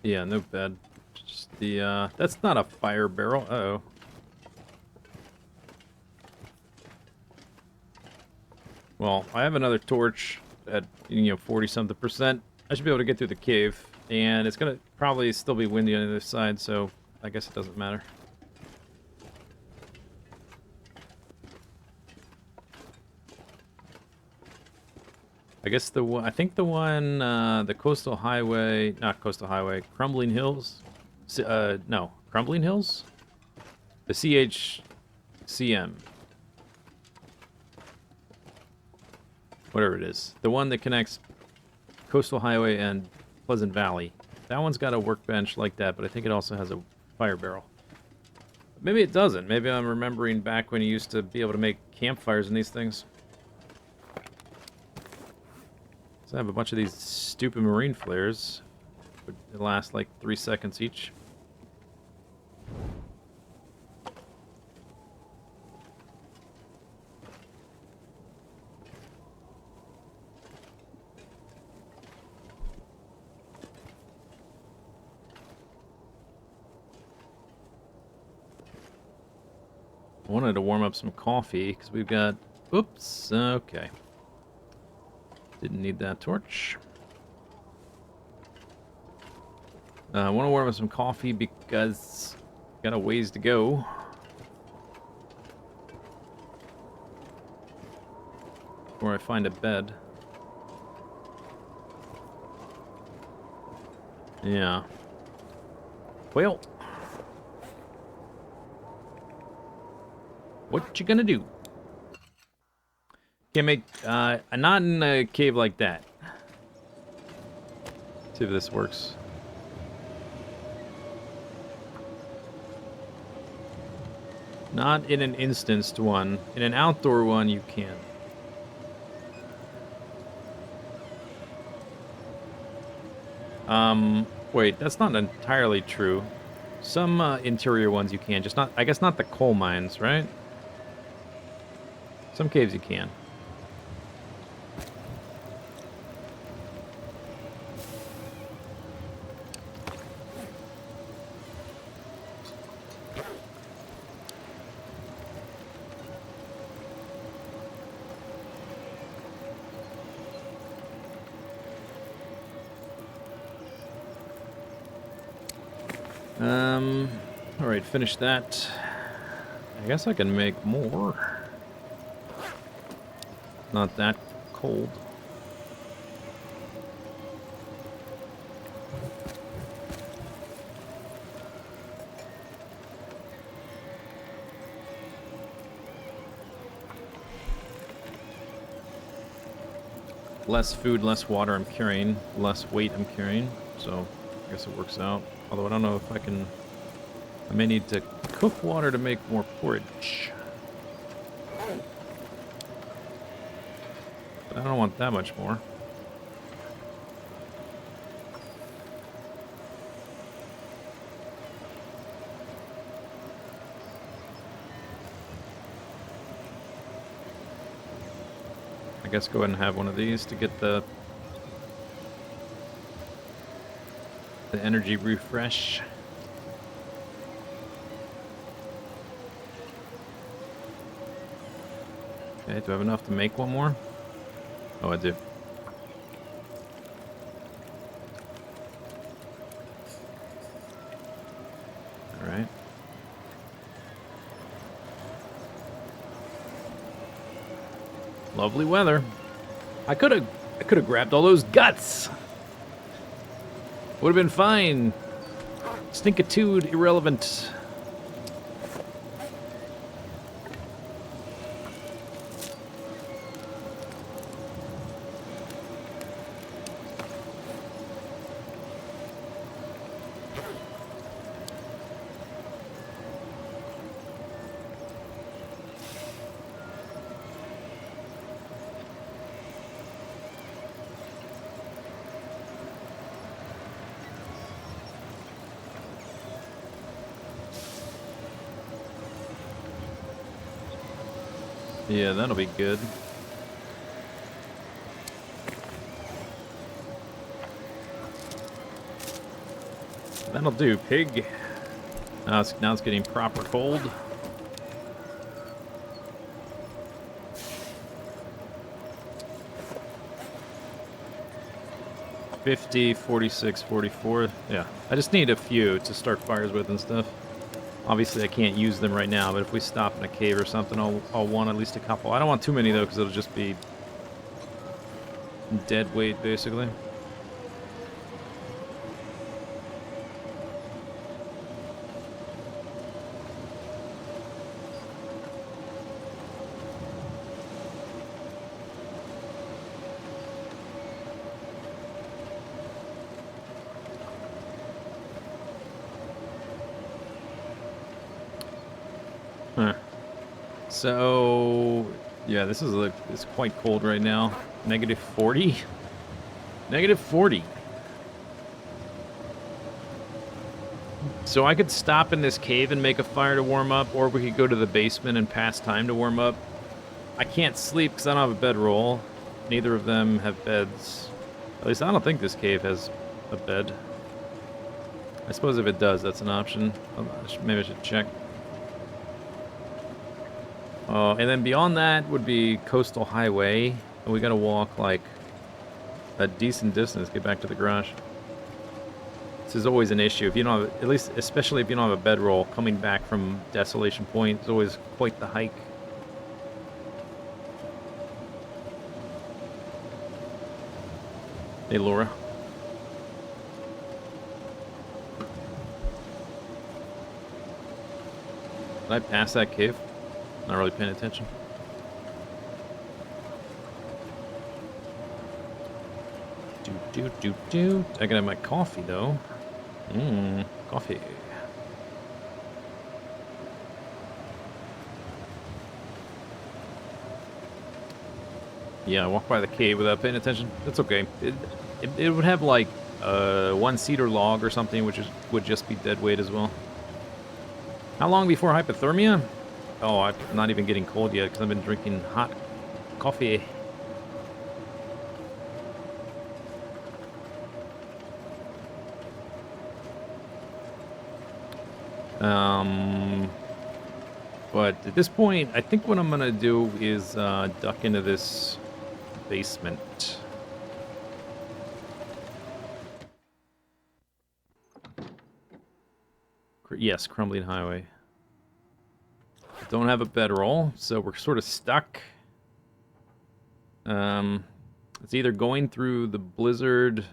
Yeah, no bed. Just the, that's not a fire barrel. Uh-oh. Well, I have another torch at, 40-something%. I should be able to get through the cave. And it's gonna probably still be windy on the other side, so I guess it doesn't matter. I guess I think the one, the coastal highway, not coastal highway, Crumbling Hills? No, Crumbling Hills? The CHCM. Whatever it is. The one that connects Coastal Highway and Pleasant Valley. That one's got a workbench like that, but I think it also has a fire barrel. Maybe it doesn't. Maybe I'm remembering back when you used to be able to make campfires in these things. So I have a bunch of these stupid marine flares. They last like 3 seconds each. I wanted to warm up some coffee because we've got... Oops, okay. Didn't need that torch. I want to warm up some coffee because got a ways to go. Before I find a bed. Yeah. Well. What you gonna do? Can't make, not in a cave like that. See if this works. Not in an instanced one. In an outdoor one, you can. Wait, that's not entirely true. Some, interior ones you can, just not, I guess not the coal mines, right? Some caves you can. Alright, finish that. I guess I can make more. Not that cold. Less food, less water I'm carrying, less weight I'm carrying, so I guess it works out. Although I don't know if I can... I may need to cook water to make more porridge. But I don't want that much more. I guess go ahead and have one of these to get the energy refresh. Okay, do I have enough to make one more? Oh, I do. Alright. Lovely weather. I could have grabbed all those guts. Would have been fine. Stinkitude irrelevant. Yeah, that'll be good. That'll do, pig. Now it's getting proper cold. $50, $46, $44. Yeah, I just need a few to start fires with and stuff. Obviously, I can't use them right now, but if we stop in a cave or something, I'll want at least a couple. I don't want too many, though, because it'll just be dead weight, basically. Huh. So, yeah, this is it's quite cold right now. Negative 40? Negative 40. So I could stop in this cave and make a fire to warm up, or we could go to the basement and pass time to warm up. I can't sleep because I don't have a bedroll. Neither of them have beds. At least I don't think this cave has a bed. I suppose if it does, that's an option. Maybe I should check. And then beyond that would be Coastal Highway. And we gotta walk like a decent distance to get back to the garage. This is always an issue. If you don't have, at least, especially if you don't have a bedroll, coming back from Desolation Point is always quite the hike. Hey, Laura. Did I pass that cave? Not really paying attention. I gotta have my coffee, though. Coffee. Yeah, I walked by the cave without paying attention. That's okay. It would have, like, one cedar log or something, which would just be dead weight as well. How long before hypothermia? Oh, I'm not even getting cold yet because I've been drinking hot coffee. But at this point, I think what I'm gonna do is duck into this basement. Yes, Crumbling Highway. Don't have a bedroll, so we're sort of stuck. It's either going through the blizzard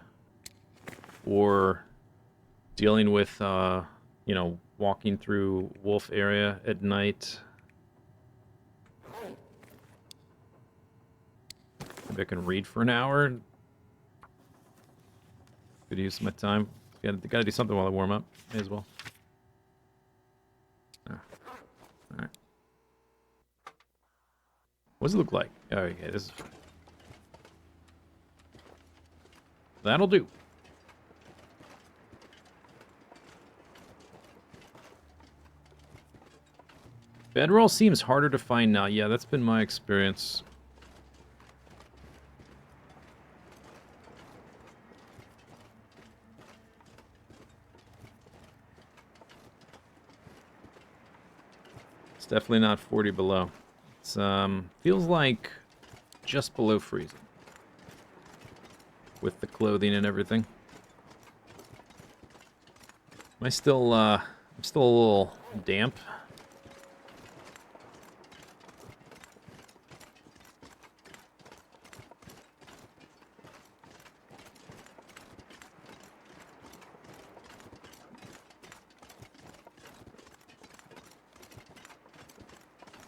or dealing with, you know, walking through Wolf area at night. Maybe I can read for an hour. Could use my time. Gotta do something while I warm up. May as well. Alright. What does it look like? Oh, okay, this is... That'll do. Bedroll seems harder to find now. Yeah, that's been my experience. It's definitely not 40 below. It's feels like just below freezing with the clothing and everything. I'm still a little damp.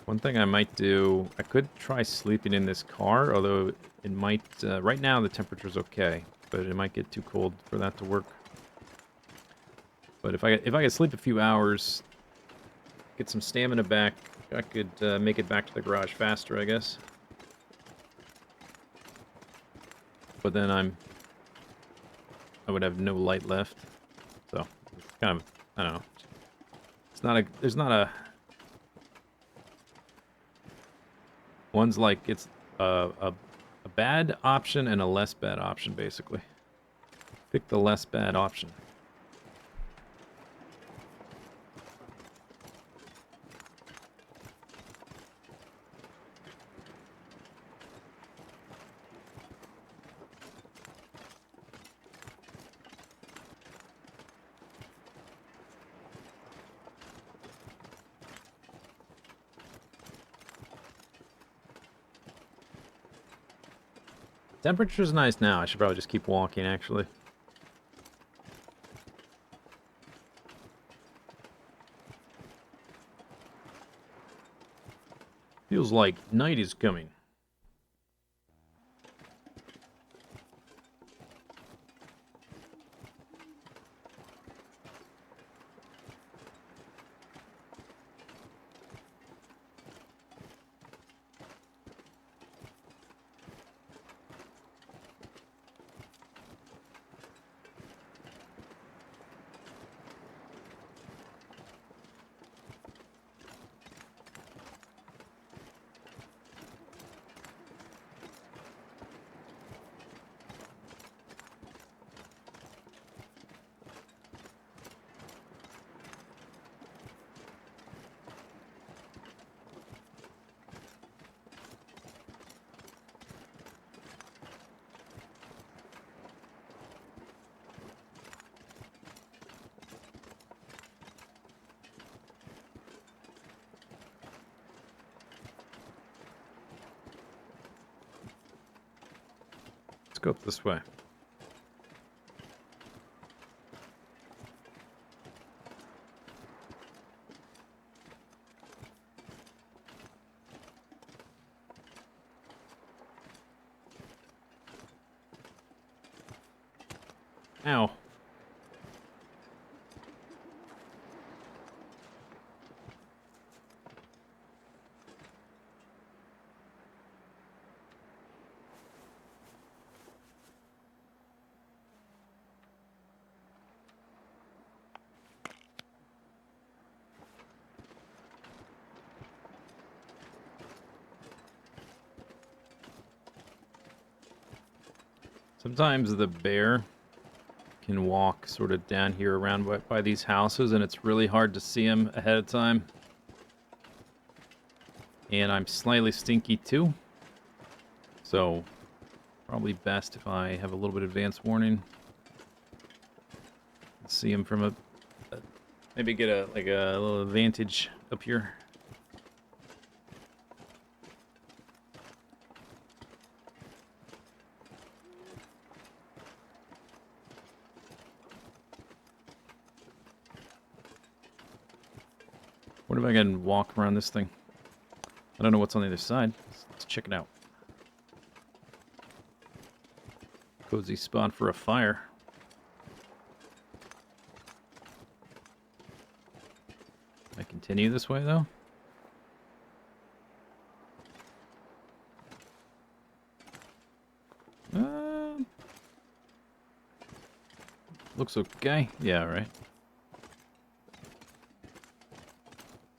One thing I might do, I could try sleeping in this car, although it might, right now the temperature's okay, but it might get too cold for that to work. But if I could sleep a few hours, get some stamina back, I could make it back to the garage faster, I guess. But then I would have no light left, so it's kind of, I don't know. It's not a, there's not a. One's like, it's a bad option and a less bad option, basically. Pick the less bad option. Temperature's nice now. I should probably just keep walking, actually. Feels like night is coming. Let's go up this way. Ow. Sometimes the bear can walk sort of down here around by these houses, and it's really hard to see him ahead of time. And I'm slightly stinky too, so probably best if I have a little bit of advance warning. See him from maybe get a little advantage up here. What if I can walk around this thing? I don't know what's on the other side. Let's check it out. Cozy spot for a fire. I continue this way, though? Looks okay. Yeah, right.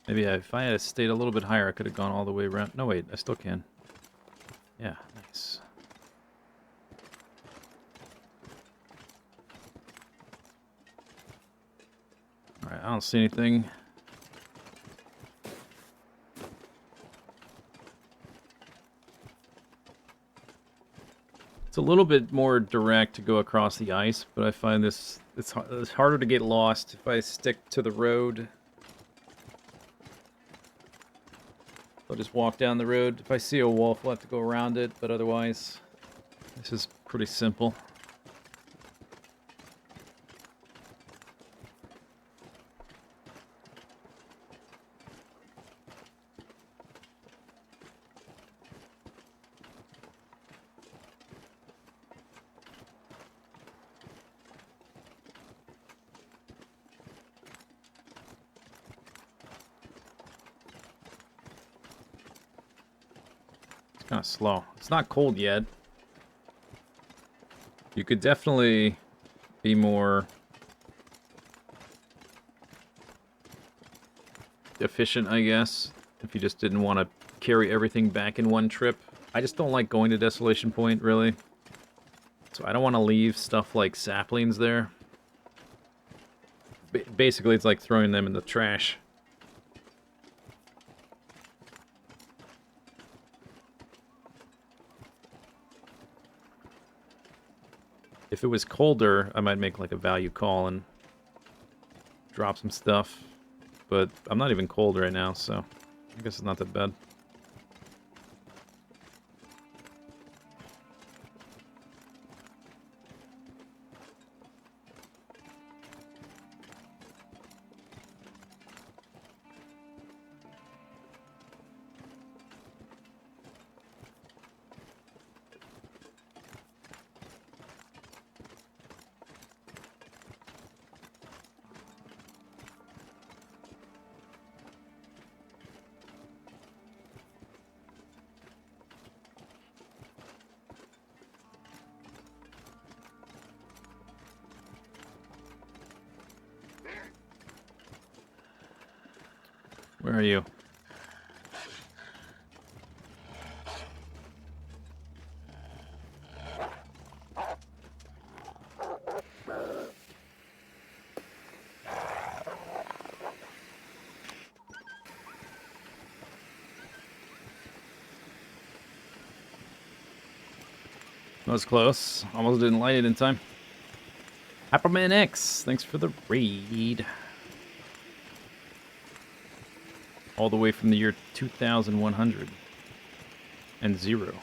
Maybe if I had stayed a little bit higher, I could have gone all the way around. No, wait, I still can. Yeah, nice. Alright, I don't see anything. It's a little bit more direct to go across the ice, but I find it's harder to get lost if I stick to the road. I'll just walk down the road. If I see a wolf, I'll have to go around it, but otherwise, this is pretty simple. Kind of slow. It's not cold yet. You could definitely be more efficient, I guess, if you just didn't want to carry everything back in one trip. I just don't like going to Desolation Point, really. So I don't want to leave stuff like saplings there. Basically, it's like throwing them in the trash. If it was colder, I might make like a value call and drop some stuff. But I'm not even cold right now, so I guess it's not that bad. Where are you? That was close. Almost didn't light it in time. Hyperman X, thanks for the raid. All the way from the year 2100 and 0.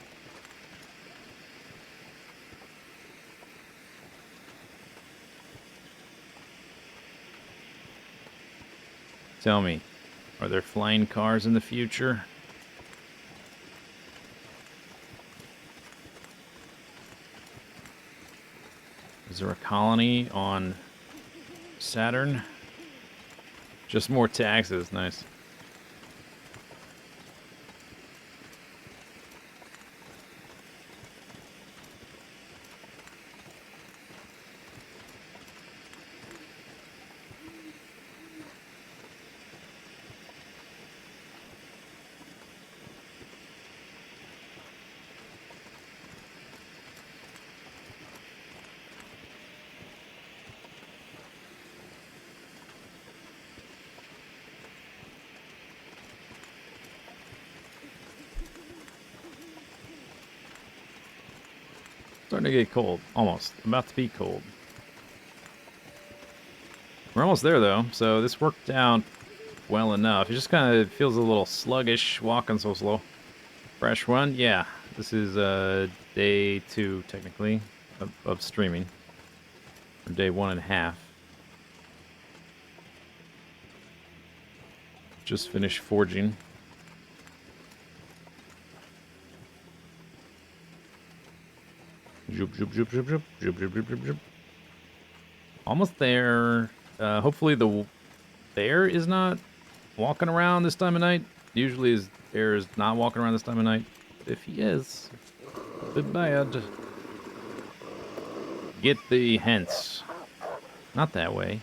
Tell me, are there flying cars in the future? Is there a colony on Saturn? Just more taxes, nice. Starting to get cold. Almost. About to be cold. We're almost there, though, so this worked out well enough. It just kind of feels a little sluggish, walking so slow. Fresh one? Yeah. This is day 2, technically, of streaming. Or day 1.5. Just finished forging. Zoop, zoop, zoop, zoop, zoop, zoop, zoop, zoop, zoop, zoop. Almost there. Hopefully the bear is not walking around this time of night. Usually his bear is not walking around this time of night. But if he is, a bit bad. Get the hence. Not that way.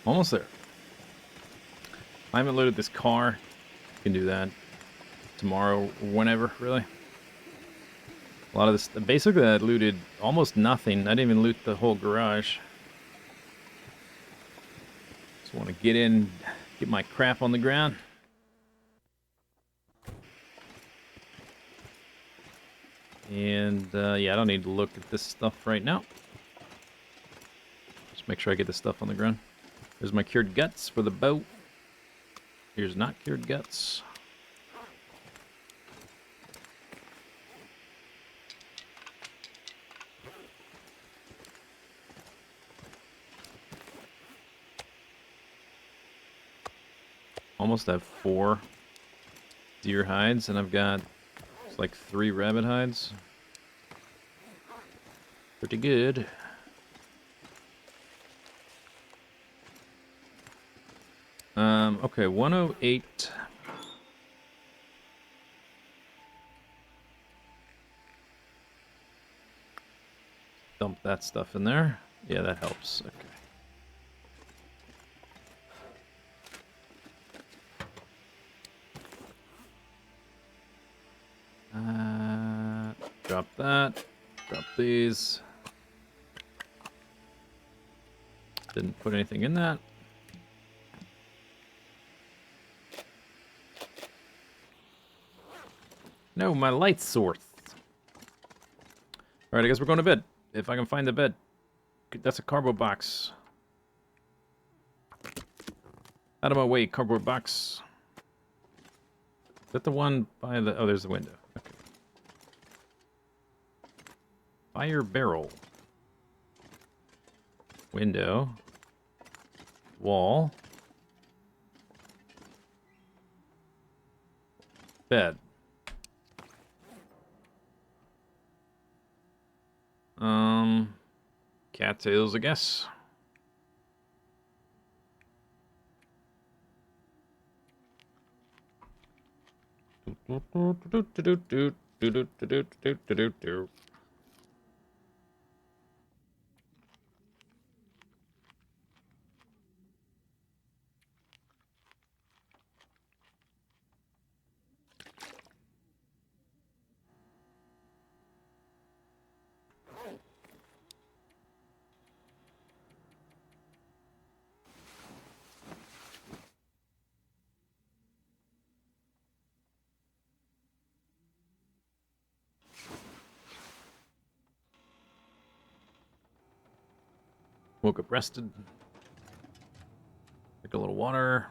Almost there. I haven't loaded this car. Can do that tomorrow, whenever, really. A lot of this, basically I looted almost nothing. I didn't even loot the whole garage. Just want to get in, get my crap on the ground. And yeah, I don't need to look at this stuff right now. Just make sure I get the stuff on the ground. There's my cured guts for the boat. Here's not cured guts. Almost have 4 deer hides, and I've got like 3 rabbit hides. Pretty good. Okay, 108. Dump that stuff in there. Yeah, that helps. Okay. Drop that. Drop these. Didn't put anything in that. No, my light source. Alright, I guess we're going to bed. If I can find the bed. That's a cardboard box. Out of my way, cardboard box. Is that the one by the... Oh, there's the window. Okay. Fire barrel. Window. Wall. Bed. Cattails, I guess. Woke up rested. Drink a little water.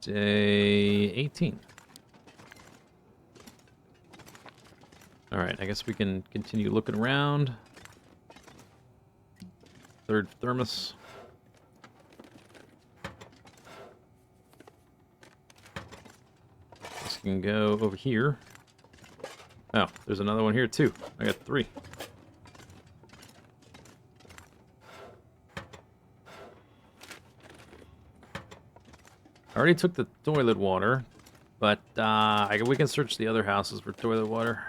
Day 18. Alright, I guess we can continue looking around. Third thermos. This can go over here. Oh, there's another one here too. I got 3. I already took the toilet water, but we can search the other houses for toilet water.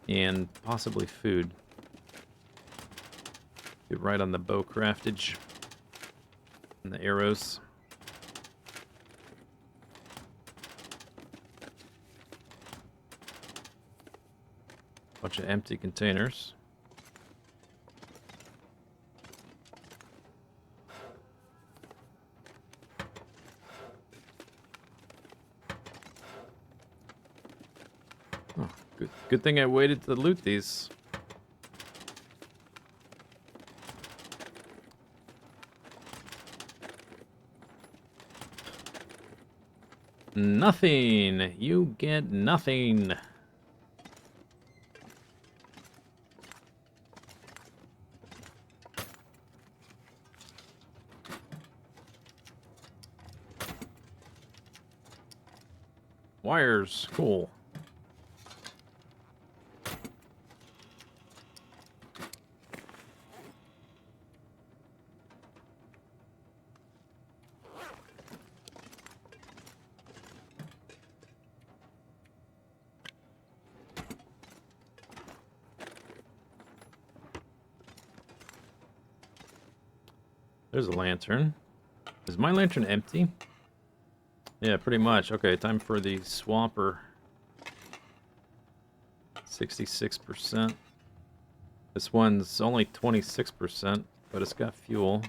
And possibly food. Get right on the bow craftage. And the arrows. Bunch of empty containers. Oh, good thing I waited to loot these. Nothing. You get nothing. Wires, cool. There's a lantern. Is my lantern empty? Yeah, pretty much. Okay, time for the swapper. 66%. This one's only 26%, but it's got fuel.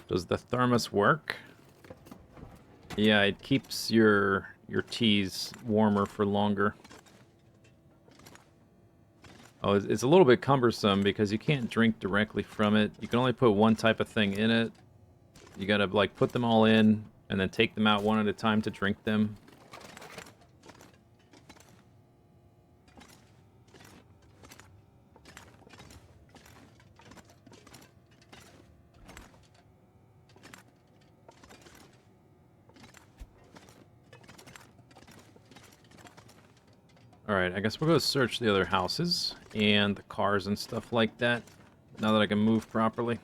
Does the thermos work? Yeah, it keeps your teas warmer for longer. Oh, it's a little bit cumbersome because you can't drink directly from it. You can only put one type of thing in it. You gotta, like, put them all in and then take them out one at a time to drink them. Alright, I guess we'll go search the other houses and the cars and stuff like that. Now that I can move properly.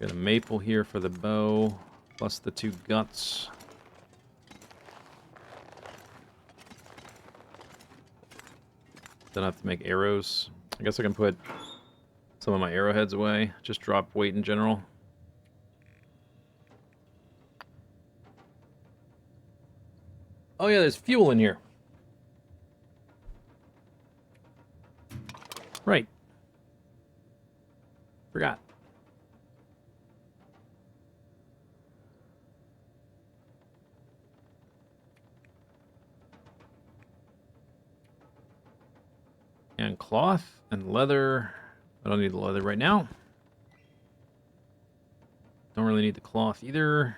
Got a maple here for the bow, plus the 2 guts. Then I have to make arrows. I guess I can put some of my arrowheads away. Just drop weight in general. Oh yeah, there's fuel in here. Right. Forgot. And cloth and leather. I don't need the leather right now. Don't really need the cloth either.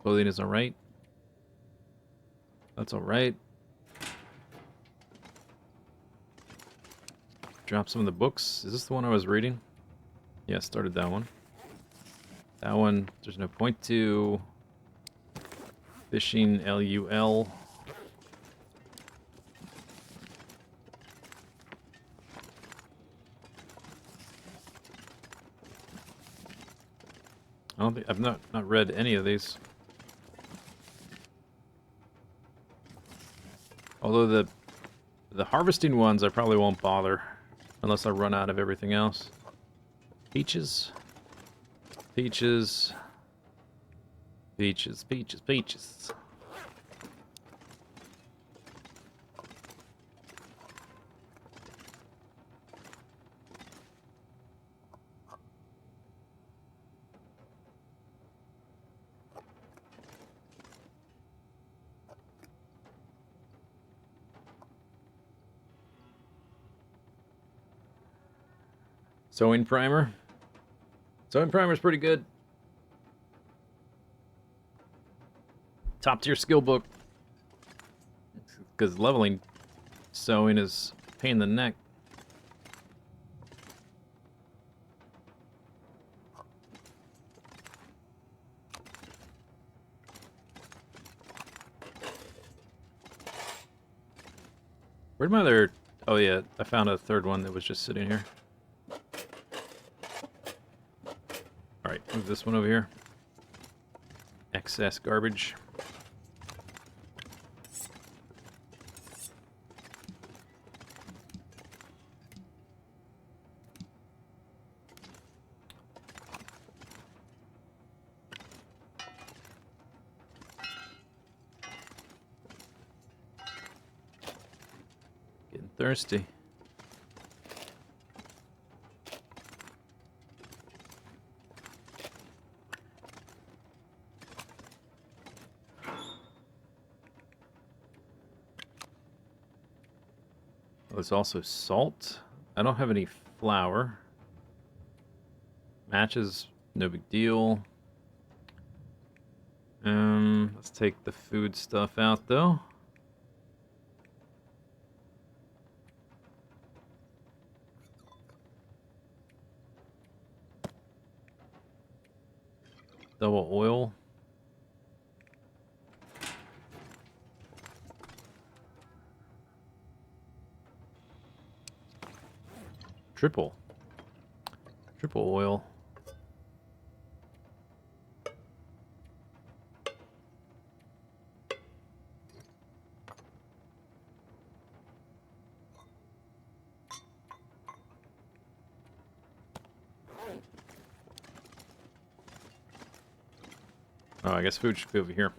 Clothing is alright. That's alright. Drop some of the books. Is this the one I was reading? Yeah, started that one. That one, there's no point to. Fishing, LUL. I don't think I've not read any of these. Although the harvesting ones I probably won't bother unless I run out of everything else. Peaches. Peaches. Peaches, peaches, peaches. Sewing primer. Sewing primer's pretty good. Top tier skill book. Because leveling sewing is a pain in the neck. Where'd my other... Oh yeah, I found a third one that was just sitting here. Alright, move this one over here. Excess garbage. Getting thirsty. There's also salt. I don't have any flour. Matches, no big deal. Let's take the food stuff out though. Double oil. Triple oil. Oh, I guess food should be over here.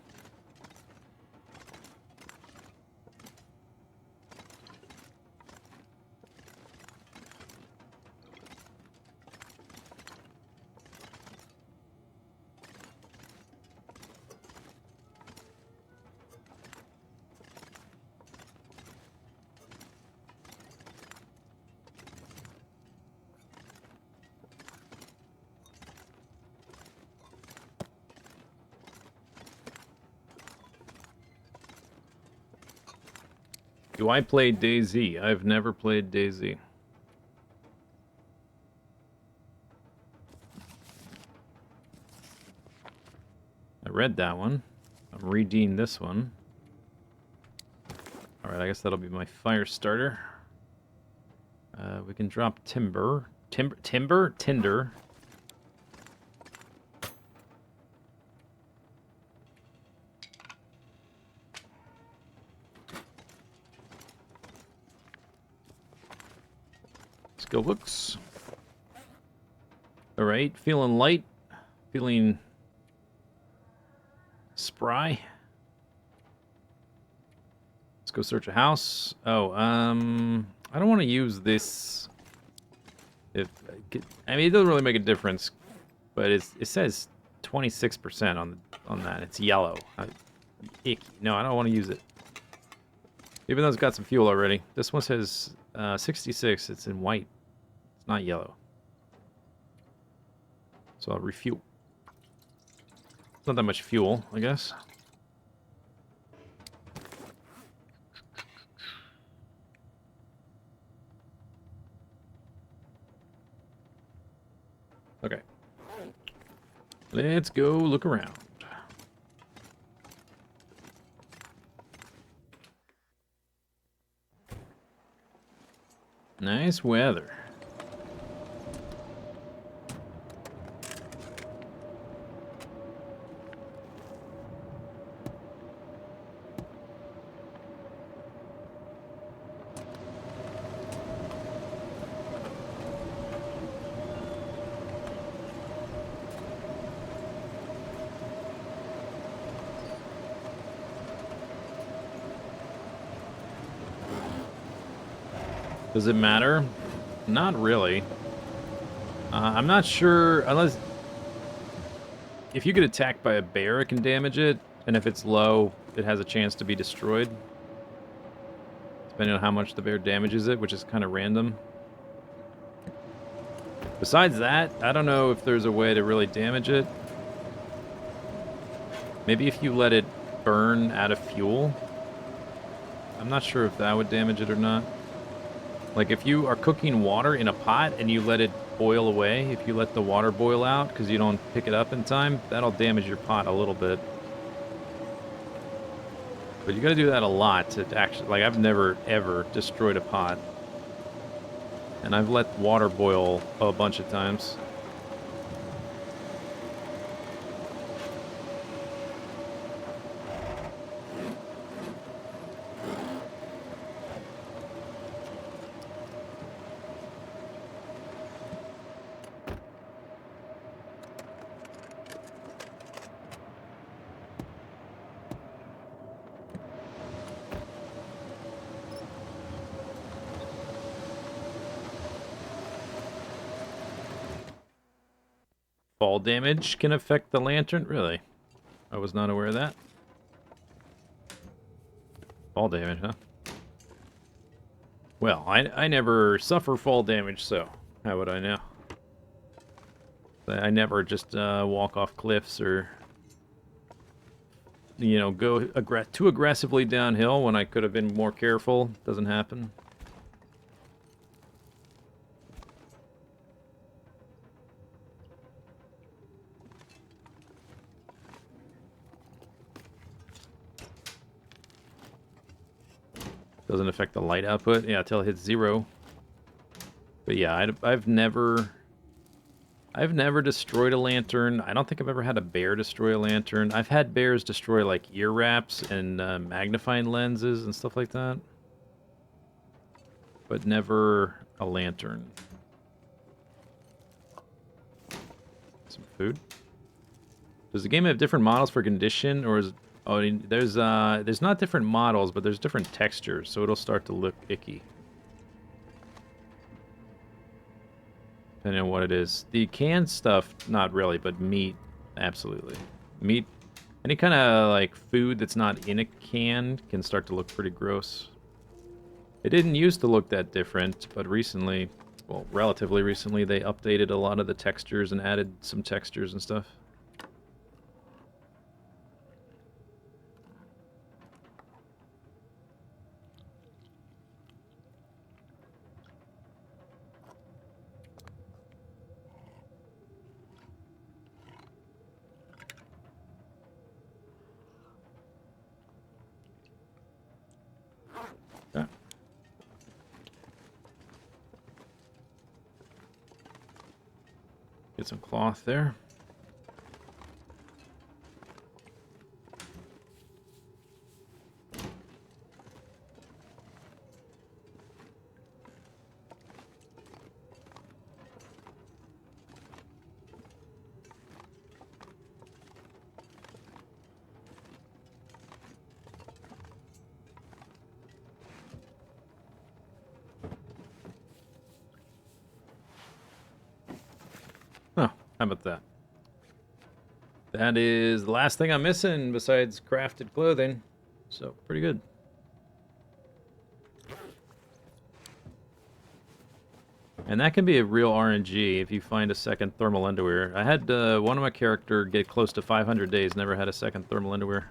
Do I play DayZ? I've never played DayZ. I read that one. I'm reading this one. Alright, I guess that'll be my fire starter. We can drop timber. Tinder. Skill books. Alright, feeling light. Feeling spry. Let's go search a house. Oh, I don't want to use this. I mean, it doesn't really make a difference, but it says 26% on that. It's yellow. Icky. No, I don't want to use it. Even though it's got some fuel already. This one says 66. It's in white. It's not yellow. So I'll refuel. It's not that much fuel, I guess. Okay. Let's go look around. Nice weather. Does it matter? Not really. I'm not sure, unless... If you get attacked by a bear, it can damage it, and if it's low, it has a chance to be destroyed. Depending on how much the bear damages it, which is kind of random. Besides that, I don't know if there's a way to really damage it. Maybe if you let it burn out of fuel. I'm not sure if that would damage it or not. Like, if you are cooking water in a pot and you let it boil away, if you let the water boil out because you don't pick it up in time, that'll damage your pot a little bit. But you gotta do that a lot to actually... Like, I've never, ever destroyed a pot. And I've let water boil a bunch of times. Fall damage can affect the lantern? Really? I was not aware of that. Fall damage, huh? Well, I never suffer fall damage, so how would I know? I never just walk off cliffs or, you know, go too aggressively downhill when I could have been more careful. Doesn't happen. Doesn't affect the light output. Yeah, until it hits 0. But yeah, I've never destroyed a lantern. I don't think I've ever had a bear destroy a lantern. I've had bears destroy, like, ear wraps and magnifying lenses and stuff like that. But never a lantern. Some food. Does the game have different models for condition, or is... Oh, there's not different models, but there's different textures, so it'll start to look icky. Depending on what it is. The canned stuff, not really, but meat, absolutely. Meat, any kind of, like, food that's not in a can can start to look pretty gross. It didn't used to look that different, but recently, well, relatively recently, they updated a lot of the textures and added some textures and stuff. Yeah. Get some cloth there. Oh, how about that? That is the last thing I'm missing besides crafted clothing. So, pretty good. And that can be a real RNG if you find a second thermal underwear. I had one of my character get close to 500 days, never had a second thermal underwear.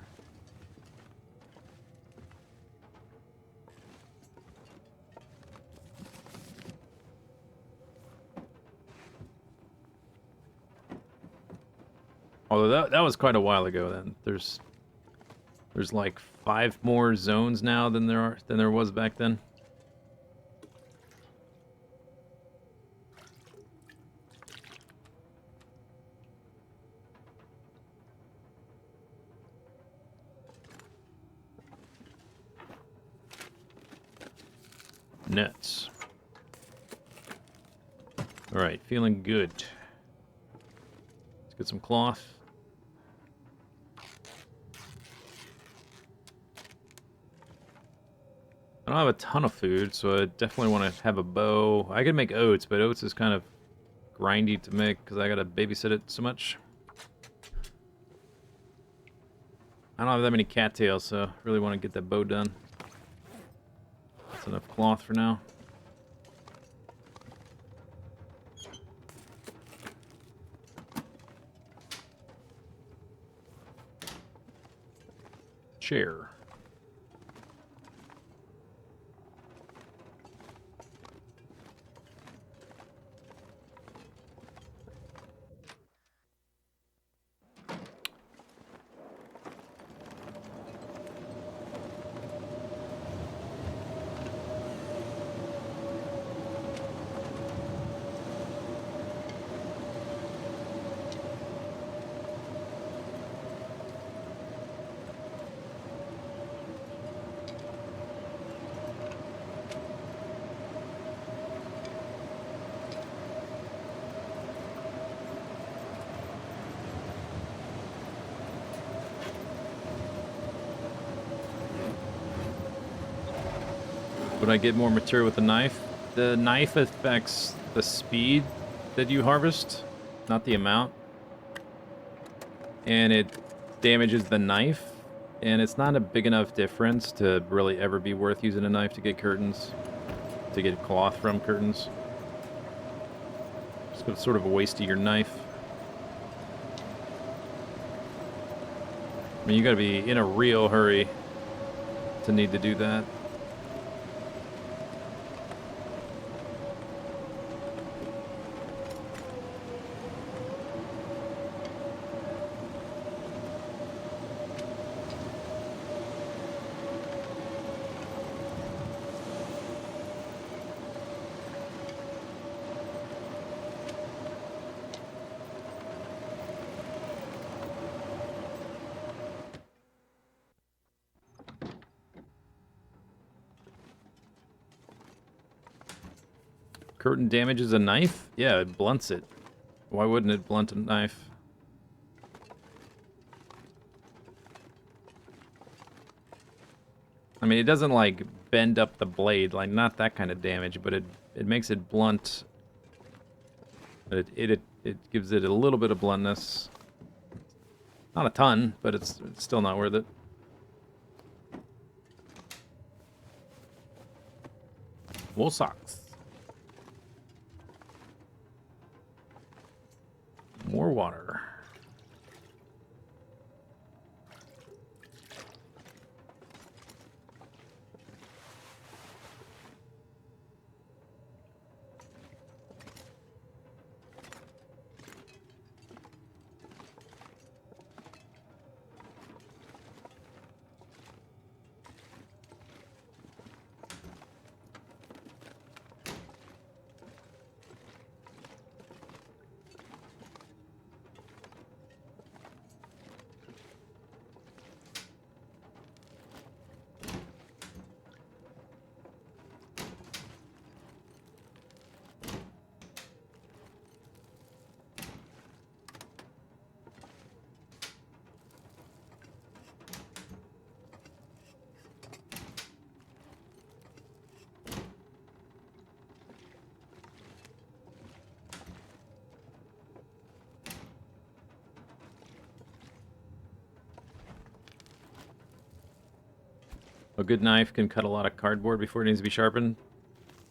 Although that was quite a while ago then. There's like 5 more zones now than there was back then. Nuts. Alright, feeling good. Let's get some cloth. I don't have a ton of food, so I definitely want to have a bow. I could make oats, but oats is kind of grindy to make because I gotta babysit it so much. I don't have that many cattails, so I really want to get that bow done. That's enough cloth for now. Chair. Would I get more material with the knife? The knife affects the speed that you harvest, not the amount. And it damages the knife, and it's not a big enough difference to really ever be worth using a knife to get curtains, to get cloth from curtains. It's sort of a waste of your knife. I mean, you gotta be in a real hurry to need to do that. Curtain damages a knife? Yeah, it blunts it. Why wouldn't it blunt a knife? I mean, it doesn't, like, bend up the blade, like, not that kind of damage, but it makes it blunt. It gives it a little bit of bluntness. Not a ton, but it's still not worth it. Wool socks. More water. A good knife can cut a lot of cardboard before it needs to be sharpened.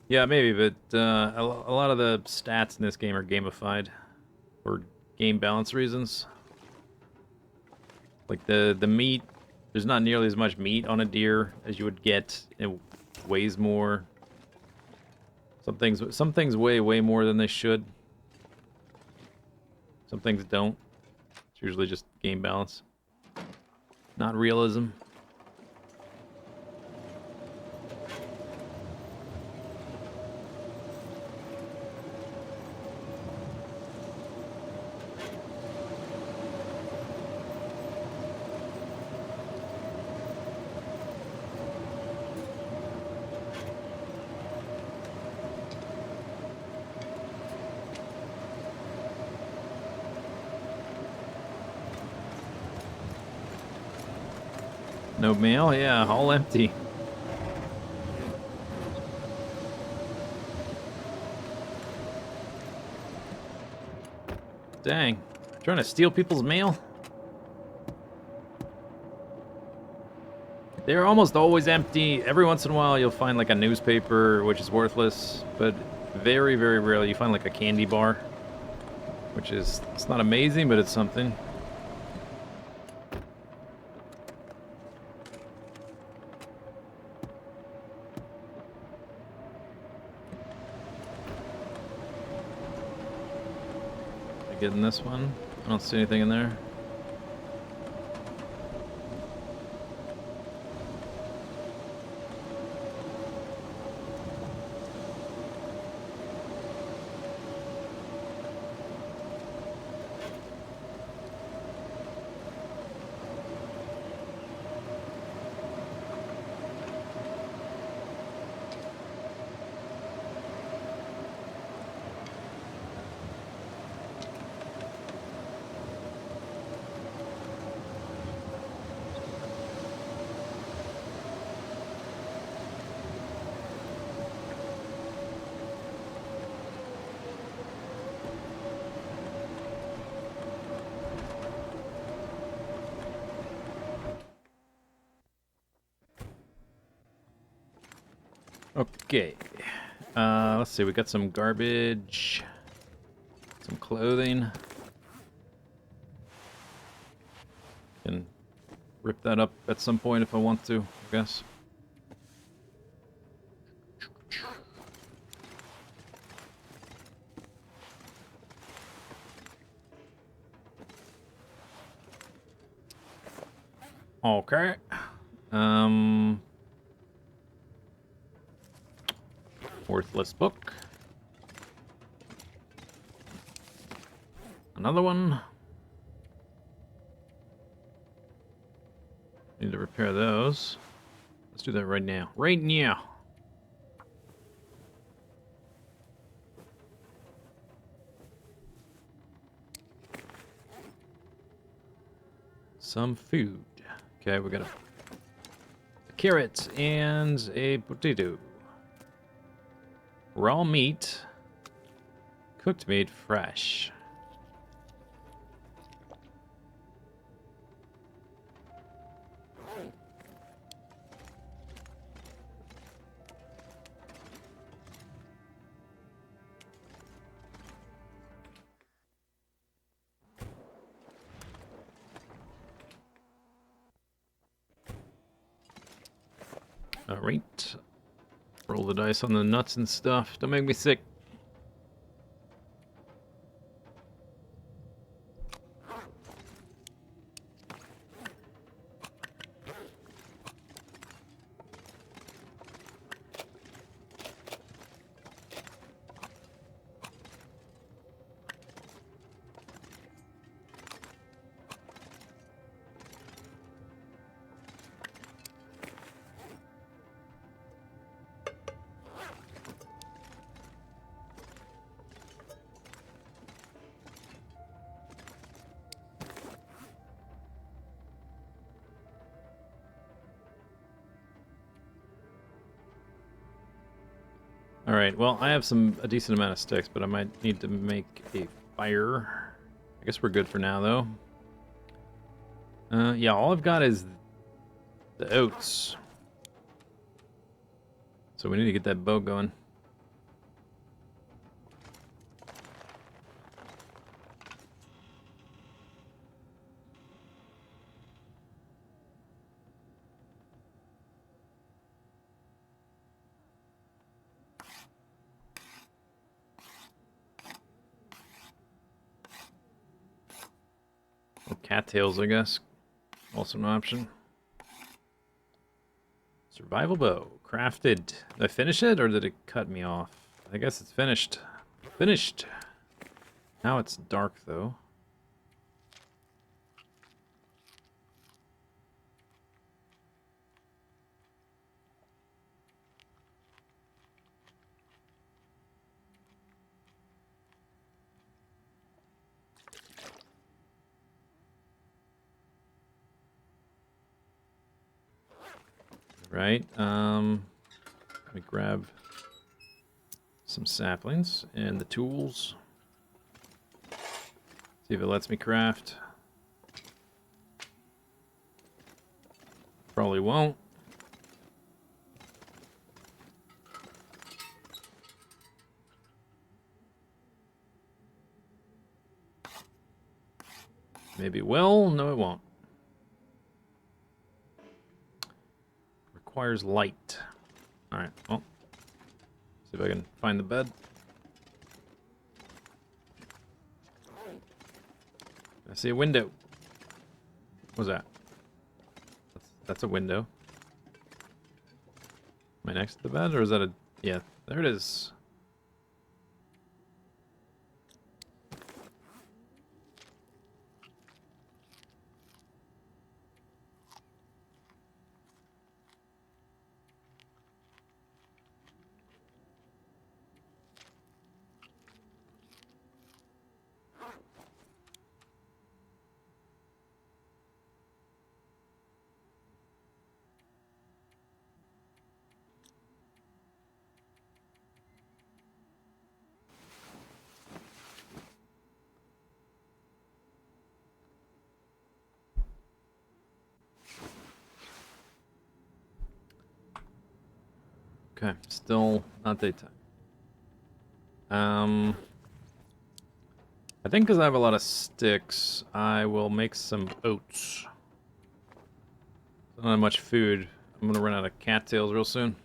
Yeah, maybe, but a lot of the stats in this game are gamified for game balance reasons. Like the meat, there's not nearly as much meat on a deer as you would get. It weighs more. Some things weigh way more than they should. Some things don't. It's usually just game balance, not realism. No mail? Yeah, all empty. Dang. Trying to steal people's mail? They're almost always empty. Every once in a while you'll find like a newspaper, which is worthless, but very, very rarely you find like a candy bar, which is, it's not amazing, but it's something. Getting this one. I don't see anything in there. Okay. Let's see. We got some garbage, some clothing. Can rip that up at some point if I want to, I guess. Okay. Worthless book. Another one. Need to repair those. Let's do that right now. Right now. Some food. Okay, we got a carrot and a potato. Raw meat. Cooked meat, fresh. Alright. Roll the dice on the nuts and stuff. Don't make me sick. Alright, well, I have a decent amount of sticks, but I might need to make a fire. I guess we're good for now, though. Yeah, all I've got is the oats. So we need to get that boat going. Or cattails, I guess. Also an option. Survival bow. Crafted. Did I finish it, or did it cut me off? I guess it's finished. Finished! Now it's dark, though. Right, let me grab some saplings and the tools. See if it lets me craft. Probably won't. Maybe it will. No, it won't. Requires light. Alright, well. See if I can find the bed. I see a window. What's that? That's a window. Am I next to the bed, or is that a... Yeah, there it is. Okay, still not daytime. I think because I have a lot of sticks, I will make some oats. Don't have much food. I'm gonna run out of cattails real soon.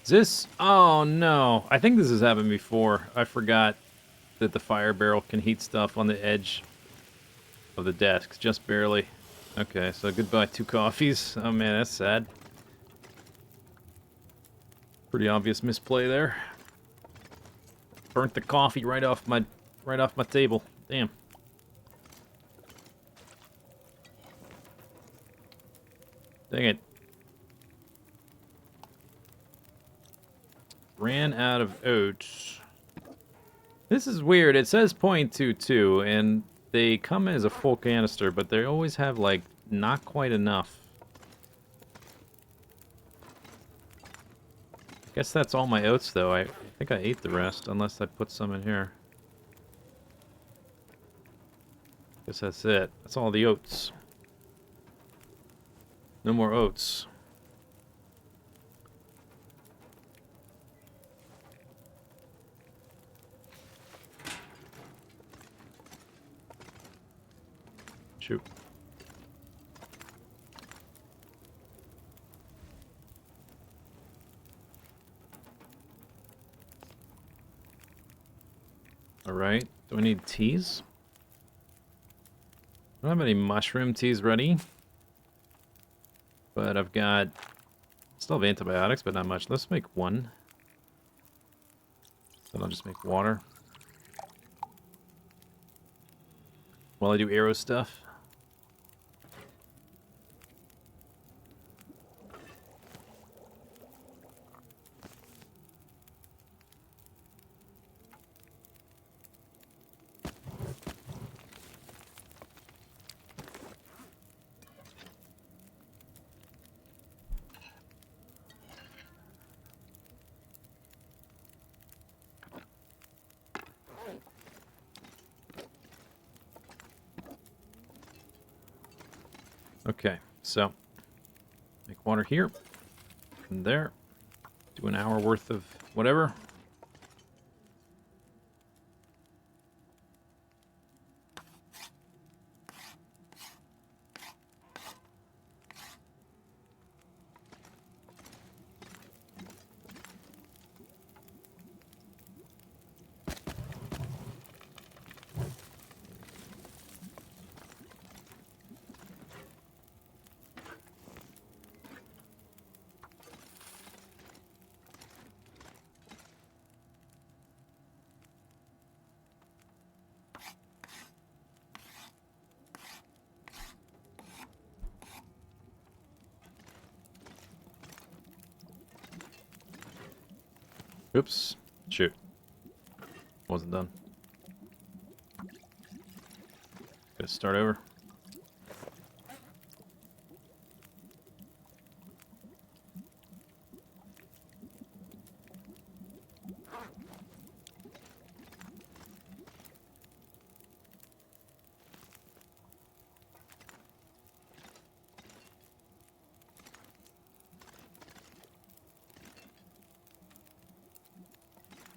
Is this? Oh no! I think this has happened before. I forgot that the fire barrel can heat stuff on the edge of the desk, just barely. Okay, so goodbye 2 coffees. Oh man, that's sad. Pretty obvious misplay there. Burnt the coffee right off my table. Damn. Dang it. Ran out of oats. This is weird. It says .22, and they come as a full canister, but they always have, like, not quite enough. Guess that's all my oats, though. I think I ate the rest, unless I put some in here. Guess that's it. That's all the oats. No more oats. Shoot. Alright. Do I need teas? I don't have any mushroom teas ready. But I've got... Still have antibiotics, but not much. Let's make one. Then I'll just make water. While I do arrow stuff. Okay, so make water here and there. Do an hour worth of whatever. Oops. Shoot. Wasn't done. Gotta start over.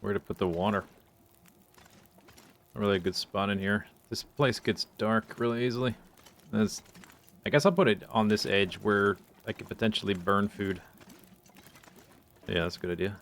Where to put the water? Not really a good spot in here. This place gets dark really easily. I guess I'll put it on this edge where I could potentially burn food. Yeah, that's a good idea.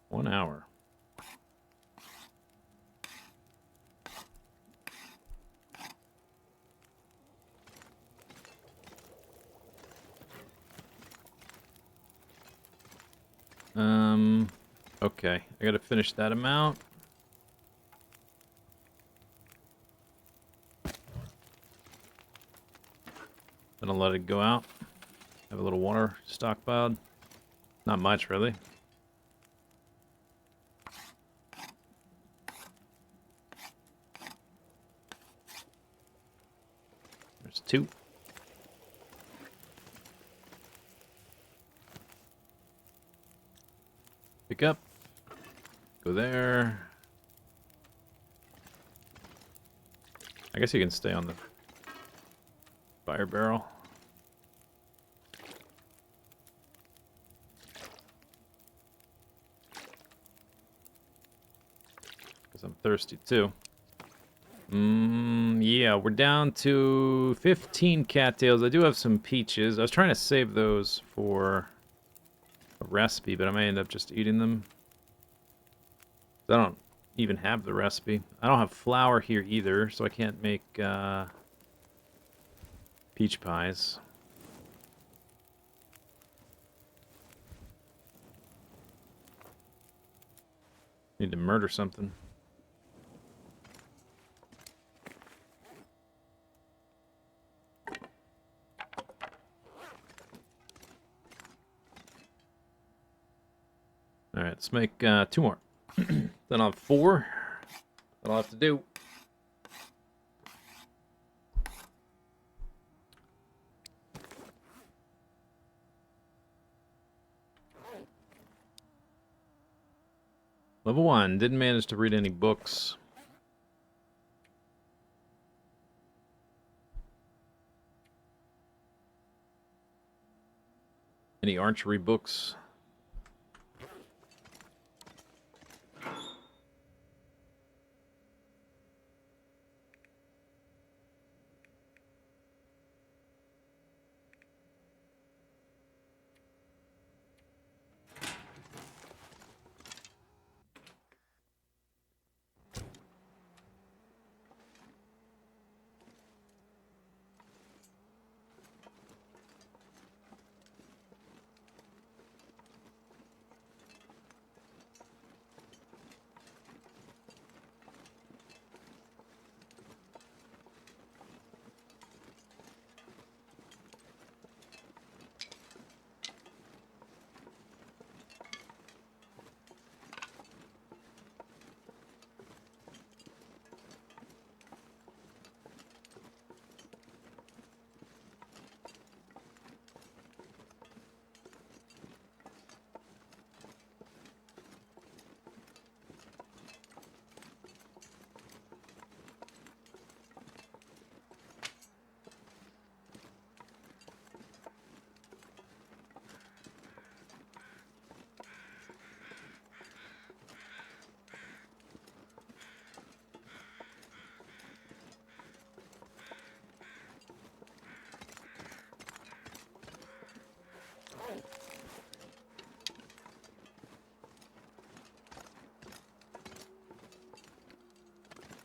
One hour. Okay. I gotta finish that amount. Then I'll let it go out. Have a little water stockpiled. Not much, really. There's 2. Pick up. Go there. I guess you can stay on the fire barrel. Because I'm thirsty too. Yeah, we're down to 15 cattails. I do have some peaches. I was trying to save those for a recipe, but I may end up just eating them. I don't even have the recipe. I don't have flour here either, so I can't make peach pies. Need to murder something. Alright, let's make 2 more. Then I'll have 4. That'll have to do. Level 1. Didn't manage to read any books. Any archery books?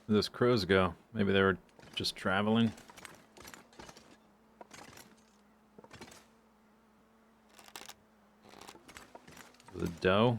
Where'd those crows go? Maybe they were just traveling. The doe.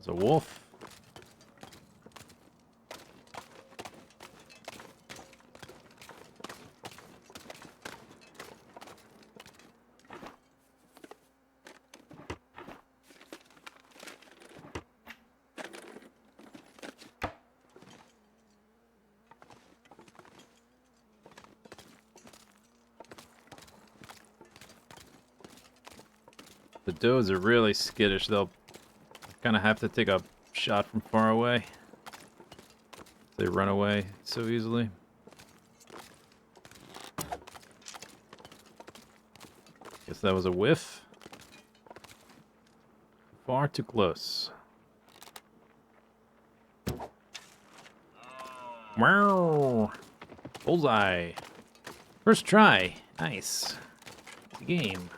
It's a wolf. The does are really skittish. They'll kind of have to take a shot from far away. They run away so easily. Guess that was a whiff. Far too close. Wow! Bullseye. First try. Nice. Good game.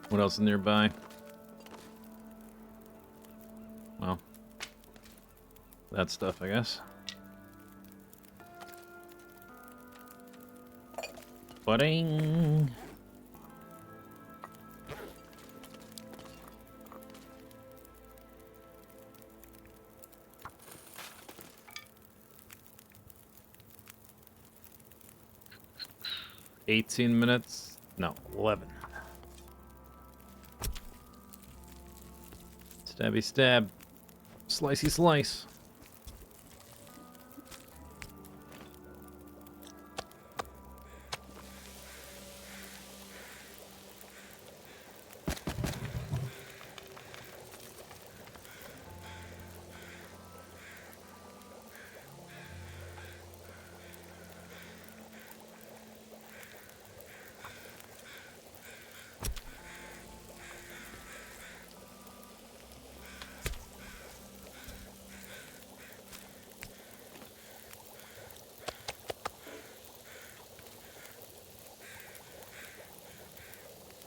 What else is nearby? Well, that stuff, I guess. Pudding. $18 minutes? No, 11. Stabby stab. Slicey slice.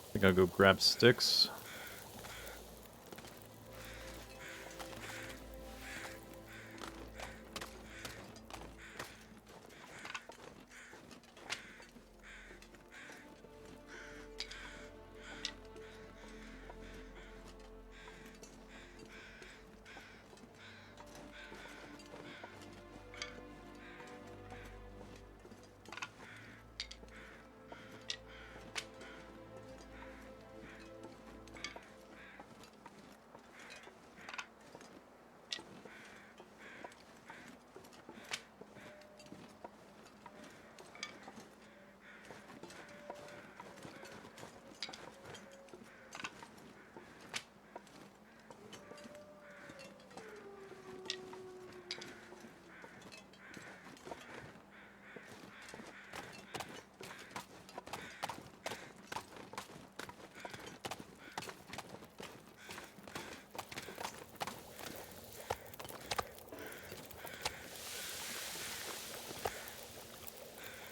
I think I'll go grab sticks.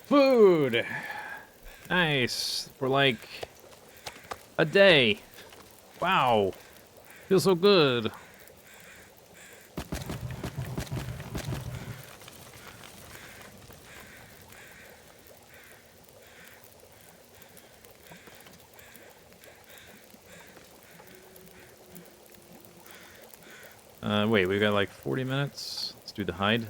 Food! Nice. For like a day. Wow. Feels so good. Wait, we've got like 40 minutes. Let's do the hide.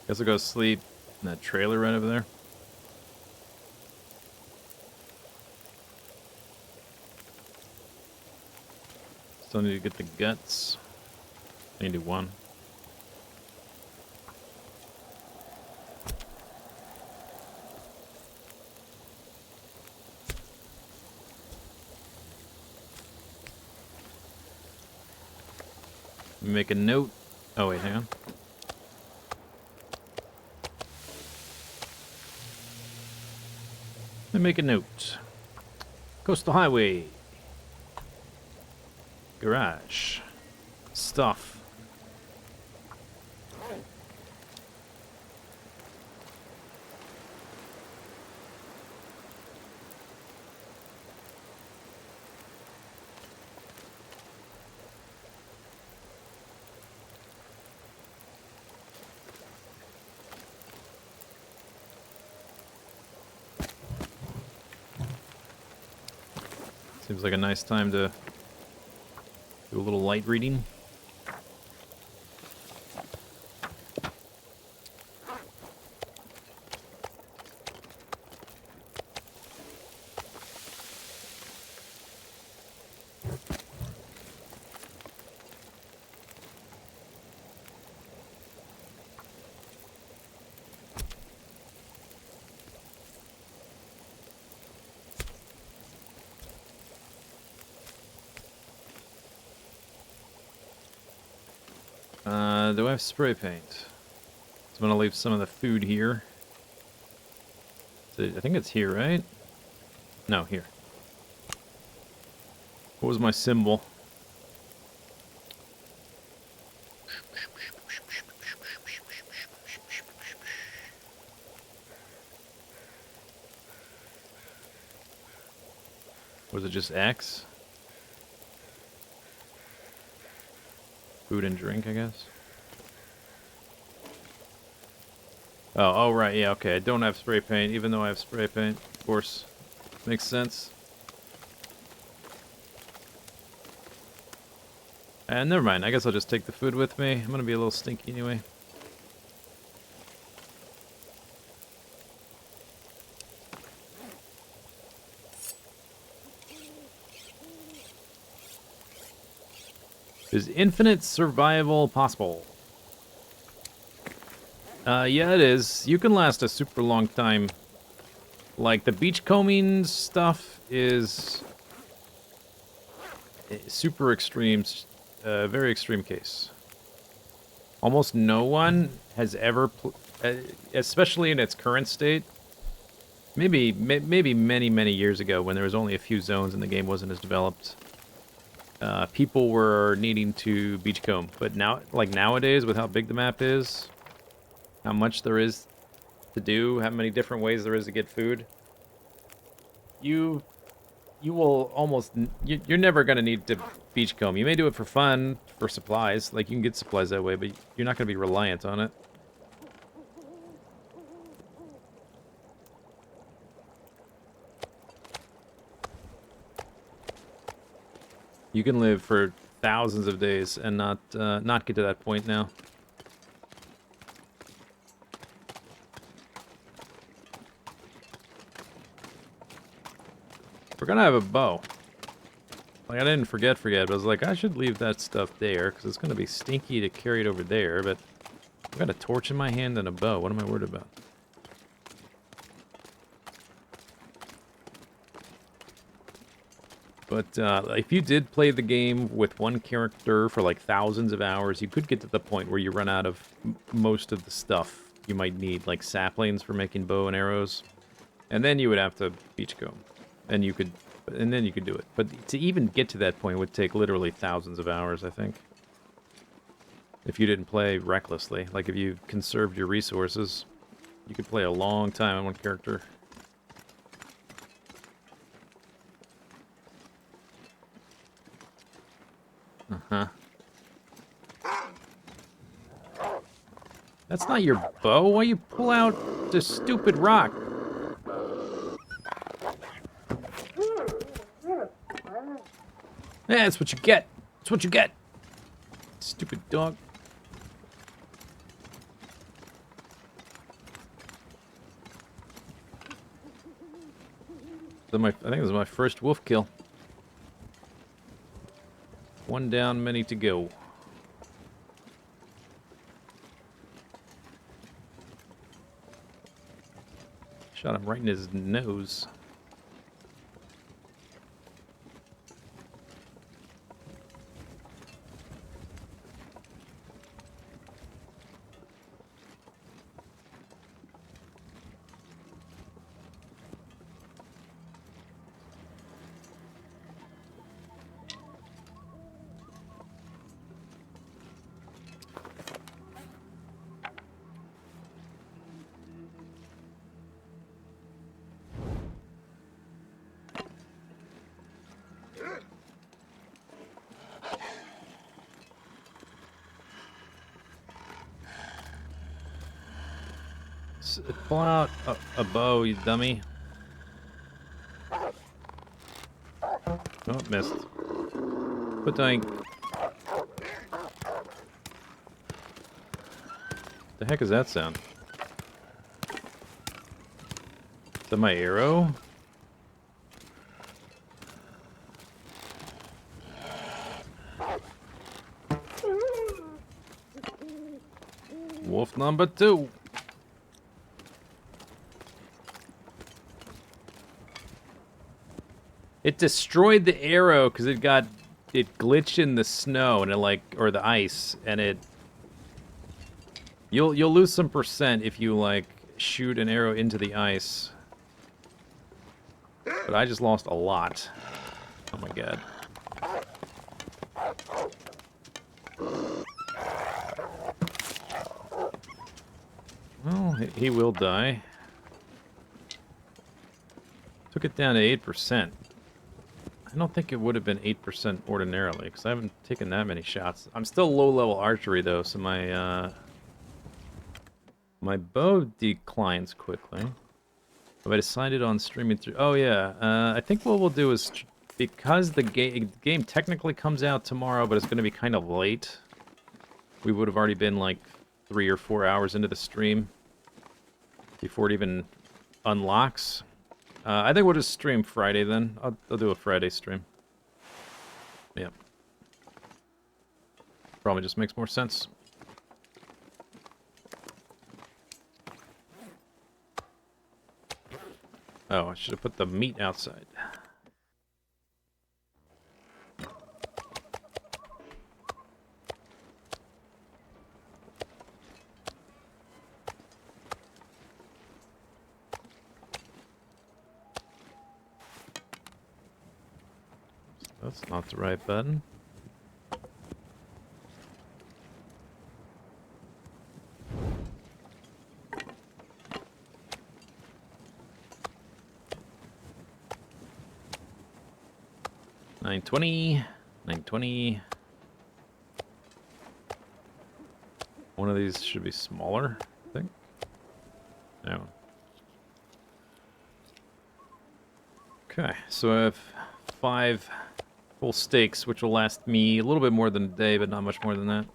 Guess I'll go sleep in that trailer right over there. Still need to get the guts. I need to do one. Make a note. Oh wait, hang on. Let me make a note. Coastal Highway. Garage. Stuff. Seems like a nice time to do a little light reading. Do I have spray paint? So I'm gonna leave some of the food here. So I think it's here, right? No, here. What was my symbol? Was it just X? Food and drink, I guess. Oh, right, yeah, okay. I don't have spray paint, even though I have spray paint. Of course. Makes sense. And never mind, I guess I'll just take the food with me. I'm gonna be a little stinky anyway. Is infinite survival possible? Yeah, it is. You can last a super long time. Like, the beachcombing stuff is super extreme, very extreme case. Almost no one has ever, especially in its current state, maybe many years ago when there was only a few zones and the game wasn't as developed, people were needing to beachcomb. But now, like nowadays, with how big the map is, how much there is to do, how many different ways there is to get food, you will almost, you're never going to need to beachcomb. You may do it for fun, for supplies, like you can get supplies that way, but you're not going to be reliant on it. You can live for thousands of days and not get to that point now. We're gonna have a bow. Like, I didn't forget, but I was like, I should leave that stuff there, because it's gonna be stinky to carry it over there, but I've got a torch in my hand and a bow. What am I worried about? But if you did play the game with one character for like thousands of hours, you could get to the point where you run out of most of the stuff you might need, like saplings for making bow and arrows. And then you would have to beachcomb. And then you could do it. But to even get to that point would take literally thousands of hours, I think. If you didn't play recklessly. Like, if you conserved your resources, you could play a long time on one character. Uh-huh. That's not your bow. Why you pull out this stupid rock? Yeah, that's what you get. That's what you get. Stupid dog. I think this is my first wolf kill. One down, many to go. Shot him right in his nose. Pull out a bow, you dummy. Oh, missed. But dying. The heck is that sound? Is that my arrow? Wolf number 2. It destroyed the arrow because it glitched in the snow and or the ice, and you'll lose some percent if you shoot an arrow into the ice. But I just lost a lot. Oh my god. Well, he will die. Took it down to 8%. I don't think it would have been 8% ordinarily, because I haven't taken that many shots. I'm still low-level archery, though, so my bow declines quickly. Have I decided on streaming through? Oh, yeah. I think what we'll do is, because the game technically comes out tomorrow, but it's going to be kind of late, we would have already been, 3 or 4 hours into the stream before it even unlocks. I think we'll just stream Friday then. I'll do a Friday stream. Yeah. Probably just makes more sense. Oh, I should have put the meat outside. That's not the right button. $9.20. One of these should be smaller, I think. No. Okay, so I have 5 full steaks, which will last me a little bit more than a day, but not much more than that.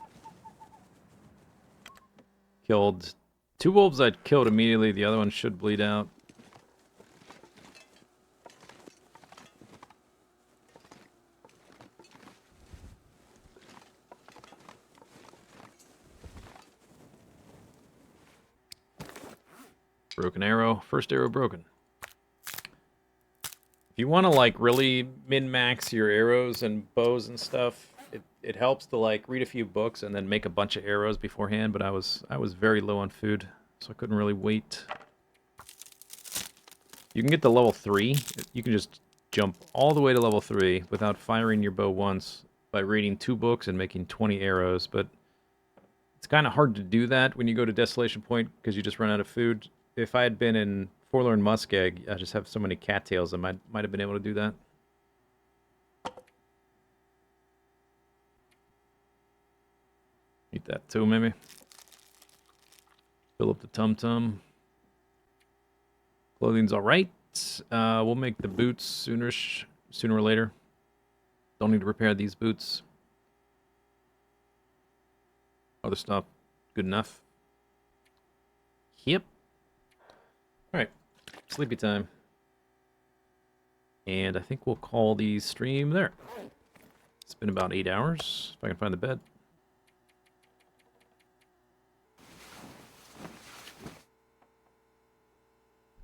Killed 2 wolves I'd killed immediately. The other one should bleed out. Broken arrow. First arrow broken. If you want to really min-max your arrows and bows and stuff, it helps to read a few books and then make a bunch of arrows beforehand, but I was very low on food, so I couldn't really wait. You can get to level 3. You can just jump all the way to level 3 without firing your bow once by reading 2 books and making 20 arrows, but it's kind of hard to do that when you go to Desolation Point because you just run out of food. If I had been in Forlorn Muskeg, I just have so many cattails, I might have been able to do that. Eat that too, maybe. Fill up the tum-tum. Clothing's alright. We'll make the boots sooner or later. Don't need to repair these boots. Other stuff, good enough. Yep. Alright, sleepy time. And I think we'll call the stream there. It's been about 8 hours, if I can find the bed.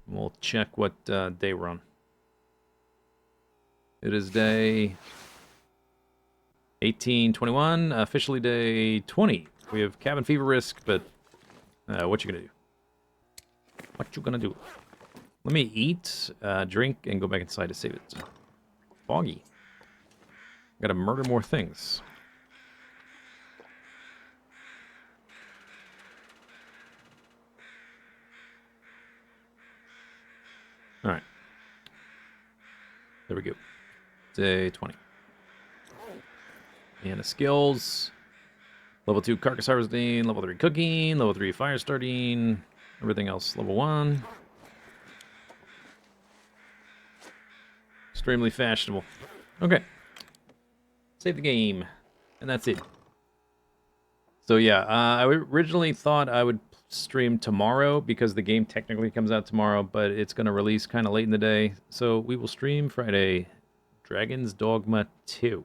We'll check what day we're on. It is day 1821, officially day 20. We have cabin fever risk, but what you gonna do? What you gonna do? Let me eat, drink, and go back inside to save it. Foggy. Gotta murder more things. Alright. There we go. Day 20. And the skills. Level 2 carcass harvesting, level 3 cooking, level 3 fire starting, everything else level 1. Extremely fashionable. Okay. Save the game. And that's it. So yeah, I originally thought I would stream tomorrow because the game technically comes out tomorrow, but it's going to release kind of late in the day. So we will stream Friday Dragon's Dogma 2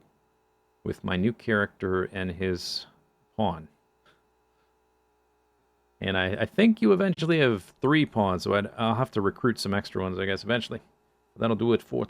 with my new character and his pawn. And I think you eventually have 3 pawns, so I'll have to recruit some extra ones, I guess, eventually. That'll do it for